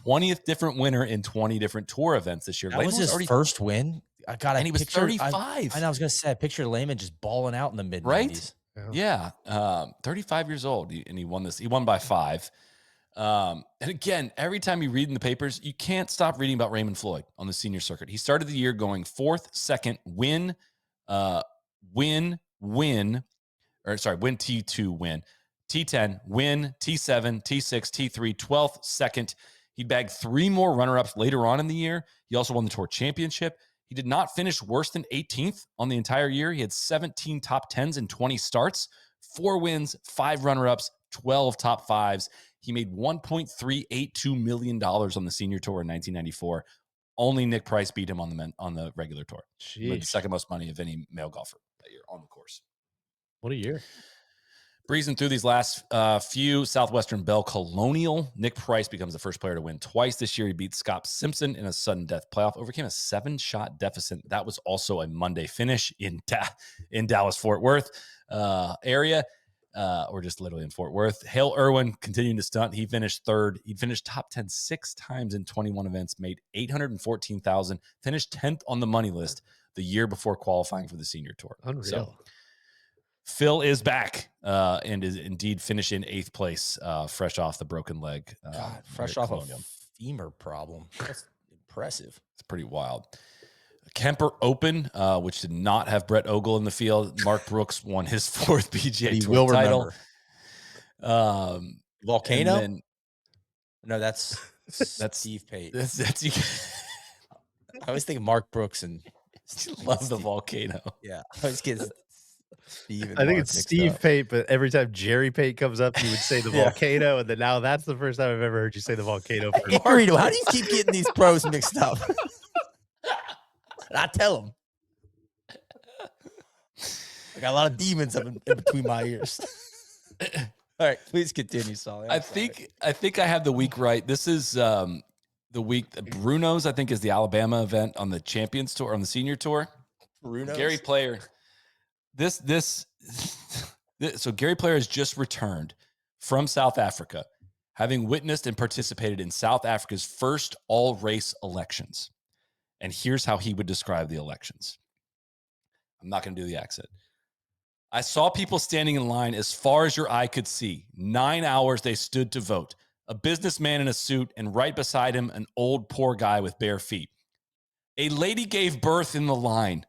20th different winner in 20 different tour events this year. That was his first win. And he was 35. I was going to say, I picture Lehman just balling out in the mid-90s. Right? Yeah. 35 years old, and he won this. He won by 5. And again, every time you read in the papers, you can't stop reading about Raymond Floyd on the senior circuit. He started the year going 4th, 2nd, win T2, win T10, win T7, T6, T3, 12th, 2nd. He bagged 3 more runner-ups later on in the year. He also won the tour championship. He did not finish worse than 18th on the entire year. He had 17 top 10s and 20 starts, 4 wins, 5 runner-ups, 12 top 5s. He made $1.382 million on the senior tour in 1994. Only Nick Price beat him on the regular tour. With the second most money of any male golfer that year on the course. What a year. Breezing through these last few, Southwestern Bell Colonial. Nick Price becomes the first player to win twice this year. He beat Scott Simpson in a sudden death playoff, overcame a 7-shot deficit. That was also a Monday finish in Dallas-Fort Worth area, or just literally in Fort Worth. Hale Irwin continuing to stunt. He finished third. He finished top 10 6 times in 21 events, made $814,000, finished 10th on the money list the year before qualifying for the senior tour. Unreal. So, Phil is back and is indeed finished in 8th place, fresh off the broken leg. God, fresh off a femur problem. That's impressive. It's pretty wild. Kemper Open, which did not have Brett Ogle in the field. Mark Brooks won his 4th PGA Tour title. Volcano? No, that's Steve Pate. I always think Mark Brooks and love the Volcano. Yeah, I always get Steve. I think it's Steve Pate, but every time Jerry Pate comes up, you would say the Volcano, and then now that's the first time I've ever heard you say the Volcano. Rito, how do you keep getting these pros mixed up? I tell him. I got a lot of demons up in between my ears. All right, please continue, Soly. I think I have the week right. This is the week that Bruno's, I think, is the Alabama event on the Champions Tour, on the Senior Tour. Bruno's? Gary Player. So Gary Player has just returned from South Africa, having witnessed and participated in South Africa's first all-race elections. And here's how he would describe the elections. I'm not going to do the accent. I saw people standing in line as far as your eye could see. 9 hours they stood to vote. A businessman in a suit, and right beside him, an old poor guy with bare feet. A lady gave birth in the line.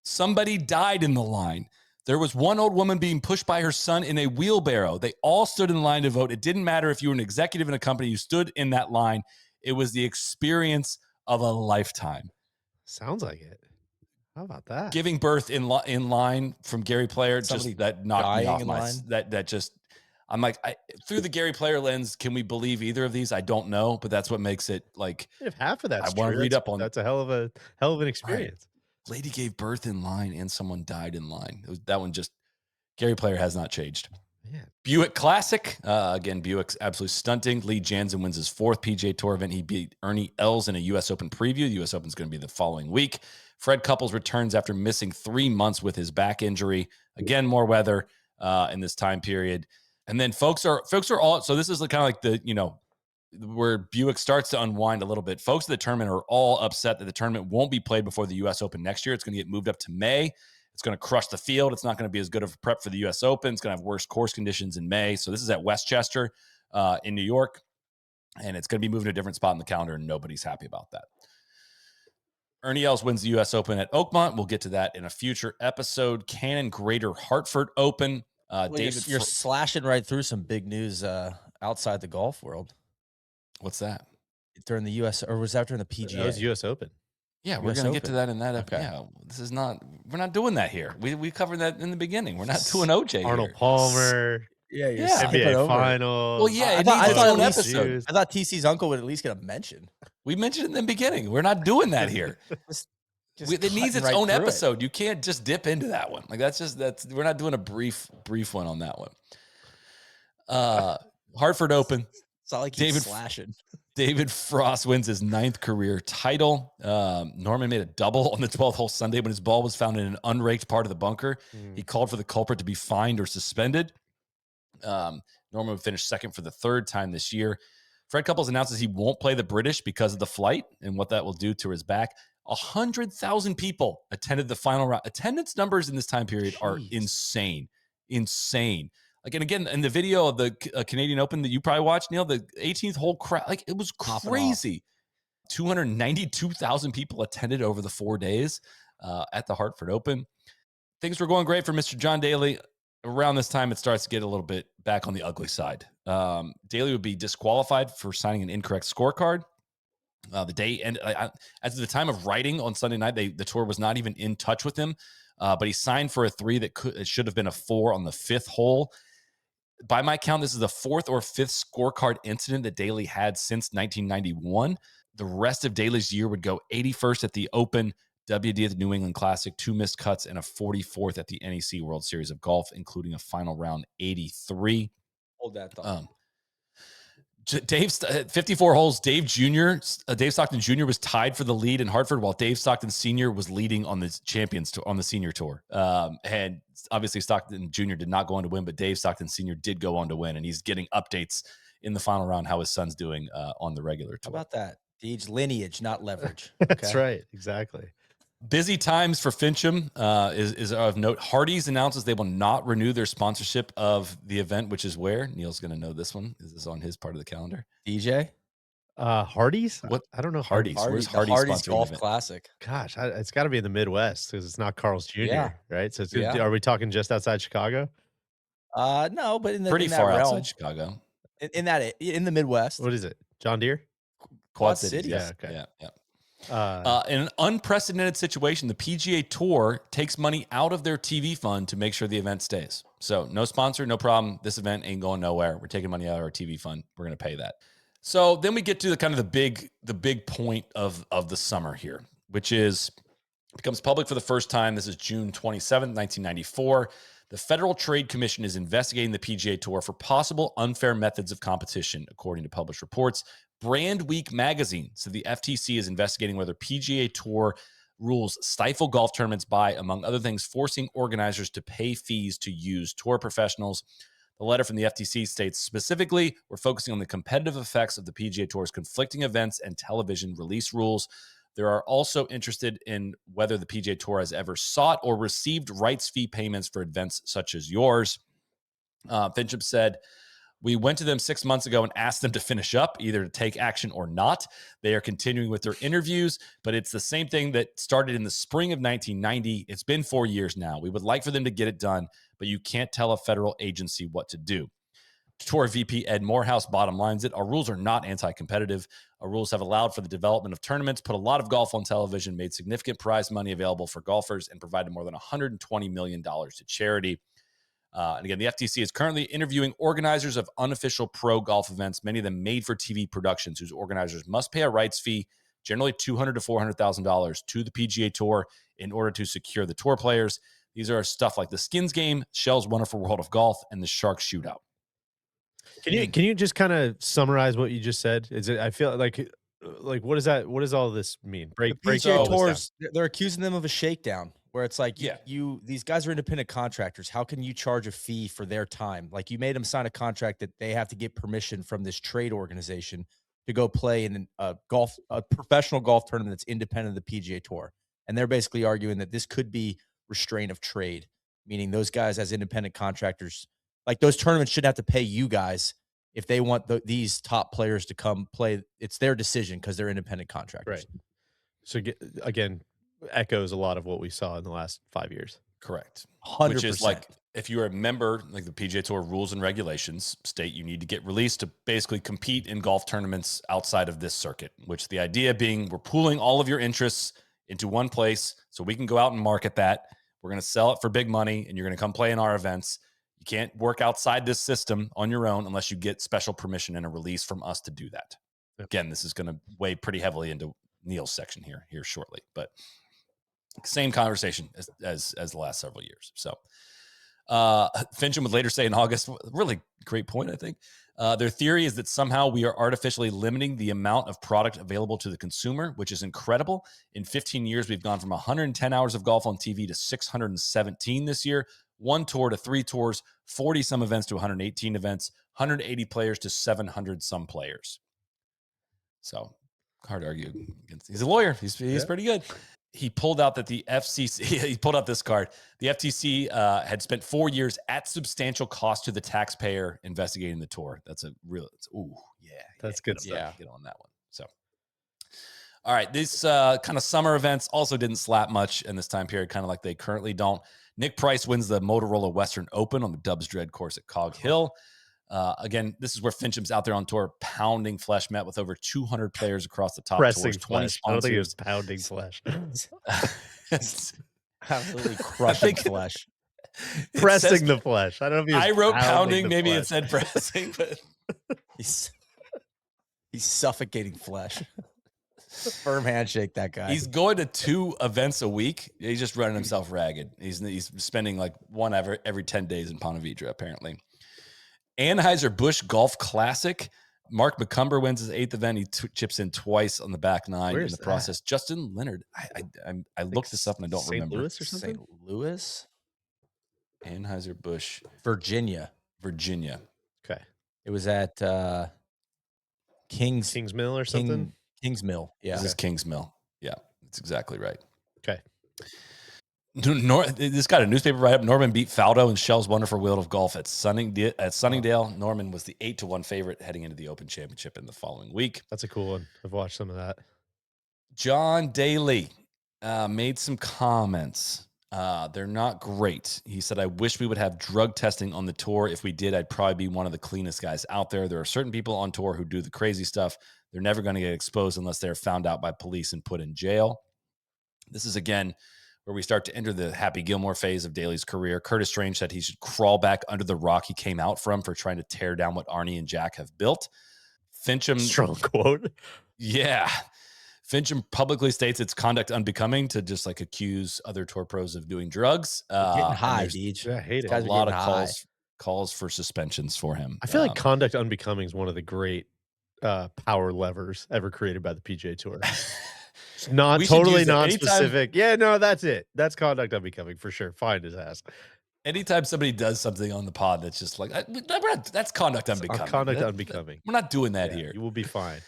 Somebody died in the line. There was one old woman being pushed by her son in a wheelbarrow. They all stood in line to vote. It didn't matter if you were an executive in a company, you stood in that line. It was the experience of a lifetime. Sounds like it. How about that? Giving birth in line from Gary Player, just that knocked me off my that just. I'm like, through the Gary Player lens, can we believe either of these? I don't know, but that's what makes it like. If half of that's I want to read up on. That's a hell of an experience. Right. Lady gave birth in line and someone died in line. That one just. Gary Player has not changed. Yeah. Buick Classic. Again, Buick's absolutely stunting. Lee Janzen wins his 4th PGA Tour event. He beat Ernie Els in a U.S. Open preview. The U.S. Open is going to be the following week. Fred Couples returns after missing 3 months with his back injury. Again, more weather in this time period. And then folks are all, so this is kind of like the, where Buick starts to unwind a little bit. Folks at the tournament are all upset that the tournament won't be played before the U.S. Open next year. It's going to get moved up to May. It's going to crush the field. It's not going to be as good of a prep for the U.S. Open. It's going to have worse course conditions in May. So this is at Westchester in New York, and it's going to be moving to a different spot in the calendar, and nobody's happy about that. Ernie Els wins the U.S. Open at Oakmont. We'll get to that in a future episode. Cannon Greater Hartford Open. David, you're slashing right through some big news outside the golf world. What's that? During the U.S. or was that during the PGA? That was U.S. Open. Yeah, we're going to get to that in that. Okay. Yeah, we're not doing that here. We covered that in the beginning. We're not doing OJ. Arnold here. Palmer. Yeah, NBA final. Well, yeah, I thought its own episode. I thought TC's uncle would at least get a mention. We mentioned it in the beginning. We're not doing that here. It needs its own episode. You can't just dip into that one. Like that's we're not doing a brief one on that one. Hartford Open. It's not like he's slashing. David Frost wins his 9th career title. Norman made a double on the 12th hole Sunday when his ball was found in an unraked part of the bunker. He called for the culprit to be fined or suspended. Norman would finish 2nd for the 3rd time this year. Fred Couples announces he won't play the British because of the flight and what that will do to his back. 100,000 people attended the final round. Attendance numbers in this time period are insane. Like, and again, in the video of the Canadian Open that you probably watched, Neil, the 18th hole crowd, like it was crazy. 292,000 people attended over the 4 days at the Hartford Open. Things were going great for Mr. John Daly. Around this time, it starts to get a little bit back on the ugly side. Daly would be disqualified for signing an incorrect scorecard. The day and as of the time of writing on Sunday night, the tour was not even in touch with him, but he signed for a 3 that it should have been a 4 on the 5th hole. By my count, this is the 4th or 5th scorecard incident that Daly had since 1991. The rest of Daly's year would go 81st at the Open, WD at the New England Classic, 2 missed cuts, and a 44th at the NEC World Series of Golf, including a final round 83. Hold that thought. Dave's 54 holes. Dave Stockton Jr. was tied for the lead in Hartford, while Dave Stockton Sr. was leading on the Champions Tour, on the Senior Tour. And obviously Stockton Jr. did not go on to win, but Dave Stockton Sr. did go on to win, and he's getting updates in the final round how his son's doing on the regular tour. How about that? Deej, lineage, not leverage. That's right. Exactly. Busy times for Fincham is of note. Hardee's announces they will not renew their sponsorship of the event, which is where Neil's going to know this one. This is on his part of the calendar. DJ? Hardee's? What? I don't know. Hardee's. Where's The Hardee's Hardee's sponsoring Golf the event? Classic. Gosh, it's got to be in the Midwest because it's not Carl's Jr. Yeah. Right? So Yeah. are we talking just outside Chicago? No, but Pretty in that far realm, outside Chicago. in the Midwest. What is it? John Deere? Quad Cities. Cities. Yeah, okay. Yeah. Uh, In an unprecedented situation, the PGA Tour takes money out of their TV fund to make sure the event stays. So no sponsor, no problem. This event ain't going nowhere. We're taking money out of our TV fund. We're going to pay that. So then we get to the big point of the summer here, which is becomes public for the first time. This is June 27th, 1994. The Federal Trade Commission is investigating the PGA Tour for possible unfair methods of competition, according to published reports. Brand Week magazine said the FTC is investigating whether PGA Tour rules stifle golf tournaments by, among other things, forcing organizers to pay fees to use tour professionals. The letter from the FTC states specifically, we're focusing on the competitive effects of the PGA Tour's conflicting events and television release rules. They are also interested in whether the PGA Tour has ever sought or received rights fee payments for events such as yours. Fincham said, we went to them 6 months ago and asked them to finish up, either to take action or not. They are continuing with their interviews, but it's the same thing that started in the spring of 1990. It's been 4 years now. We would like for them to get it done, but you can't tell a federal agency what to do. Tour VP Ed Morehouse bottom lines it. Our rules are not anti-competitive. Our rules have allowed for the development of tournaments, put a lot of golf on television, made significant prize money available for golfers, and provided more than $120 million to charity. And again, the FTC is currently interviewing organizers of unofficial pro golf events, many of them made for TV productions, whose organizers must pay a rights fee, generally $200,000 to $400,000 to the PGA Tour in order to secure the tour players. These are stuff like the Skins Game, Shell's Wonderful World of Golf, and the Shark Shootout. Can you just kind of summarize what you just said? Is it? I feel like what does that? What does all this mean? The PGA Tours, they're accusing them of a shakedown, where it's like, these guys are independent contractors. How can you charge a fee for their time? Like, you made them sign a contract that they have to get permission from this trade organization to go play in a professional golf tournament that's independent of the PGA Tour. And they're basically arguing that this could be restraint of trade, meaning those guys as independent contractors, like those tournaments should have to pay you guys if they want these top players to come play. It's their decision because they're independent contractors. Right. So again, echoes a lot of what we saw in the last 5 years. Correct. 100%. Which is like, if you're a member, like the PGA Tour rules and regulations state you need to get released to basically compete in golf tournaments outside of this circuit, which the idea being we're pooling all of your interests into one place so we can go out and market that. We're going to sell it for big money and you're going to come play in our events. You can't work outside this system on your own unless you get special permission and a release from us to do that. Yep. Again, this is going to weigh pretty heavily into Neil's section here shortly, but same conversation as the last several years. So Fincham would later say in August, really great point, I think. Their theory is that somehow we are artificially limiting the amount of product available to the consumer, which is incredible. In 15 years, we've gone from 110 hours of golf on TV to 617 this year, 1 tour to 3 tours, 40 some events to 118 events, 180 players to 700 some players. So hard to argue against. He's a lawyer. He's pretty good. He pulled out that the FCC, he pulled out this card. The FTC had spent 4 years at substantial cost to the taxpayer investigating the tour. That's a real, That's good stuff. Yeah, get on that one. So, all right, these kind of summer events also didn't slap much in this time period, kind of like they currently don't. Nick Price wins the Motorola Western Open on the Dubs Dread course at Cog Hill. Again, this is where Fincham's out there on tour, pounding flesh, met with over 200 players across the top Pressing tours, 20 flesh. I don't think it was sponsors. pounding flesh. Absolutely crushing flesh. Pressing the flesh. I don't know if he was I wrote pounding. the Maybe flesh. it said pressing, but He's suffocating flesh. Firm handshake, that guy. he's going to 2 events a week. He's just running himself ragged. He's spending like one every 10 days in Ponte Vedra, apparently. Anheuser-Busch Golf Classic. Mark McCumber wins his 8th event. He chips in twice on the back 9 in the process. Justin Leonard. I looked this up and I don't remember. St. Louis or something? St. Louis? Anheuser-Busch. Virginia. Okay. It was at Kings Mill or something? Kings Mill. Yeah. This is Kings Mill. Yeah, that's exactly right. Okay. This got a newspaper write-up. Norman beat Faldo in Shell's Wonderful World of Golf at Sunningdale. Norman was the 8-1 favorite heading into the Open Championship in the following week. That's a cool one. I've watched some of that. John Daly made some comments. They're not great. He said, I wish we would have drug testing on the tour. If we did, I'd probably be one of the cleanest guys out there. There are certain people on tour who do the crazy stuff. They're never going to get exposed unless they're found out by police and put in jail. This is, again, where we start to enter the Happy Gilmore phase of Daly's career. Curtis Strange said he should crawl back under the rock he came out from for trying to tear down what Arnie and Jack have built. Fincham. Strong quote. Yeah. Fincham publicly states it's conduct unbecoming to just like accuse other tour pros of doing drugs. Getting high, Deej. Yeah, I hate it. A lot of calls for suspensions for him. I feel like conduct unbecoming is one of the great power levers ever created by the PGA Tour. Totally non-specific. Yeah, no, that's it. That's conduct unbecoming for sure. Find his ass. Anytime somebody does something on the pod that's just like, that's conduct unbecoming. Conduct unbecoming. We're not doing that here. You will be fine.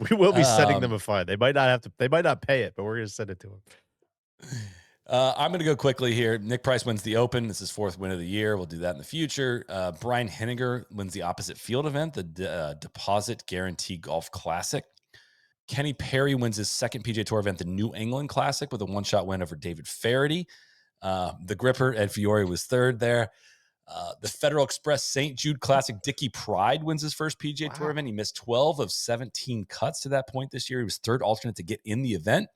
We will be sending them a fine. They might not pay it, but we're going to send it to them. I'm going to go quickly here. Nick Price wins the Open. This is 4th win of the year. We'll do that in the future. Brian Henniger wins the opposite field event, the Deposit Guarantee Golf Classic. Kenny Perry wins his 2nd PGA Tour event, the New England Classic, with a one-shot win over David Faraday. The Gripper, Ed Fiore, was 3rd there. The Federal Express St. Jude Classic, Dickie Pride wins his first PGA Tour event. He missed 12 of 17 cuts to that point this year. He was 3rd alternate to get in the event.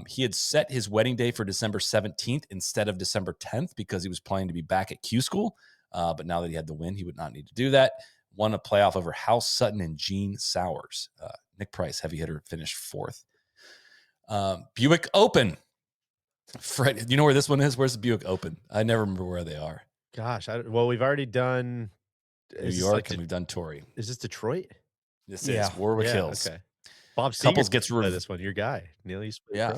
He had set his wedding day for December 17th instead of December 10th because he was planning to be back at Q School. But now that he had the win, he would not need to do that. Won a playoff over House Sutton and Gene Sowers. Nick Price, heavy hitter, finished 4th. Buick Open. Fred, you know where this one is? Where's the Buick Open? I never remember where they are. Gosh, we've already done New York, and we've done Torrey. Is this Detroit? This is Warwick Hills. Okay. Bob Couples gets this one. Your guy, Neil. Yeah.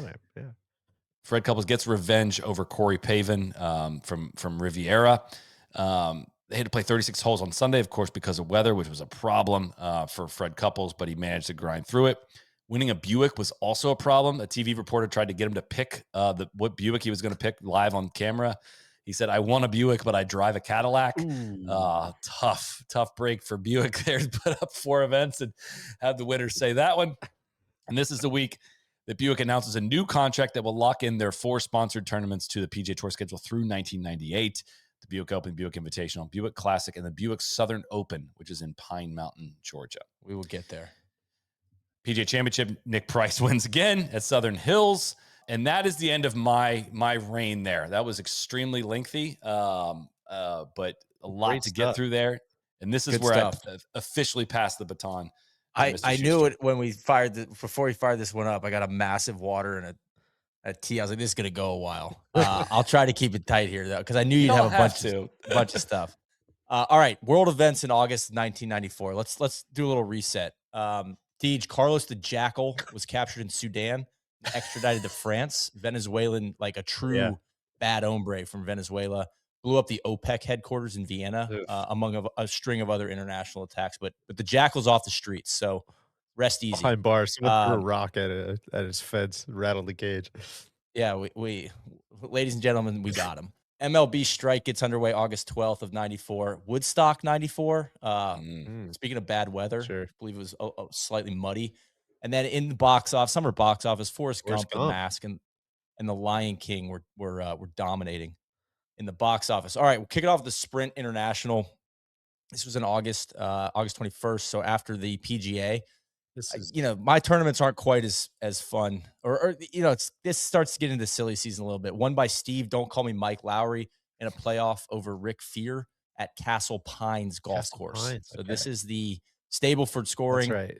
Fred Couples gets revenge over Corey Pavin from Riviera. They had to play 36 holes on Sunday, of course, because of weather, which was a problem for Fred Couples, but he managed to grind through it. Winning a Buick was also a problem. A TV reporter tried to get him to pick what Buick he was going to pick live on camera. He said, I want a Buick, but I drive a Cadillac. Tough break for Buick there to put up 4 events and have the winner say that one. And this is the week that Buick announces a new contract that will lock in their 4 sponsored tournaments to the PGA Tour schedule through 1998. The Buick Open, Buick Invitational, Buick Classic, and the Buick Southern Open, which is in Pine Mountain, Georgia. We will get there. PGA Championship, Nick Price wins again at Southern Hills. And that is the end of my reign there. That was extremely lengthy, but a lot to get through there. And this is where I officially passed the baton. I knew it when we before we fired this one up. I got a massive water and a tea. I was like, this is going to go a while. I'll try to keep it tight here, though, because I knew you'd have a bunch of stuff. All right, world events in August 1994. Let's do a little reset. Deej, Carlos the Jackal was captured in Sudan, extradited to France. Venezuelan, like a true bad hombre from Venezuela, blew up the OPEC headquarters in Vienna, among a string of other international attacks. But the Jackal's off the streets, so rest easy. Behind bars, someone threw a rock at his fence, rattled the cage. Yeah, we ladies and gentlemen, we got him. MLB strike gets underway August 12th of 94. Woodstock 94. Speaking of bad weather, I believe it was slightly muddy. And then in the summer box office, Forrest Gump, The Mask, and The Lion King were dominating in the box office. All right, we'll kick it off with the Sprint International. This was in August, August 21st. So after the PGA, This is my tournaments aren't quite as fun, or this starts to get into silly season a little bit. Won by Steve, don't call me Mike Lowry, in a playoff over Rick Fear at Castle Pines Golf Castle Course. Pines, So okay. this is the Stableford scoring. That's right.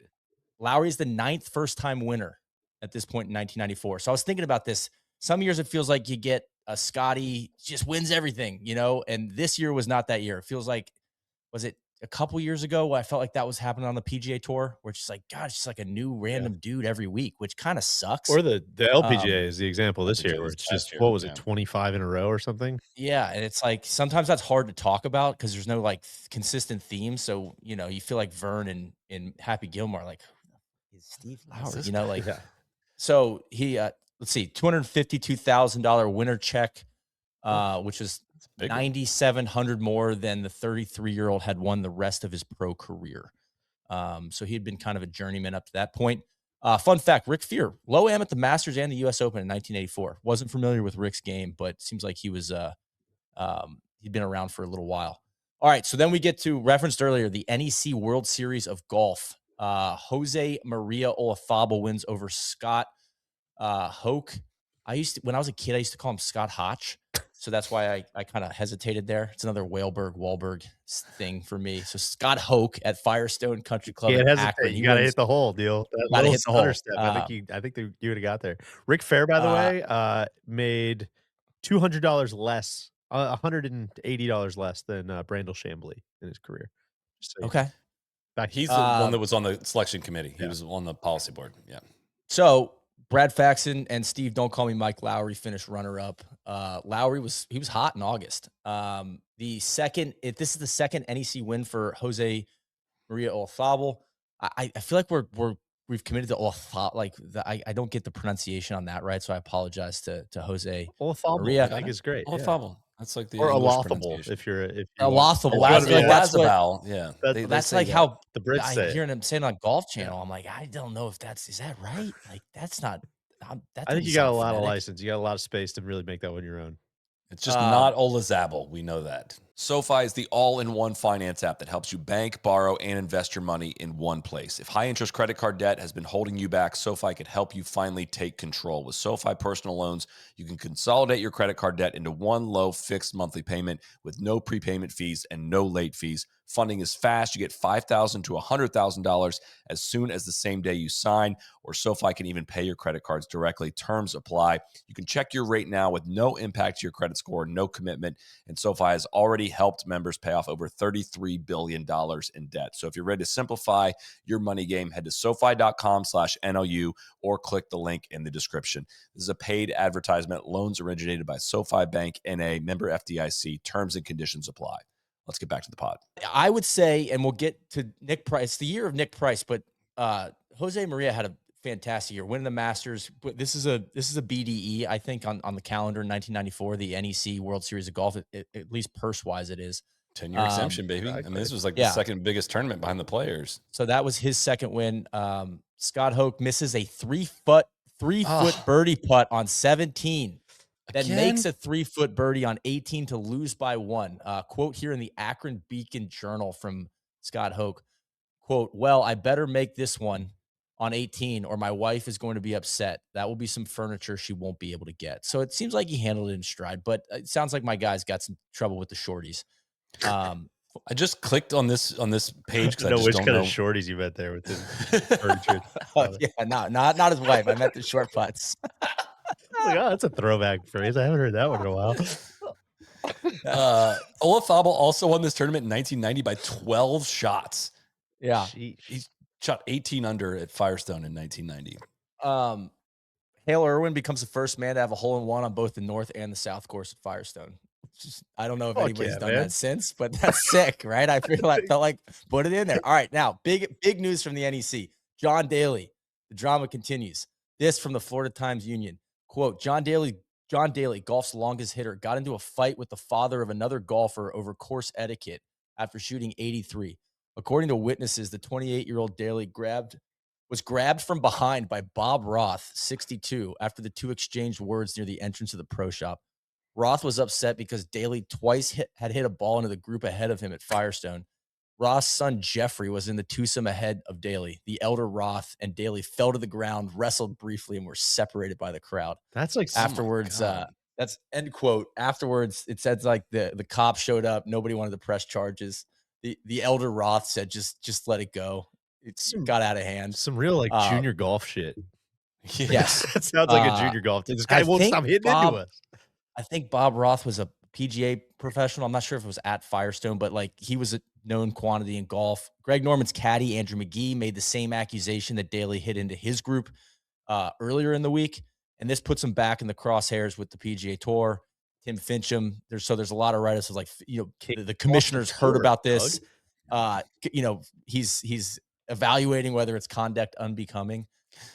Lowry is the 9th first-time winner at this point in 1994. So I was thinking about this. Some years it feels like you get a Scotty just wins everything, and this year was not that year. It feels like, was it a couple years ago where I felt like that was happening on the PGA Tour, where it's just like, God, it's just like a new random dude every week, which kind of sucks. Or the LPGA is the example this LPGA year, where was it's last just, year, what was yeah. it, 25 in a row or something? Yeah, and it's like sometimes that's hard to talk about because there's no like consistent theme. So you feel like Vern and Happy Gilmore are like, is Steve Lowry? Yeah. So he let's see, $252,000 winner check, which was big one. 9,700 more than the 33-year-old had won the rest of his pro career. So he had been kind of a journeyman up to that point. Fun fact, Rick Fear, low am at the Masters and the U.S. Open in 1984. Wasn't familiar with Rick's game, but seems like he was he'd been around for a little while. All right, so then we get to, referenced earlier, the NEC World Series of Golf. Jose Maria Olazabal wins over Scott Hoke. When I was a kid, I used to call him Scott Hotch. So that's why I kind of hesitated there. It's another Wahlberg thing for me. So Scott Hoke at Firestone Country Club in Can't Akron. hesitate. You got to hit the hole, deal. That Gotta little hit the stutter hole. step. I think you would have got there. Rick Fair, by the way, made $200 less, $180 less than Brandel Chambly in his career. Just so you know. Okay. He's the one that was on the selection committee. He was on the policy board. Yeah. So Brad Faxon and Steve, don't call me Mike Lowry, finished runner-up. Lowry was hot in August. This is the second NEC win for Jose Maria Olazabal. I feel like we've committed to Olazabal. I don't get the pronunciation on that right, so I apologize to Jose Maria. I think is great. Olazabal. That's like the Or English Olazabal pronunciation. if you're Olazabal. I I feel like that's what. Olazabal. Yeah. That's say like that. how the Brits I say. hearing him saying on Golf Channel. I'm like, I don't know if is that right? Like that's not. That I think doesn't you got a sound lot of phonetic. license. You got a lot of space to really make that one your own. It's just not Olazabal. We know that. SoFi is the all-in-one finance app that helps you bank, borrow, and invest your money in one place. If high-interest credit card debt has been holding you back, SoFi could help you finally take control. With SoFi Personal Loans, you can consolidate your credit card debt into one low fixed monthly payment with no prepayment fees and no late fees. Funding is fast. You get $5,000 to $100,000 as soon as the same day you sign, or SoFi can even pay your credit cards directly. Terms apply. You can check your rate now with no impact to your credit score, no commitment, and SoFi has already helped members pay off over $33 billion in debt. So if you're ready to simplify your money game, head to SoFi.com/NLU or click the link in the description. This is a paid advertisement. Loans originated by SoFi Bank N.A., member FDIC. Terms and conditions apply. Let's get back to the pod. I would say, and we'll get to Nick Price. It's the year of Nick Price, but Jose Maria had a fantastic year, winning the Masters. But this is a BDE, I think, on the calendar in 1994, the NEC World Series of Golf. At least purse wise, it is 10-year exemption, baby. exactly. I mean, this was like the second biggest tournament behind the Players. So that was his second win. Scott Hoke misses a 3-foot birdie putt on 17. Then makes a 3-foot birdie on 18 to lose by 1. Quote here in the Akron Beacon Journal from Scott Hoke. Quote, well, I better make this one on 18 or my wife is going to be upset. That will be some furniture she won't be able to get. So it seems like he handled it in stride, but it sounds like my guy's got some trouble with the shorties. I just clicked on this page because I just which don't kind know of shorties you met there with the furniture. Not his wife. I meant the short putts. Like, oh, that's a throwback phrase. I haven't heard that one in a while. Olazabal also won this tournament in 1990 by 12 shots. Yeah. He shot 18 under at Firestone in 1990. Hale Irwin becomes the first man to have a hole-in-one on both the north and the south course at Firestone. I don't know if anybody's done that since, but that's sick, right? I felt like put it in there. All right, now big news from the NEC. John Daly, the drama continues. This from the Florida Times-Union. Quote, John Daly, golf's longest hitter, got into a fight with the father of another golfer over course etiquette after shooting 83. According to witnesses, the 28-year-old Daly was grabbed from behind by Bob Roth, 62, after the two exchanged words near the entrance of the pro shop. Roth was upset because Daly twice had hit a ball into the group ahead of him at Firestone. Roth's son Jeffrey was in the twosome ahead of Daly. The elder Roth and Daly fell to the ground, wrestled briefly, and were separated by the crowd. That's like Afterwards, that's end quote. Afterwards, it said like the cops showed up. Nobody wanted to press charges. The elder Roth said, just let it go. It's got out of hand. some real like junior golf shit. Yes. That sounds like a junior golf team. This guy won't stop hitting into us. I think Bob Roth was a PGA professional. I'm not sure if it was at Firestone, but like he was a known quantity in golf. Greg Norman's caddy, Andrew McGee, made the same accusation that Daly hit into his group earlier in the week. And this puts him back in the crosshairs with the PGA Tour. Tim Fincham. There's a lot of writers like, the commissioner's heard about this. He's evaluating whether it's conduct unbecoming.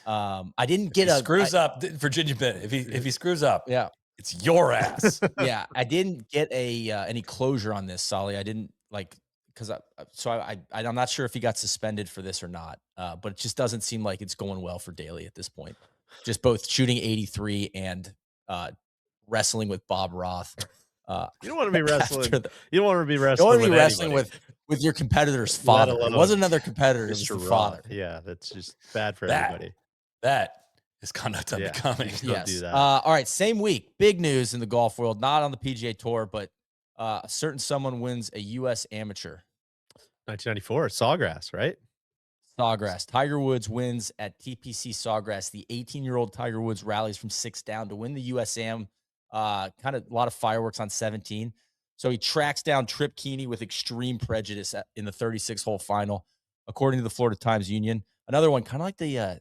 I didn't get screws up Virginia Bennett. If he screws up, yeah, it's your ass. Yeah, I didn't get any closure on this, Soly. I didn't because I'm not sure if he got suspended for this or not. But it just doesn't seem like it's going well for Daly at this point. Just both shooting 83 and wrestling with Bob Roth. You don't want to be wrestling. You don't want to be wrestling. You don't want to be wrestling with your competitor's father. It wasn't another competitor. It was the father. Yeah, that's just bad for everybody. That is conduct unbecoming. Yes. Do that. All right. Same week. Big news in the golf world. Not on the PGA Tour, but a certain someone wins a U.S. Amateur. 1994, Sawgrass, right? Sawgrass. Tiger Woods wins at TPC Sawgrass. The 18-year-old Tiger Woods rallies from 6 down to win the U.S. Am. Kind of a lot of fireworks on 17. So he tracks down Trip Keeney with extreme prejudice in the 36-hole final, according to the Florida Times-Union. Another one, kind of like the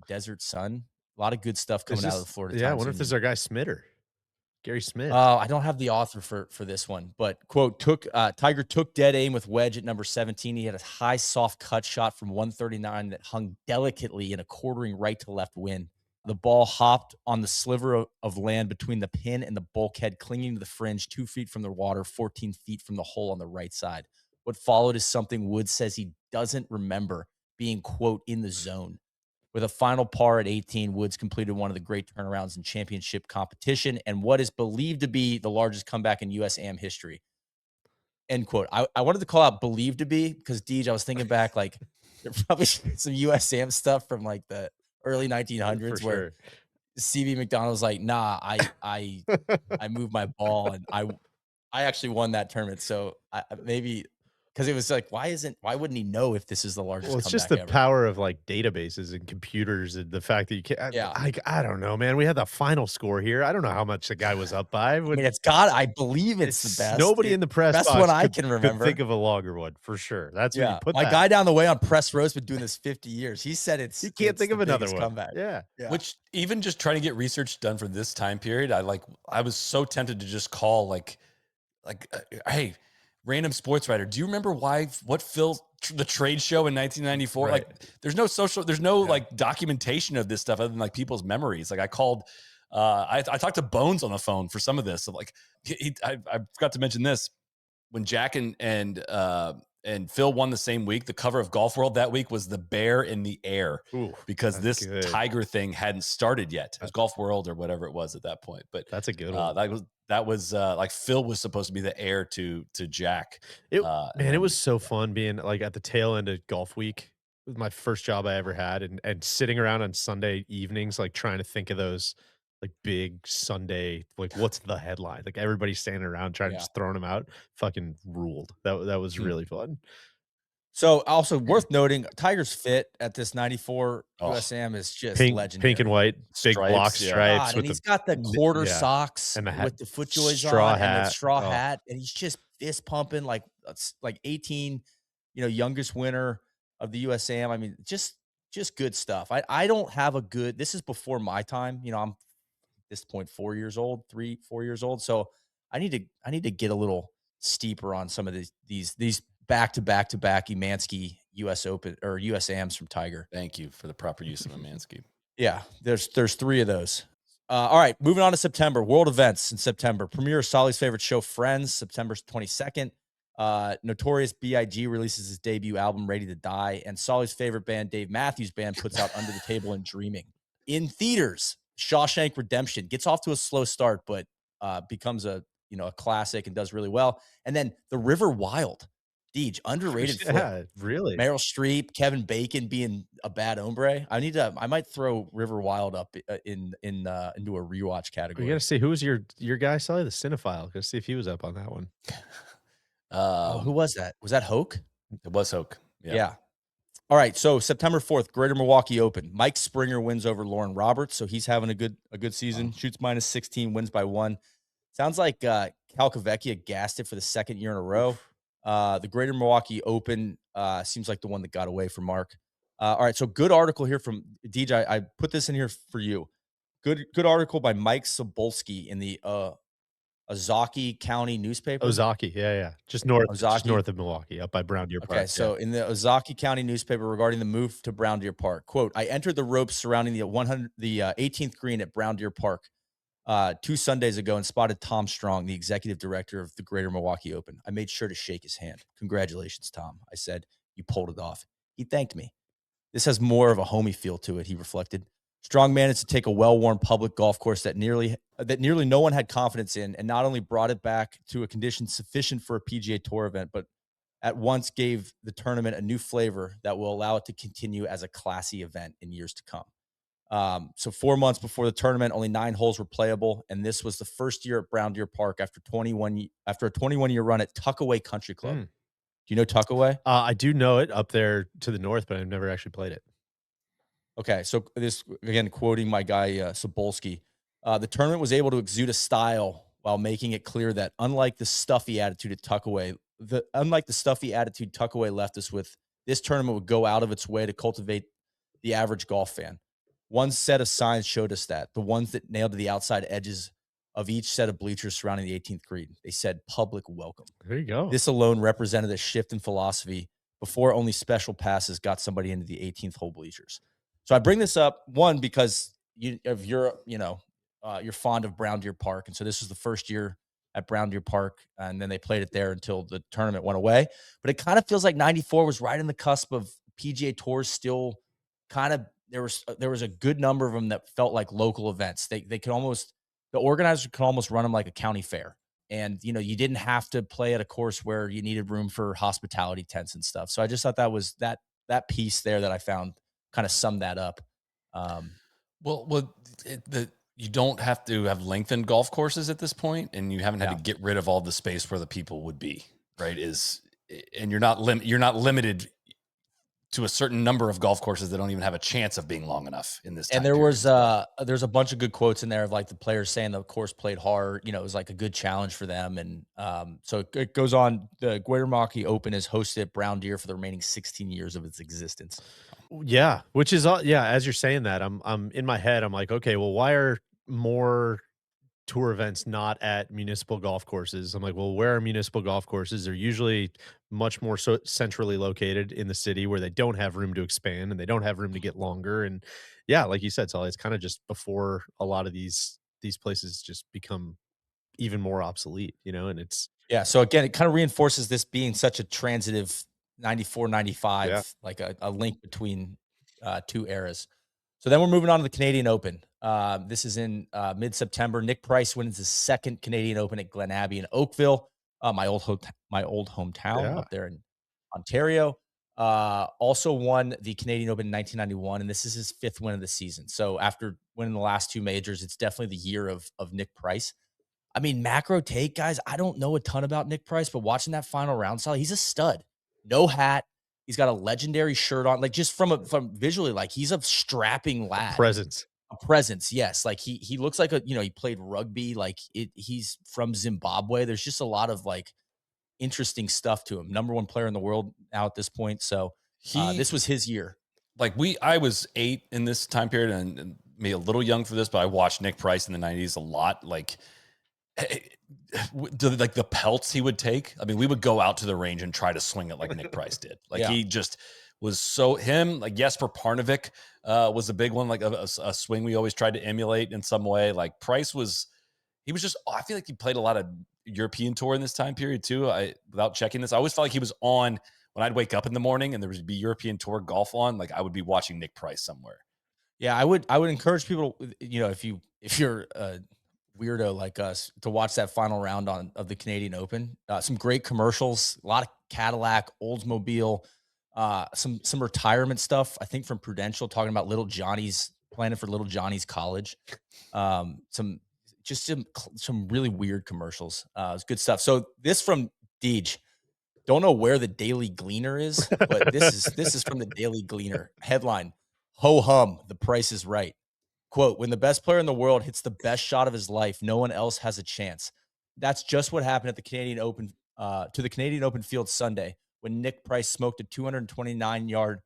Desert Sun. A lot of good stuff coming out of the Florida Times-Union. Yeah, I wonder if this is our guy Smitter. Gary Smith. I don't have the author for this one, but quote, Tiger took dead aim with wedge at number 17. He had a high soft cut shot from 139 that hung delicately in a quartering right to left wind. The ball hopped on the sliver of land between the pin and the bulkhead, clinging to the fringe 2 feet from the water, 14 feet from the hole on the right side. What followed is something Woods says he doesn't remember being, quote, in the zone. With a final par at 18, Woods completed one of the great turnarounds in championship competition and what is believed to be the largest comeback in U.S. Am history. End quote. I wanted to call out believed to be because, Deej, I was thinking back, like, there's probably some U.S. Am stuff from, like, the early 1900s where CB McDonald was like, nah, I moved my ball and I actually won that tournament. So maybe because it was like, why wouldn't he know if this is the largest? Well, it's just the power of like databases and computers and the fact that you can't. Yeah. I don't know, man. We had the final score here. I don't know how much the guy was up by. I mean, I believe it's the best. Nobody in the press best box one I can remember. could think of a longer one for sure. That's when you put my guy down the way on press row's been doing this 50 years. He said you can't think of another one. Comeback. Yeah. Which even just trying to get research done for this time period, I was so tempted to just call hey, random sports writer, do you remember what filled the trade show in 1994? Right. Like, there's no like documentation of this stuff other than like people's memories. Like I called, I talked to Bones on the phone for some of this. So like, I forgot to mention this when Jack and Phil won the same week. The cover of Golf World that week was the bear in the air. Ooh, because this good. Tiger thing hadn't started yet. It was Golf World or whatever it was at that point. But that's a good one. That was like Phil was supposed to be the heir to Jack. It was so fun being like at the tail end of Golf Week. It was my first job I ever had, and sitting around on Sunday evenings, like trying to think of those like big Sunday, like what's the headline? Like everybody standing around trying to just throwing them out. Fucking ruled. That was really fun. So also worth noting, Tiger's fit at this 94 USAM is just legendary. Pink and white, big block stripes. And he's got the quarter socks and the hat, with the FootJoys on and the straw hat. And he's just fist pumping like 18, youngest winner of the USAM. I mean, just good stuff. I don't have a good, this is before my time. I'm at this point 4 years old, 4 years old. So I need to get a little steeper on some of these back-to-back Emansky US Open or USAMs from Tiger. Thank you for the proper use of Emansky. Yeah, there's 3 of those. All right, moving on to September. World events in September. Premiere of Soly's favorite show, Friends, September 22nd. Notorious B.I.G. releases his debut album, Ready to Die, and Soly's favorite band, Dave Matthews Band, puts out Under the Table and Dreaming. In theaters, Shawshank Redemption gets off to a slow start, but becomes a classic and does really well. And then The River Wild Deej, underrated flip. Yeah, really. Meryl Streep, Kevin Bacon being a bad hombre. I might throw River Wild up into a rewatch We category. got to see who was your guy, Soly, the cinephile. Got to see if he was up on that one. Who was that? Was that Hoke? It was Hoke. Yeah. All right. So September 4th, Greater Milwaukee Open. Mike Springer wins over Lauren Roberts. So he's having a good season. Wow. Shoots -16, wins by 1. Sounds like Calcavecchia gassed it for the second year in a row. The Greater Milwaukee Open seems like the one that got away from Mark. All right. So good article here from DJ. I put this in here for you. Good article by Mike Sobolski in the Ozaukee County newspaper. Ozaki, yeah. Just north of Milwaukee, up by Brown Deer Park. Okay, so in the Ozaukee County newspaper regarding the move to Brown Deer Park, quote, I entered the ropes surrounding the 18th green at Brown Deer Park 2 Sundays ago and spotted Tom Strong, the executive director of the Greater Milwaukee Open. I made sure to shake his hand. Congratulations, Tom. I said, you pulled it off. He thanked me. This has more of a homey feel to it, he reflected. Strong managed to take a well-worn public golf course that nearly no one had confidence in, and not only brought it back to a condition sufficient for a PGA Tour event, but at once gave the tournament a new flavor that will allow it to continue as a classy event in years to come. So 4 months before the tournament, only 9 holes were playable, and this was the first year at Brown Deer Park after a 21-year run at Tuckaway Country Club. Do you know Tuckaway? I do know it up there to the north, but I've never actually played it. Okay, so this, again, quoting my guy, Sobolski, the tournament was able to exude a style while making it clear that unlike the stuffy attitude Tuckaway left us with, this tournament would go out of its way to cultivate the average golf fan. One set of signs showed us that, the ones that nailed to the outside edges of each set of bleachers surrounding the 18th green. They said public welcome. There you go. This alone represented a shift in philosophy before only special passes got somebody into the 18th hole bleachers. So I bring this up, one, because you're fond of Brown Deer Park. And so this was the first year at Brown Deer Park, and then they played it there until the tournament went away. But it kind of feels like 94 was right in the cusp of PGA Tours still kind of, there was a good number of them that felt like local events. They could almost, the organizer could almost run them like a county fair. And, you didn't have to play at a course where you needed room for hospitality tents and stuff. So I just thought that was that piece there that I found kind of summed that up. You don't have to have lengthened golf courses at this point, and you haven't had to get rid of all the space where the people would be, right? And you're not limited to a certain number of golf courses that don't even have a chance of being long enough in this time. And there's a bunch of good quotes in there of like the players saying the course played hard, it was like a good challenge for them. And so it goes on. The Greater Milwaukee Open is hosted at Brown Deer for the remaining 16 years of its existence. Yeah, which is as you're saying that, I'm in my head, I'm like, okay, well, why are more tour events not at municipal golf courses? I'm like, well, where are municipal golf courses? They're usually much more centrally located in the city where they don't have room to expand and they don't have room to get longer. And yeah, like you said, Soly, it's kind of just before a lot of these places just become even more obsolete, and it's so again, it kind of reinforces this being such a transitive 94, 95, like a link between 2 eras. So then we're moving on to the Canadian Open. This is in mid-September. Nick Price wins his second Canadian Open at Glen Abbey in Oakville, my old hometown up there in Ontario. Also won the Canadian Open in 1991, and this is his 5th win of the season. So after winning the last 2 majors, it's definitely the year of Nick Price. I mean, macro take, guys, I don't know a ton about Nick Price, but watching that final round, Soly, he's a stud. No hat. He's got a legendary shirt on. Like, just from visually, like, he's a strapping lad. A presence, yes. Like, he looks like he played rugby. Like, he's from Zimbabwe. There's just a lot of, like, interesting stuff to him. Number 1 player in the world now at this point. So this was his year. Like, I was 8 in this time period, and maybe a little young for this, but I watched Nick Price in the 90s a lot. Like, the pelts he would take. I mean, we would go out to the range and try to swing it like Nick Price did. Like, he just was so him. Like, Jesper Parnevik was a big one, like a swing we always tried to emulate in some way. Like, Price he was just, I feel like he played a lot of European tour in this time period too. Without checking this, I always felt like he was on when I'd wake up in the morning and there would be European tour golf on. Like, I would be watching Nick Price somewhere. Yeah, I would encourage people, if you're weirdo like us to watch that final round of the Canadian Open. Some great commercials, a lot of Cadillac, Oldsmobile, some retirement stuff. I think from Prudential talking about little Johnny's planning for little Johnny's college. Some really weird commercials. It's good stuff. So this from Deej. Don't know where the Daily Gleaner is, but this is from the Daily Gleaner. Headline: Ho hum, the price is right. Quote, when the best player in the world hits the best shot of his life, no one else has a chance. That's just what happened at the Canadian Open, to the Canadian Open field Sunday when Nick Price smoked a 229-yard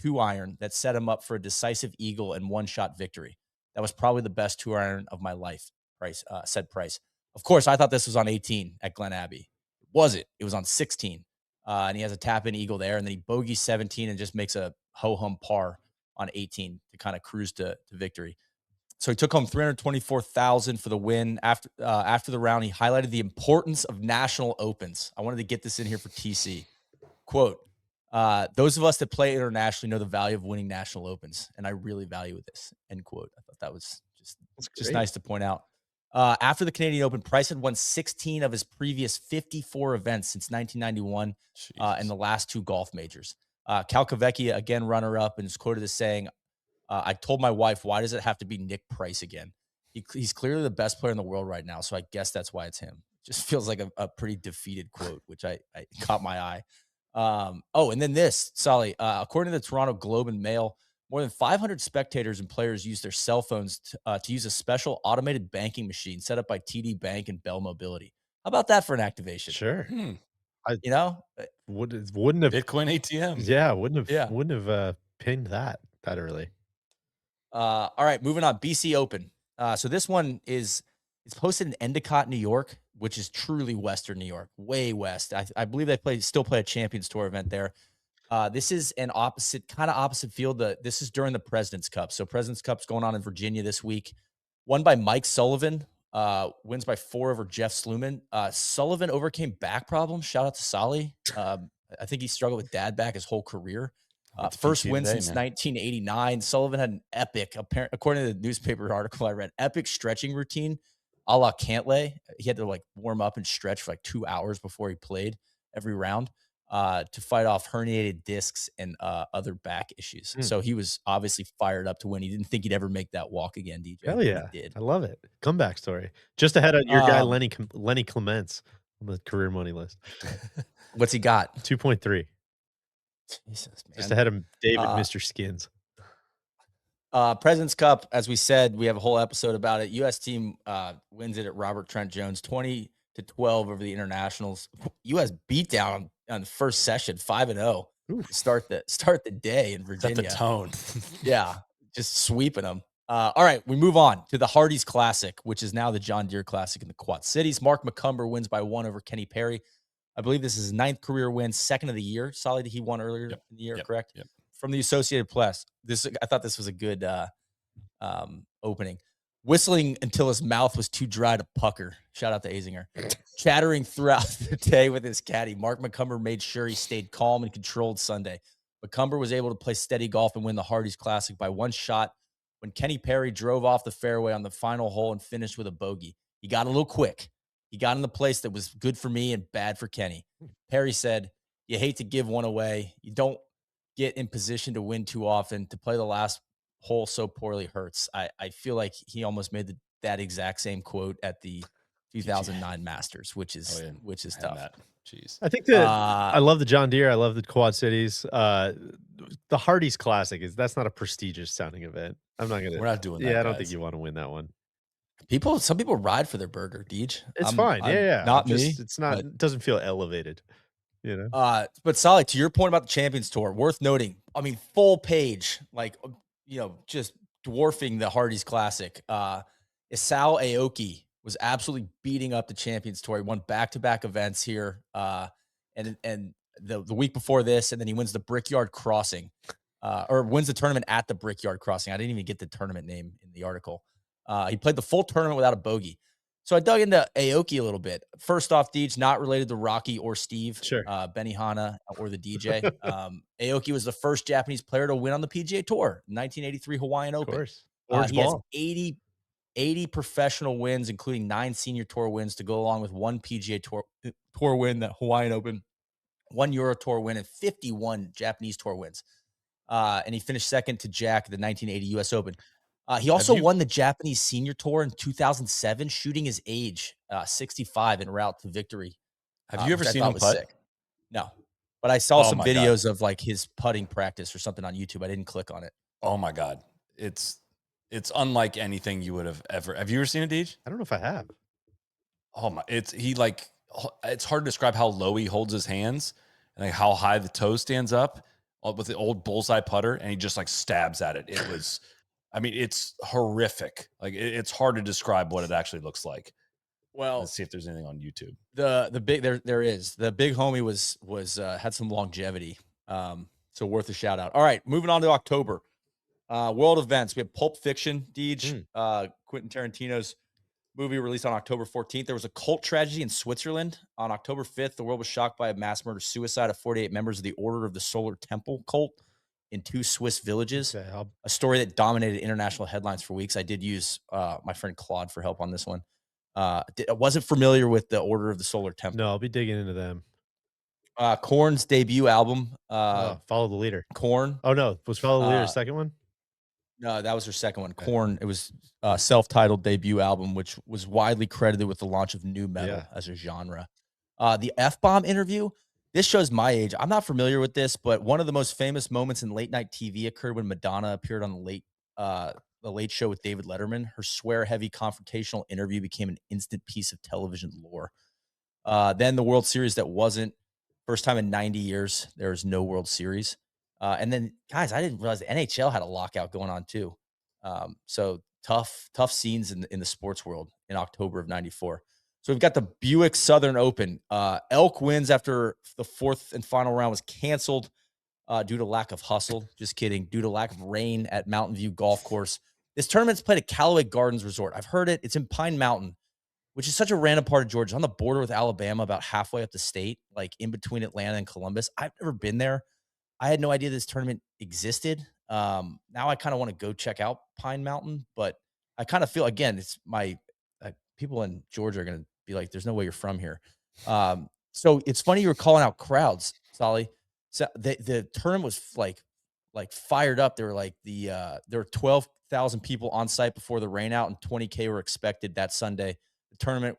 2-iron that set him up for a decisive eagle and one-shot victory. That was probably the best 2-iron of my life, Price said Price. Of course, I thought this was on 18 at Glen Abbey. It wasn't. It was on 16. And he has a tap-in eagle there, and then he bogeys 17 and just makes a ho-hum par on 18 to kind of cruise to victory. So he took home $324,000 for the win. After the round, he highlighted the importance of national opens. I wanted to get this in here for TC. Quote, those of us that play internationally know the value of winning national opens, and I really value this, end quote. I thought that was just nice to point out. After the Canadian Open, Price had won 16 of his previous 54 events since 1991 and the last 2 golf majors. Cal Kvecki, again, runner-up, and is quoted as saying, I told my wife, why does it have to be Nick Price again? He's clearly the best player in the world right now, so I guess that's why it's him. Just feels like a pretty defeated quote, which I caught my eye. And then this, Soly, according to the Toronto Globe and Mail, more than 500 spectators and players used their cell phones to use a special automated banking machine set up by TD Bank and Bell Mobility. How about that for an activation? Sure. Wouldn't have Bitcoin ATM. Yeah, wouldn't have pinned that early. All right, moving on. BC Open. So this one is hosted in Endicott, New York, which is truly Western New York, way west. I believe they still play a Champions Tour event there. This is an opposite field. This is during the President's Cup. So President's Cup's going on in Virginia this week. Won by Mike Sullivan. Wins by 4 over Jeff Sluman. Sullivan overcame back problems. Shout out to Soly. I think he struggled with dad back his whole career. First win since 1989. Sullivan had an epic, according to the newspaper article I read, epic stretching routine a la Cantlay. He had to like warm up and stretch for like 2 hours before he played every round to fight off herniated discs and other back issues. So he was obviously fired up to win. He didn't think he'd ever make that walk again, DJ. Hell yeah. He did. I love it. Comeback story. Just ahead of your guy, Lenny Clements on the career money list. What's he got? 2.3. Jesus, man. Just ahead of David, Mr. Skins. President's Cup, as we said, we have a whole episode about it. U.S. team wins it at Robert Trent Jones, 20-12 over the internationals. U.S. beat down on the first session, 5-0. Start the day in Virginia. Set the tone. Yeah, just sweeping them. All right, we move on to the Hardy's Classic, which is now the John Deere Classic in the Quad Cities. Mark McCumber wins by 1 over Kenny Perry. I believe this is his 9th career win, 2nd of the year. Solid, he won earlier in the year, correct? Yep. From the Associated Press. I thought this was a good opening. Whistling until his mouth was too dry to pucker. Shout out to Azinger. Chattering throughout the day with his caddy, Mark McCumber made sure he stayed calm and controlled Sunday. McCumber was able to play steady golf and win the Hardy's Classic by 1 shot when Kenny Perry drove off the fairway on the final hole and finished with a bogey. He got a little quick. He got in the place that was good for me and bad for Kenny. Perry said, you hate to give one away. You don't get in position to win too often. To play the last hole so poorly hurts. I feel like he almost made that exact same quote at the 2009 Masters, which is tough. Jeez. I think that I love the John Deere. I love the Quad Cities. The Hardy's Classic that's not a prestigious sounding event. We're not doing that. Yeah, I don't think you want to win that one. Some people ride for their burger, Deej. It's fine. Yeah. Not me. It's not. It doesn't feel elevated. You know. But Soly, to your point about the Champions Tour, worth noting. I mean, full page, just dwarfing the Hardy's Classic. Isao Aoki was absolutely beating up the Champions Tour. He won back-to-back events here, and the week before this, and then he wins the Brickyard Crossing, or wins the tournament at the Brickyard Crossing. I didn't even get the tournament name in the article. He played the full tournament without a bogey. So I dug into Aoki a little bit. First off, Deej, not related to Rocky or Steve, sure. Benihana or the DJ. Aoki was the first Japanese player to win on the PGA Tour, 1983 Hawaiian Open. Of course. He has 80 80 professional wins, including 9 senior tour wins to go along with 1 PGA tour win, the Hawaiian Open, 1 Euro Tour win, and 51 Japanese Tour wins. And he finished second to Jack at the 1980 U.S. Open. He also won the Japanese Senior Tour in 2007, shooting his age, 65, en route to victory. Have you ever which I seen thought him was putt? sick. No, but I saw some my God. videos of like his putting practice or something on YouTube. I didn't click on it. Oh my God. It's unlike anything you would have ever. Have you ever seen it, Deej? I don't know if I have. Oh my! It's hard to describe how low he holds his hands and like how high the toe stands up with the old bullseye putter, and he just like stabs at it. It was, I mean, it's horrific. Like it's hard to describe what it actually looks like. Well, Let's see if there's anything on YouTube. The big there is the big homie was had some longevity, so worth a shout out. All right, moving on to October. World events. We have Pulp Fiction, Deej, Quentin Tarantino's movie released on October 14th. There was a cult tragedy in Switzerland on October 5th. The world was shocked by a mass murder suicide of 48 members of the Order of the Solar Temple cult in 2 Swiss villages. Okay, a story that dominated international headlines for weeks. I did use my friend Claude for help on this one. I wasn't familiar with the Order of the Solar Temple. No, I'll be digging into them. Korn's debut album. Follow the Leader. Korn. Oh no, was Follow the Leader the second one? No, that was her second one. Korn. It was a self-titled debut album, which was widely credited with the launch of nu metal as a genre. The F-bomb interview. This shows my age. I'm not familiar with this, but one of the most famous moments in late night TV occurred when Madonna appeared on the Late Show with David Letterman. Her swear-heavy confrontational interview became an instant piece of television lore. Then the World Series that wasn't. First time in 90 years, there was no World Series. And then, guys, I didn't realize the NHL had a lockout going on too. So tough scenes in the sports world in October of 94. So we've got the Buick Southern Open. Elk wins after the 4th and final round was canceled due to lack of hustle. Just kidding. Due to lack of rain at Mountain View Golf Course. This tournament's played at Callaway Gardens Resort. I've heard it. It's in Pine Mountain, which is such a random part of Georgia. It's on the border with Alabama, about halfway up the state, like in between Atlanta and Columbus. I've never been there. I had no idea this tournament existed. Now I kind of want to go check out Pine Mountain, but I kind of feel, again, it's people in Georgia are going to be like, there's no way you're from here. So it's funny you were calling out crowds, Soly. So the tournament was like fired up. There were 12,000 people on site before the rain out, and 20K were expected that Sunday. The tournament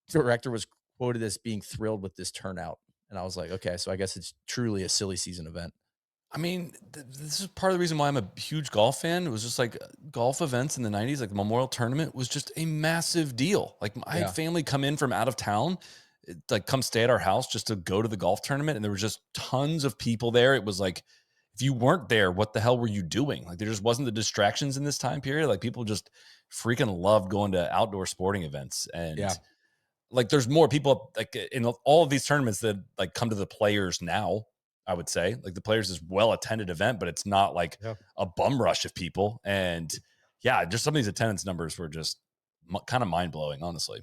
director was quoted as being thrilled with this turnout. And I was like, okay, so I guess it's truly a silly season event. I mean, this is part of the reason why I'm a huge golf fan. It was just like golf events in the 90s, like the Memorial Tournament was just a massive deal. Like I had family come in from out of town, like come stay at our house just to go to the golf tournament. And there was just tons of people there. It was like, if you weren't there, what the hell were you doing? Like there just wasn't the distractions in this time period. Like people just freaking loved going to outdoor sporting events. And like there's more people like in all of these tournaments that like come to the Players now, I would say. Like the Players is well-attended event, but it's not like a bum rush of people. And just some of these attendance numbers were just kind of mind-blowing, honestly.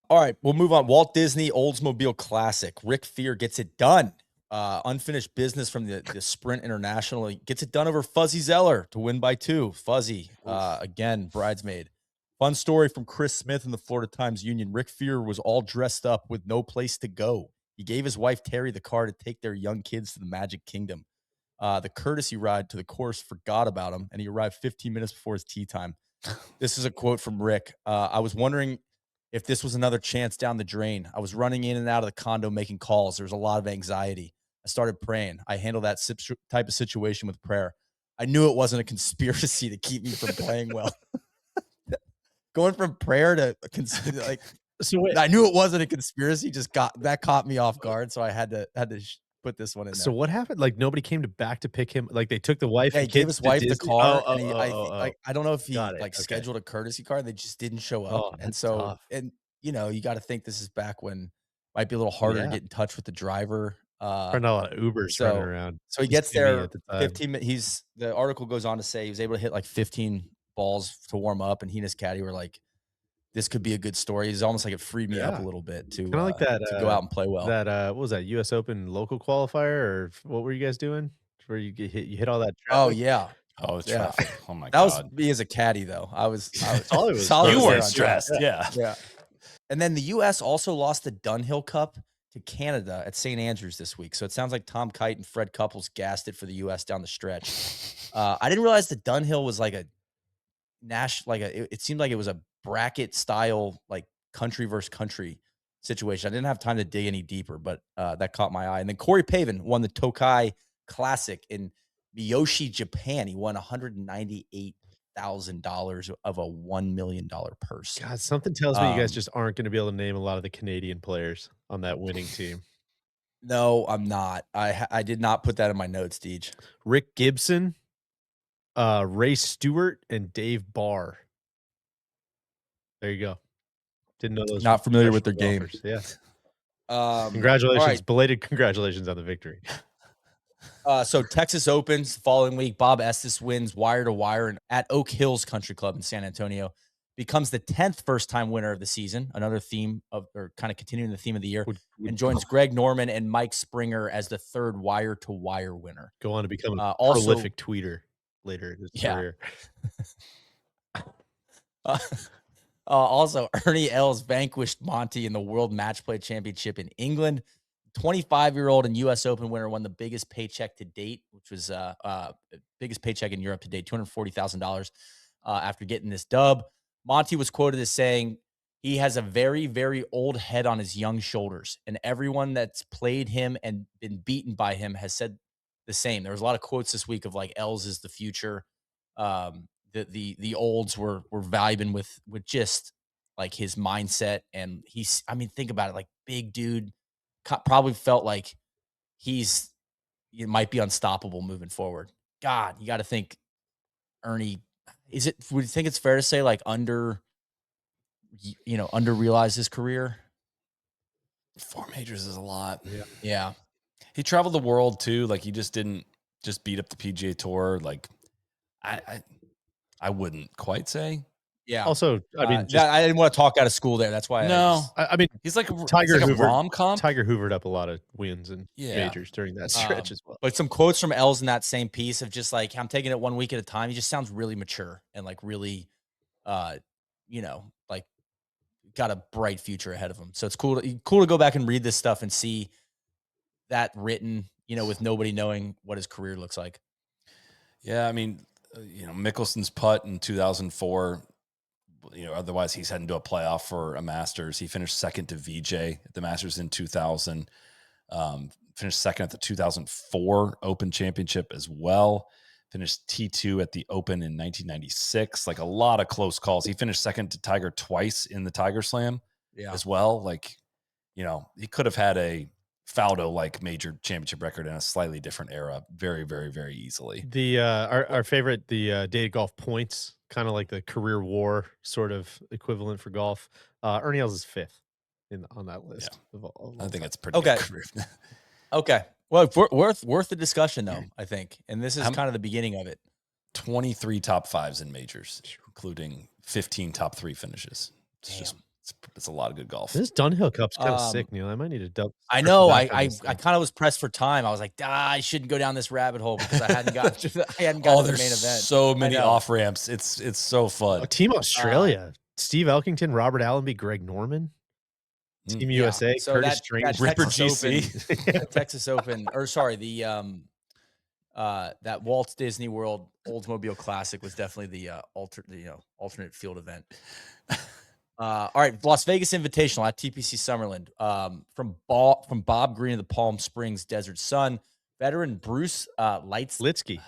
All right, we'll move on. Walt Disney Oldsmobile Classic. Rick Fear gets it done. Unfinished business from the Sprint International. He gets it done over Fuzzy Zeller to win by 2. Fuzzy, again, bridesmaid. Fun story from Chris Smith in the Florida Times-Union. Rick Fear was all dressed up with no place to go. He gave his wife Terry the car to take their young kids to the Magic Kingdom. The courtesy ride to the course forgot about him, and he arrived 15 minutes before his tee time. This is a quote from Rick. I was wondering if this was another chance down the drain. I was running in and out of the condo making calls. There was a lot of anxiety. I started praying. I handled that type of situation with prayer. I knew it wasn't a conspiracy to keep me from playing well. Going from prayer to like, so wait, I knew it wasn't a conspiracy. Just caught me off guard. So I had to put this one in there. So what happened? Like nobody came back to pick him. Like they took the wife. Yeah, and he gave kids his wife to the Disney? car. Oh. I don't know if he Okay. scheduled a courtesy car. They just didn't show up. Oh, And so, tough. and you got to think this is back when it might be a little harder to get in touch with the driver. Probably not a lot of Ubers running around. So he Just gets Jimmy there at the time. 15 minutes. The article goes on to say he was able to hit like 15 balls to warm up, and he and his caddy were like, this could be a good story. It's almost like it freed me up a little bit to kind of like that to go out and play well. That what was that, US Open local qualifier, or what were you guys doing? Where you hit all that traffic? Oh yeah. Oh, the Yeah. traffic. Oh my That was God. me as a caddy, though. I was Soly was Soly You was were there on stressed. time. Yeah. Yeah. And then the U.S. also lost the Dunhill Cup to Canada at St. Andrews this week. So it sounds like Tom Kite and Fred Couples gassed it for the U.S. down the stretch. I didn't realize the Dunhill was like a it seemed like it was a bracket style, like country versus country situation. I didn't have time to dig any deeper, but that caught my eye. And then Corey Pavin won the Tokai Classic in Miyoshi, Japan. He won $198,000 of a $1 million purse. God, something tells me you guys just aren't going to be able to name a lot of the Canadian players on that winning team. No, I'm not. I did not put that in my notes, Deej. Rick Gibson, Ray Stewart, and Dave Barr. There you go. Didn't know those. Not familiar with their professional game. golfers. Yeah. Congratulations. all right. Belated congratulations on the victory. So Texas Opens the following week, Bob Estes wins wire to wire at Oak Hills Country Club in San Antonio. Becomes the 10th first-time winner of the season, another theme of, or kind of continuing the theme of the year, and joins Greg Norman and Mike Springer as the third wire-to-wire winner. Go on to become a also, prolific tweeter later in his career. Also, Ernie Els vanquished Monty in the World Match Play Championship in England. 25-year-old and U.S. Open winner won the biggest paycheck to date, which was biggest paycheck in Europe to date, $240,000 after getting this dub. Monty was quoted as saying, he has a very, very old head on his young shoulders, and everyone that's played him and been beaten by him has said the same. There was a lot of quotes this week of like, Els is the future. The olds were vibing with just like his mindset, and think about it, like big dude, probably felt like he might be unstoppable moving forward. God, you got to think Ernie. Would you think it's fair to say like under realized his career? 4 majors is a lot. Yeah. He traveled the world too. Like he just didn't just beat up the PGA Tour. Like I wouldn't quite say. Yeah. Also, I mean, I didn't want to talk out of school there. That's why. I mean, he's like Tiger a Hoover. rom-com. Tiger hoovered up a lot of wins and majors during that stretch as well. But some quotes from Els in that same piece of just like, I'm taking it 1 week at a time. He just sounds really mature and like really, like got a bright future ahead of him. So it's cool to go back and read this stuff and see that written, with nobody knowing what his career looks like. Yeah, I mean, Mickelson's putt in 2004. Otherwise he's heading to a playoff for a Masters. He finished second to VJ at the Masters in 2000. Finished second at the 2004 Open Championship as well. Finished T2 at the Open in 1996. Like a lot of close calls. He finished second to Tiger twice in the Tiger Slam as well. Like, he could have had a Faldo-like major championship record in a slightly different era very, very, very easily. The our favorite, the Dated Golf Points, kind of like the career war sort of equivalent for golf. Ernie Els is 5th on that list. Yeah. I think it's pretty okay. good career. Okay. Well, worth the discussion though, I think. And this is kind of the beginning of it. 23 top 5s in majors, including 15 top 3 finishes. It's a lot of good golf. This Dunhill Cup's kind of sick, Neil. I might need to double. I know. I kind of was pressed for time. I was like, I shouldn't go down this rabbit hole because I hadn't got to the main event. So many off ramps. It's so fun. Team Australia, Steve Elkington, Robert Allenby, Greg Norman. Team USA, so Curtis Strange, Ripper Texas GC, Open, Texas Open, or sorry, the that Walt Disney World Oldsmobile Classic was definitely the alternate field event. All right, Las Vegas Invitational at TPC Summerlin. From Bob Green of the Palm Springs Desert Sun, veteran Bruce Litsky.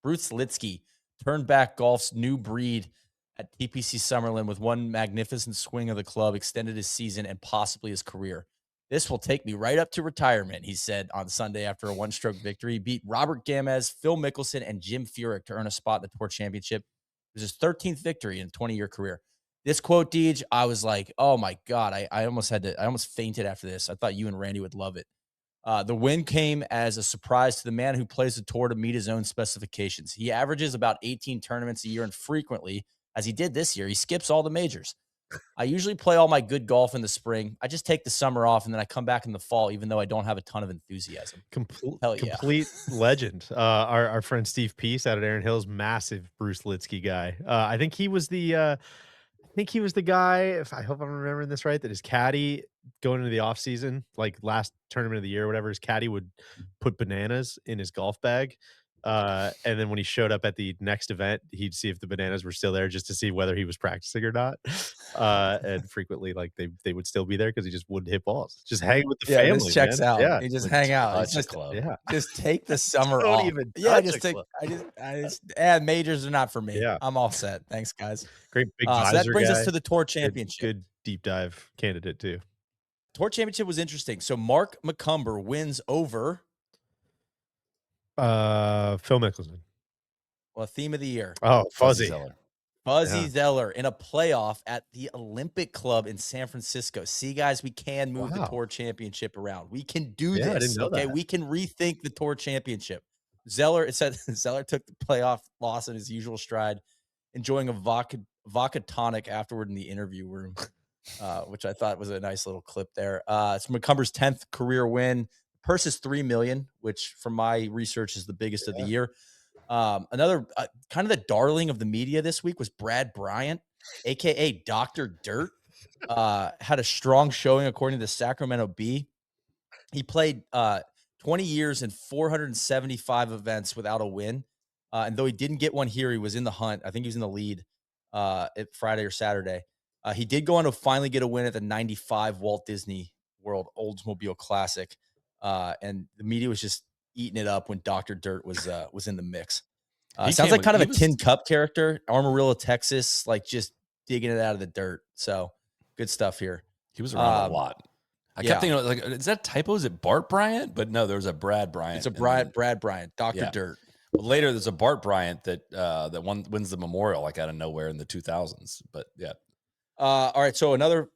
Bruce Litsky turned back golf's new breed at TPC Summerlin with one magnificent swing of the club, extended his season and possibly his career. This will take me right up to retirement, he said on Sunday after a one-stroke victory. He beat Robert Gamez, Phil Mickelson, and Jim Furyk to earn a spot in the Tour Championship. It was his 13th victory in a 20-year career. This quote, Deej, I was like, oh my God, I almost fainted after this. I thought you and Randy would love it. The win came as a surprise to the man who plays the tour to meet his own specifications. He averages about 18 tournaments a year, and frequently, as he did this year, he skips all the majors. I usually play all my good golf in the spring. I just take the summer off and then I come back in the fall, even though I don't have a ton of enthusiasm. Hell yeah. Complete legend. Our friend Steve Peace out at Aaron Hill's massive Bruce Litsky guy. I think he was the guy, if I hope I'm remembering this right, that his caddy going into the off season, like last tournament of the year or whatever, his caddy would put bananas in his golf bag. And then when he showed up at the next event, he'd see if the bananas were still there just to see whether he was practicing or not. And frequently, like they would still be there because he just wouldn't hit balls. Just hang with the family. This checks man. out. Yeah, You just Like, hang out. touch It's a just, club. yeah. just take the summer Don't off. even Yeah, touch just a take. club. Majors are not for me. Yeah. I'm all set. Thanks, guys. Great big So that visor brings us guy. to the Tour Good, Championship. good deep dive candidate too. Tour Championship was interesting. So Mark McCumber wins over Phil Mickelson. theme of the year. Oh, Fuzzy. Zeller. Fuzzy Yeah. Zeller in a playoff at the Olympic Club in San Francisco. See, guys, we can move the Wow. Tour Championship around. We can do Yeah, I this. didn't know Okay, that. we can rethink the Tour Championship. It said Zeller took the playoff loss in his usual stride, enjoying a vodka tonic afterward in the interview room, which I thought was a nice little clip there. It's McCumber's 10th career win. Purse is $3 million, which from my research is the biggest of the year. Another kind of the darling of the media this week was Brad Bryant, aka Dr. Dirt. Had a strong showing according to the Sacramento Bee. He played 20 years and 475 events without a win. And though he didn't get one here, he was in the hunt. I think he was in the lead at Friday or Saturday. He did go on to finally get a win at the 95 Walt Disney World Oldsmobile Classic. And the media was just eating it up when Dr. Dirt was in the mix. Sounds like kind of a Tin Cup character, Amarillo, Texas, like just digging it out of the dirt. So good stuff here. He was around a lot. I kept thinking, like, is that a typo? Is it Bart Bryant? But no, there's a Brad Bryant. It's a Brad Bryant, Dr. Dirt. Well, later there's a Bart Bryant that wins the Memorial like out of nowhere in the 2000s. But yeah. All right, so another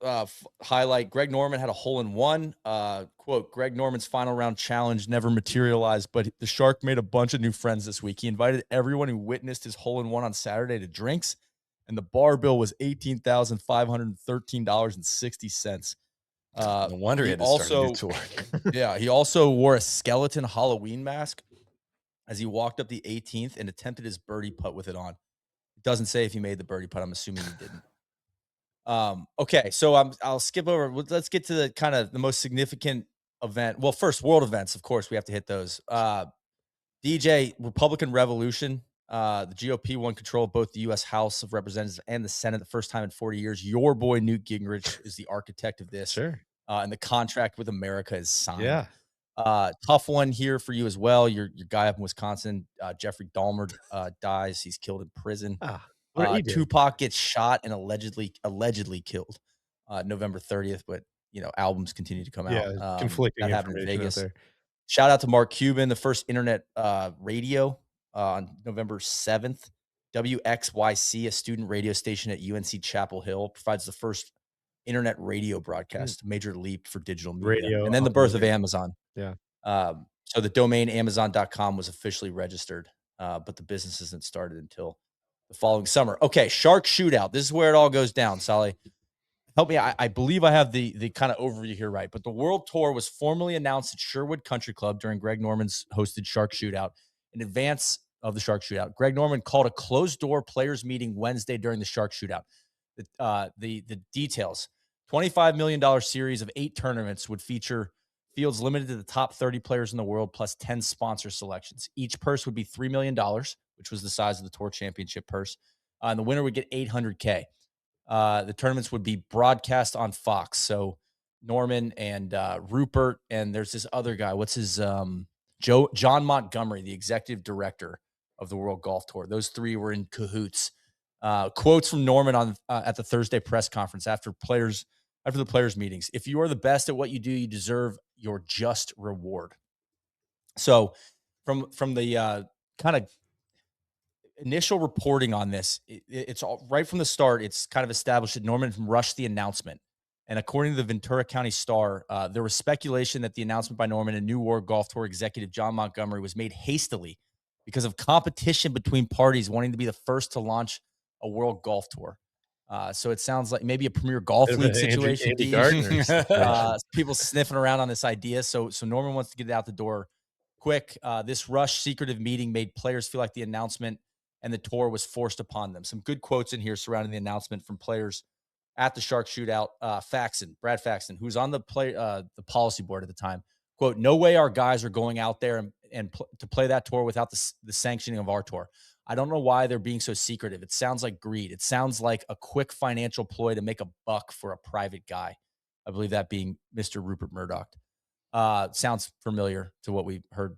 highlight, Greg Norman had a hole-in-one. Quote, Greg Norman's final round challenge never materialized, but the Shark made a bunch of new friends this week. He invited everyone who witnessed his hole-in-one on Saturday to drinks, and the bar bill was $18,513.60. No wonder he had to start a new tour. Yeah, he also wore a skeleton Halloween mask as he walked up the 18th and attempted his birdie putt with it on. It doesn't say if he made the birdie putt. I'm assuming he didn't. Okay, so I'll skip over. Let's get to the kind of the most significant event. Well, first, world events, of course, we have to hit those. DJ, Republican Revolution. The GOP won control of both the U.S. House of Representatives and the Senate the first time in 40 years. Your boy Newt Gingrich is the architect of this. Sure. And the contract with America is signed. Yeah. Tough one here for you as well. Your guy up in Wisconsin, Jeffrey Dahmer, dies. He's killed in prison. Tupac gets shot and allegedly killed November 30th, but albums continue to come out. Conflicting that happened in information Vegas. out there. Shout out to Mark Cuban, the first internet radio on November 7th. WXYC, a student radio station at UNC Chapel Hill, provides the first internet radio broadcast, major leap for digital media. Radio and then the birth of Amazon. Yeah. So the domain Amazon.com was officially registered, but the business isn't started until the following summer. Okay, Shark Shootout. This is where it all goes down, Soly. Help me. I believe I have the kind of overview here right, but the World Tour was formally announced at Sherwood Country Club during Greg Norman's hosted Shark Shootout. In advance of the Shark Shootout, Greg Norman called a closed-door players meeting Wednesday during the Shark Shootout. The details: $25 million series of 8 tournaments would feature fields limited to the top 30 players in the world, plus 10 sponsor selections. Each purse would be $3 million, which was the size of the Tour Championship purse. And the winner would get $800K. The tournaments would be broadcast on Fox. So Norman and Rupert, and there's this other guy. What's his John Montgomery, the executive director of the World Golf Tour. Those 3 were in cahoots. Quotes from Norman at the Thursday press conference after the players meetings: "If you are the best at what you do, you deserve your just reward." So from the kind of initial reporting on this, it's all right from the start. It's kind of established that Norman rushed the announcement. And according to the Ventura County Star, there was speculation that the announcement by Norman and New World Golf Tour executive John Montgomery was made hastily because of competition between parties wanting to be the first to launch a World Golf Tour. So it sounds like maybe a Premier Golf Bit of League an situation. Andy Deej. Gardner situation. People sniffing around on this idea. So Norman wants to get it out the door quick. This rush secretive meeting made players feel like the announcement and the tour was forced upon them. Some good quotes in here surrounding the announcement from players at the Shark Shootout. Brad Faxon, who's on the policy board at the time, quote, "No way our guys are going out there to play that tour without the sanctioning of our tour. I don't know why they're being so secretive. It sounds like greed. It sounds like a quick financial ploy to make a buck for a private guy." I believe that being Mr. Rupert Murdoch. Sounds familiar to what we heard,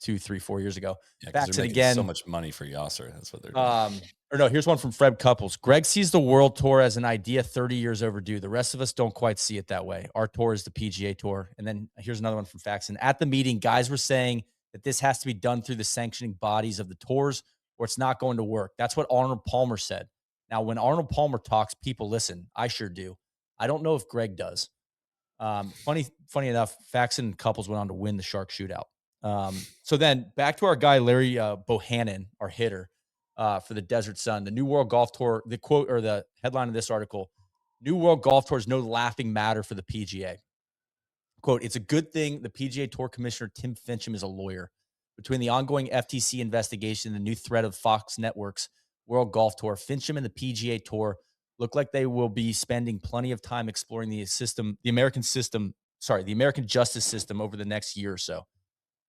2, 3, 4 years ago. Yeah, Back because to they're it making again. so much money for Yasser. That's what they're doing. Or no, here's one from Fred Couples. "Greg sees the World Tour as an idea 30 years overdue. The rest of us don't quite see it that way. Our tour is the PGA Tour." And then here's another one from Faxon. "At the meeting, guys were saying that this has to be done through the sanctioning bodies of the tours or it's not going to work. That's what Arnold Palmer said. Now, when Arnold Palmer talks, people listen. I sure do. I don't know if Greg does." Funny enough, Faxon and Couples went on to win the Shark Shootout. So then back to our guy, Larry Bohannon, our hitter for the Desert Sun. The New World Golf Tour, the quote or the headline of this article, "New World Golf Tour is no laughing matter for the PGA." Quote, "It's a good thing the PGA Tour Commissioner Tim Fincham is a lawyer. Between the ongoing FTC investigation and the new threat of Fox Network's World Golf Tour, Fincham and the PGA Tour look like they will be spending plenty of time exploring the American justice system over the next year or so.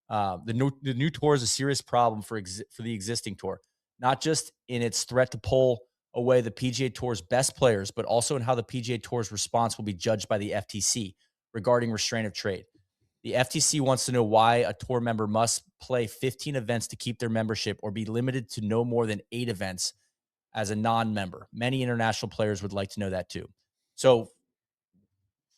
The new tour is a serious problem for the existing tour, not just in its threat to pull away the PGA Tour's best players, but also in how the PGA Tour's response will be judged by the FTC regarding restraint of trade. The FTC wants to know why a tour member must play 15 events to keep their membership or be limited to no more than 8 events as a non-member. Many international players would like to know that too." So,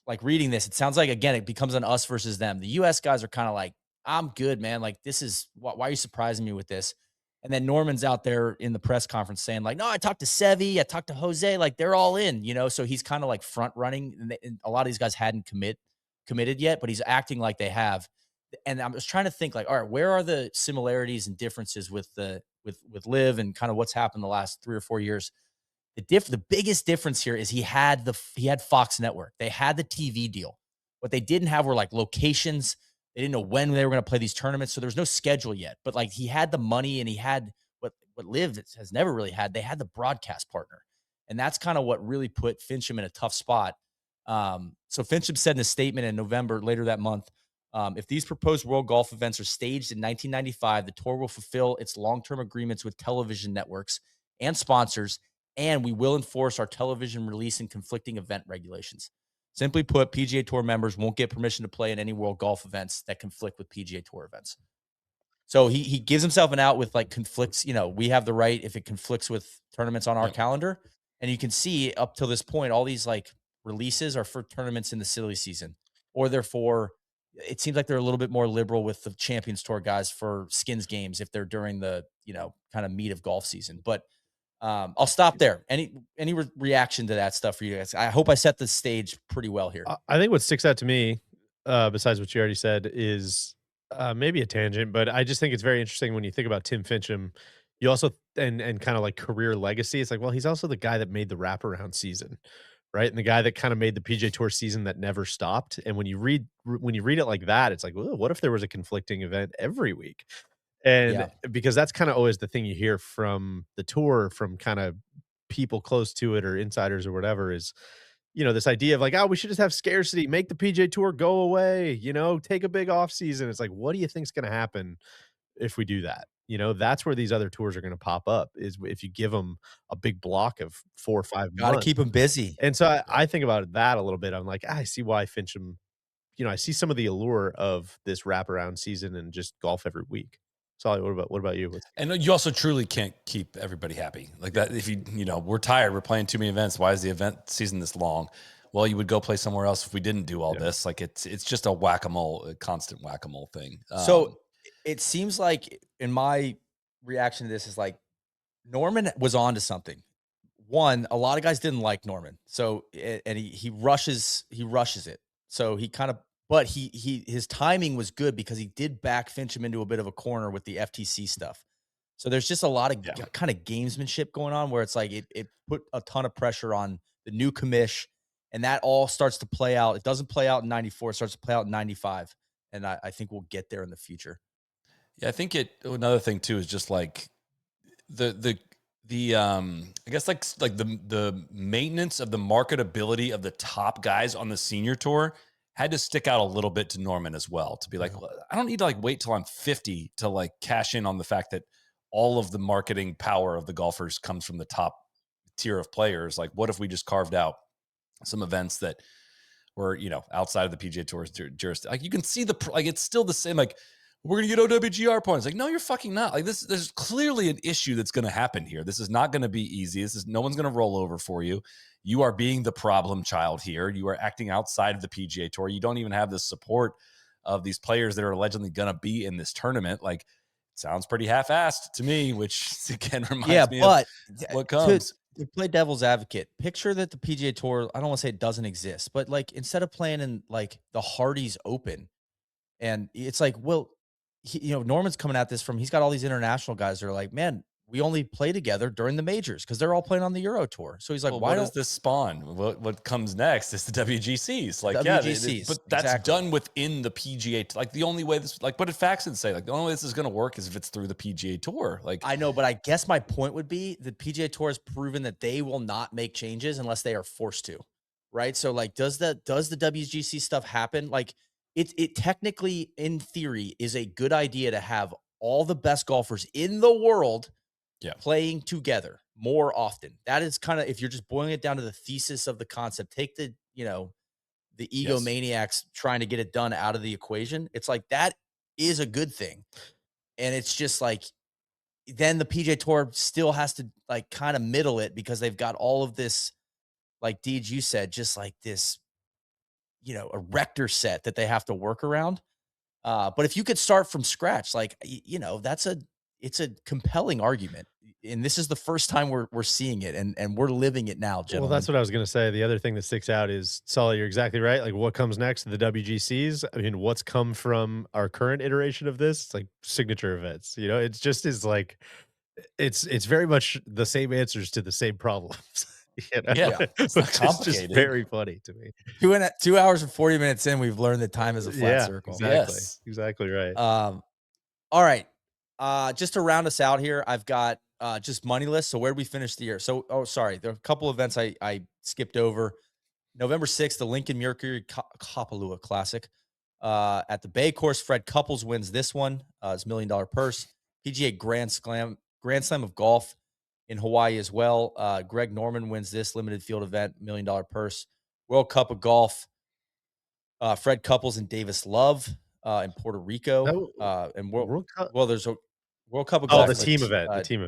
like reading this, it sounds like, again, it becomes an us versus them. The U.S. guys are kind of like, "I'm good, man. Like, this is why are you surprising me with this?" And then Norman's out there in the press conference saying like, "No, I talked to Sevi, I talked to Jose, like they're all in, So he's kind of like front running, and a lot of these guys hadn't committed yet, but he's acting like they have. And I'm just trying to think like, all right, where are the similarities and differences with Liv and kind of what's happened the last 3 or 4 years? The biggest difference here is he had Fox Network. They had the TV deal. What they didn't have were like locations. They didn't know when they were going to play these tournaments, so there was no schedule yet. But like he had the money, and he had what Liv has never really had. They had the broadcast partner, and that's kind of what really put Fincham in a tough spot. So Fincham said in a statement in November, later that month, "If these proposed World Golf events are staged in 1995, the tour will fulfill its long-term agreements with television networks and sponsors, and we will enforce our television release and conflicting event regulations. Simply put, PGA Tour members won't get permission to play in any World Golf events that conflict with PGA Tour events." So he gives himself an out with like conflicts. We have the right if it conflicts with tournaments on our calendar. And you can see up till this point, all these like releases are for tournaments in the silly season, or it seems like they're a little bit more liberal with the Champions Tour guys for skins games if they're during the, kind of meat of golf season. But I'll stop there. Any reaction to that stuff for you guys? I hope I set the stage pretty well here. I think what sticks out to me, besides what you already said, is maybe a tangent, but I just think it's very interesting when you think about Tim Fincham. You also and kind of like career legacy. It's like, well, he's also the guy that made the wraparound season, right? And the guy that kind of made the PGA Tour season that never stopped. And when you read it like that, it's like, well, what if there was a conflicting event every week? And because that's kind of always the thing you hear from the tour, from kind of people close to it or insiders or whatever, is, this idea of like, oh, we should just have scarcity, make the PGA Tour go away, take a big off season. It's like, what do you think's going to happen if we do that? That's where these other tours are going to pop up, is if you give them a big block of 4 or 5 months. Got to keep them busy. And so I think about that a little bit. I'm like, I see why Fincham, I see some of the allure of this wraparound season and just golf every week. Soly, what about you? And you also truly can't keep everybody happy like that. If we're tired, we're playing too many events. Why is the event season this long? Well, you would go play somewhere else if we didn't do all this. Like it's just a constant whack-a-mole thing. So it seems like, in my reaction to this, is like Norman was on to something. One, a lot of guys didn't like Norman. So, and he rushes it. So he kind of, but his timing was good because he did back Fincham into a bit of a corner with the FTC stuff. So there's just a lot of Yeah. kind of gamesmanship going on where it's like it put a ton of pressure on the new commish, and that all starts to play out. It doesn't play out in 94, it starts to play out in 95. And I think we'll get there in the future. Yeah, I think another thing too is just like the I guess like the maintenance of the marketability of the top guys on the senior tour had to stick out a little bit to Norman as well, to be like, well, I don't need to like wait till I'm 50 to like cash in on the fact that all of the marketing power of the golfers comes from the top tier of players. Like, what if we just carved out some events that were, outside of the PGA Tour's jurisdiction? Like, you can see like, it's still the same. Like, we're going to get OWGR points. Like, no, you're fucking not. Like, there's clearly an issue that's going to happen here. This is not going to be easy. No one's going to roll over for you. You are being the problem child here. You are acting outside of the PGA Tour. You don't even have the support of these players that are allegedly going to be in this tournament. Like, it sounds pretty half-assed to me, which again reminds me of what comes. To play devil's advocate, picture that the PGA Tour, I don't want to say it doesn't exist, but like instead of playing in like the Hardy's Open, and it's like, well, Norman's coming at this he's got all these international guys that are like, man, we only play together during the majors because they're all playing on the Euro Tour. So he's like, why does this spawn? What comes next is the WGCs. Like, WGCs, but that's done within the PGA. Like, the only way what did Faxon say? Like, the only way this is going to work is if it's through the PGA Tour. Like, I know, but I guess my point would be the PGA Tour has proven that they will not make changes unless they are forced to, right? So, like, does the WGC stuff happen? Like, it technically, in theory, is a good idea to have all the best golfers in the world playing together more often. That is kind of, if you're just boiling it down to the thesis of the concept, take the egomaniacs trying to get it done out of the equation. It's like, that is a good thing. And it's just like, then the PGA Tour still has to like kind of middle it because they've got all of this, like Deej, you said, just like this, erector set that they have to work around. But if you could start from scratch, like, it's a compelling argument. And this is the first time we're seeing it, and we're living it now, gentlemen. Well, that's what I was going to say. The other thing that sticks out is, Soly, you're exactly right. Like, what comes next? The WGCs. I mean, what's come from our current iteration of this? It's like signature events. It's just is like, it's very much the same answers to the same problems. Yeah, it's not complicated. It's just very funny to me. 2 hours and 40 minutes in, we've learned that time is a flat circle. Exactly. Yes. Exactly right. All right. Just to round us out here, I've got just money list. So where did we finish the year? So, sorry, there are a couple events I skipped over. November 6th, the Lincoln Mercury Kapalua Classic. At the Bay Course, Fred Couples wins this one. It's $1 million purse. PGA Grand Slam of Golf in Hawaii as well. Greg Norman wins this limited field event, $1 million purse. World Cup of Golf. Fred Couples and Davis Love in Puerto Rico. And World Cup. Well, there's a World Cup of Golf. The team event. Team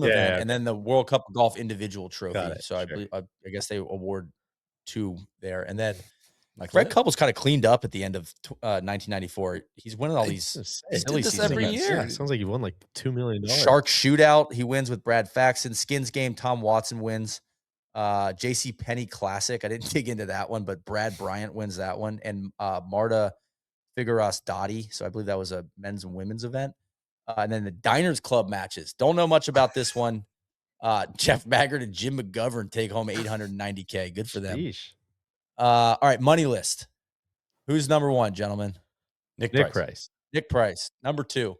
event, and then the World Cup of Golf individual trophy. So sure. I guess they award 2 there, and then Fred Couples kind of cleaned up at the end of 1994. He's winning all these silly this every year. Yeah, sounds like he won like $2 million. Shark Shootout. He wins with Brad Faxon. Skins Game. Tom Watson wins. J.C. Penney Classic. I didn't dig into that one, but Brad Bryant wins that one, and Marta Figueras Dottie. So I believe that was a men's and women's event. And then the Diners Club matches. Don't know much about this one. Jeff Maggard and Jim McGovern take home $890K. Good for them. All right, money list. Who's number 1, gentlemen? Nick Price. Nick Price. Number 2.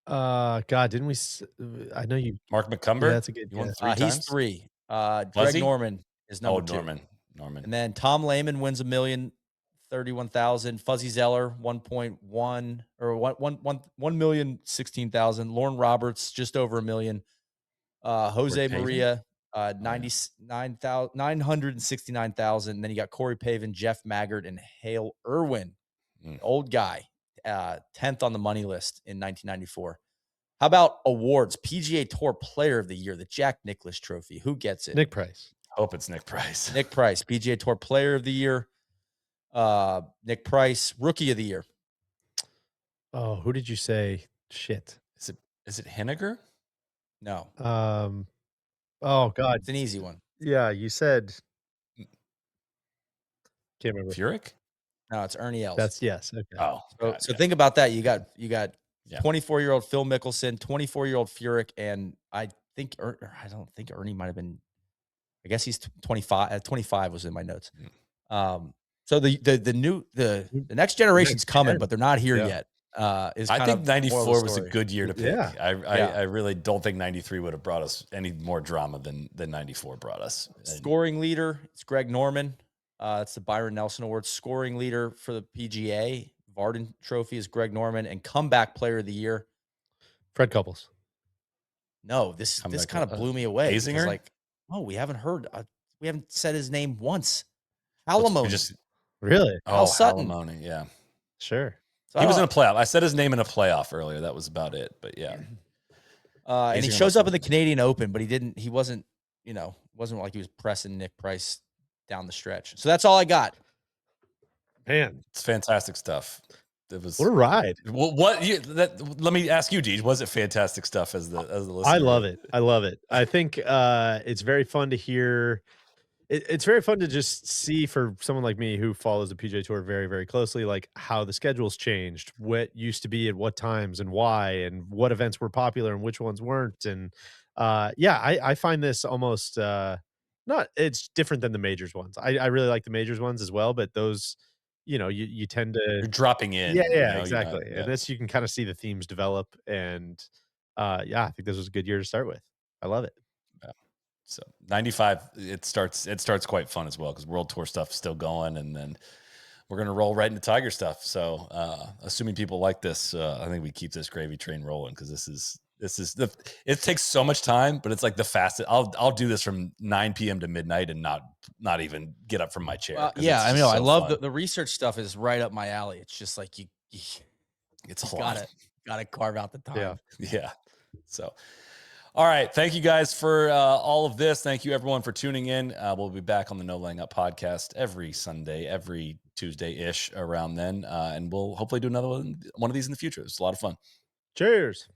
God, didn't we? I know you. Mark McCumber. Yeah, that's a good. You won 3 times. He's 3. Greg Norman is number 2. Norman. And then Tom Lehman wins $1,031,000. Fuzzy Zeller 1.1 or 1,016,000. Lauren Roberts just over $1 million. Jose Maria 969,000. And then you got Corey Pavin, Jeff Maggard, and Hale Irwin, old guy, 10th on the money list in 1994. How about awards? PGA Tour Player of the Year, the Jack Nicklaus Trophy. Who gets it? Nick Price. Hope it's Nick Price. Nick Price, PGA Tour Player of the Year. Nick Price, Rookie of the Year. Oh, who did you say? Shit. Is it Henniger? No. Oh God, it's an easy one. Yeah, you said. Can't remember. Furyk? No, it's Ernie Els. That's yes. Okay. Oh, so think about that. You got Yeah. 24-year-old Phil Mickelson, 24-year-old Furyk, and I don't think Ernie might have been. I guess he's 25. 25 was in my notes. So the next generation's coming, but they're not here yet. Is I kind think of 94 was a good year to pick. Yeah. I really don't think 93 would have brought us any more drama than 94 brought us. Scoring leader, it's Greg Norman. It's the Byron Nelson Award. Scoring leader for the PGA Varden Trophy is Greg Norman, and comeback player of the year, Fred Couples. No, this kind of blew me away. Hazinger? Like, oh, we haven't heard. We haven't said his name once. Alimony. Really? Al Sutton. Alimony, yeah. Sure. So He was in a playoff. I said his name in a playoff earlier. That was about it. But yeah. And he shows up in the Canadian Open, but he wasn't like he was pressing Nick Price down the stretch. So that's all I got. Man, it's fantastic stuff. It was what a ride. Well, let me ask you, Deej, was it fantastic stuff as the listener? I love it. I love it. I think it's very fun to hear. It's very fun to just see for someone like me who follows the PGA Tour very, very closely, like how the schedule's changed, what used to be at what times and why, and what events were popular and which ones weren't. And I find this almost it's different than the majors ones. I really like the majors ones as well, but those, you tend to you're dropping in. Yeah, exactly. And this you can kind of see the themes develop. And I think this was a good year to start with. I love it. So 95, it starts quite fun as well because World Tour stuff is still going, and then we're gonna roll right into Tiger stuff. So assuming people like this, I think we keep this gravy train rolling because it takes so much time, but it's like the fastest. I'll do this from 9 p.m. to midnight and not even get up from my chair. I mean, I love the research stuff is right up my alley. It's just like it's a lot. Gotta carve out the time. Yeah. So. All right. Thank you guys for all of this. Thank you, everyone, for tuning in. We'll be back on the No Laying Up podcast every Sunday, every Tuesday-ish around then. And we'll hopefully do another one of these in the future. It's a lot of fun. Cheers.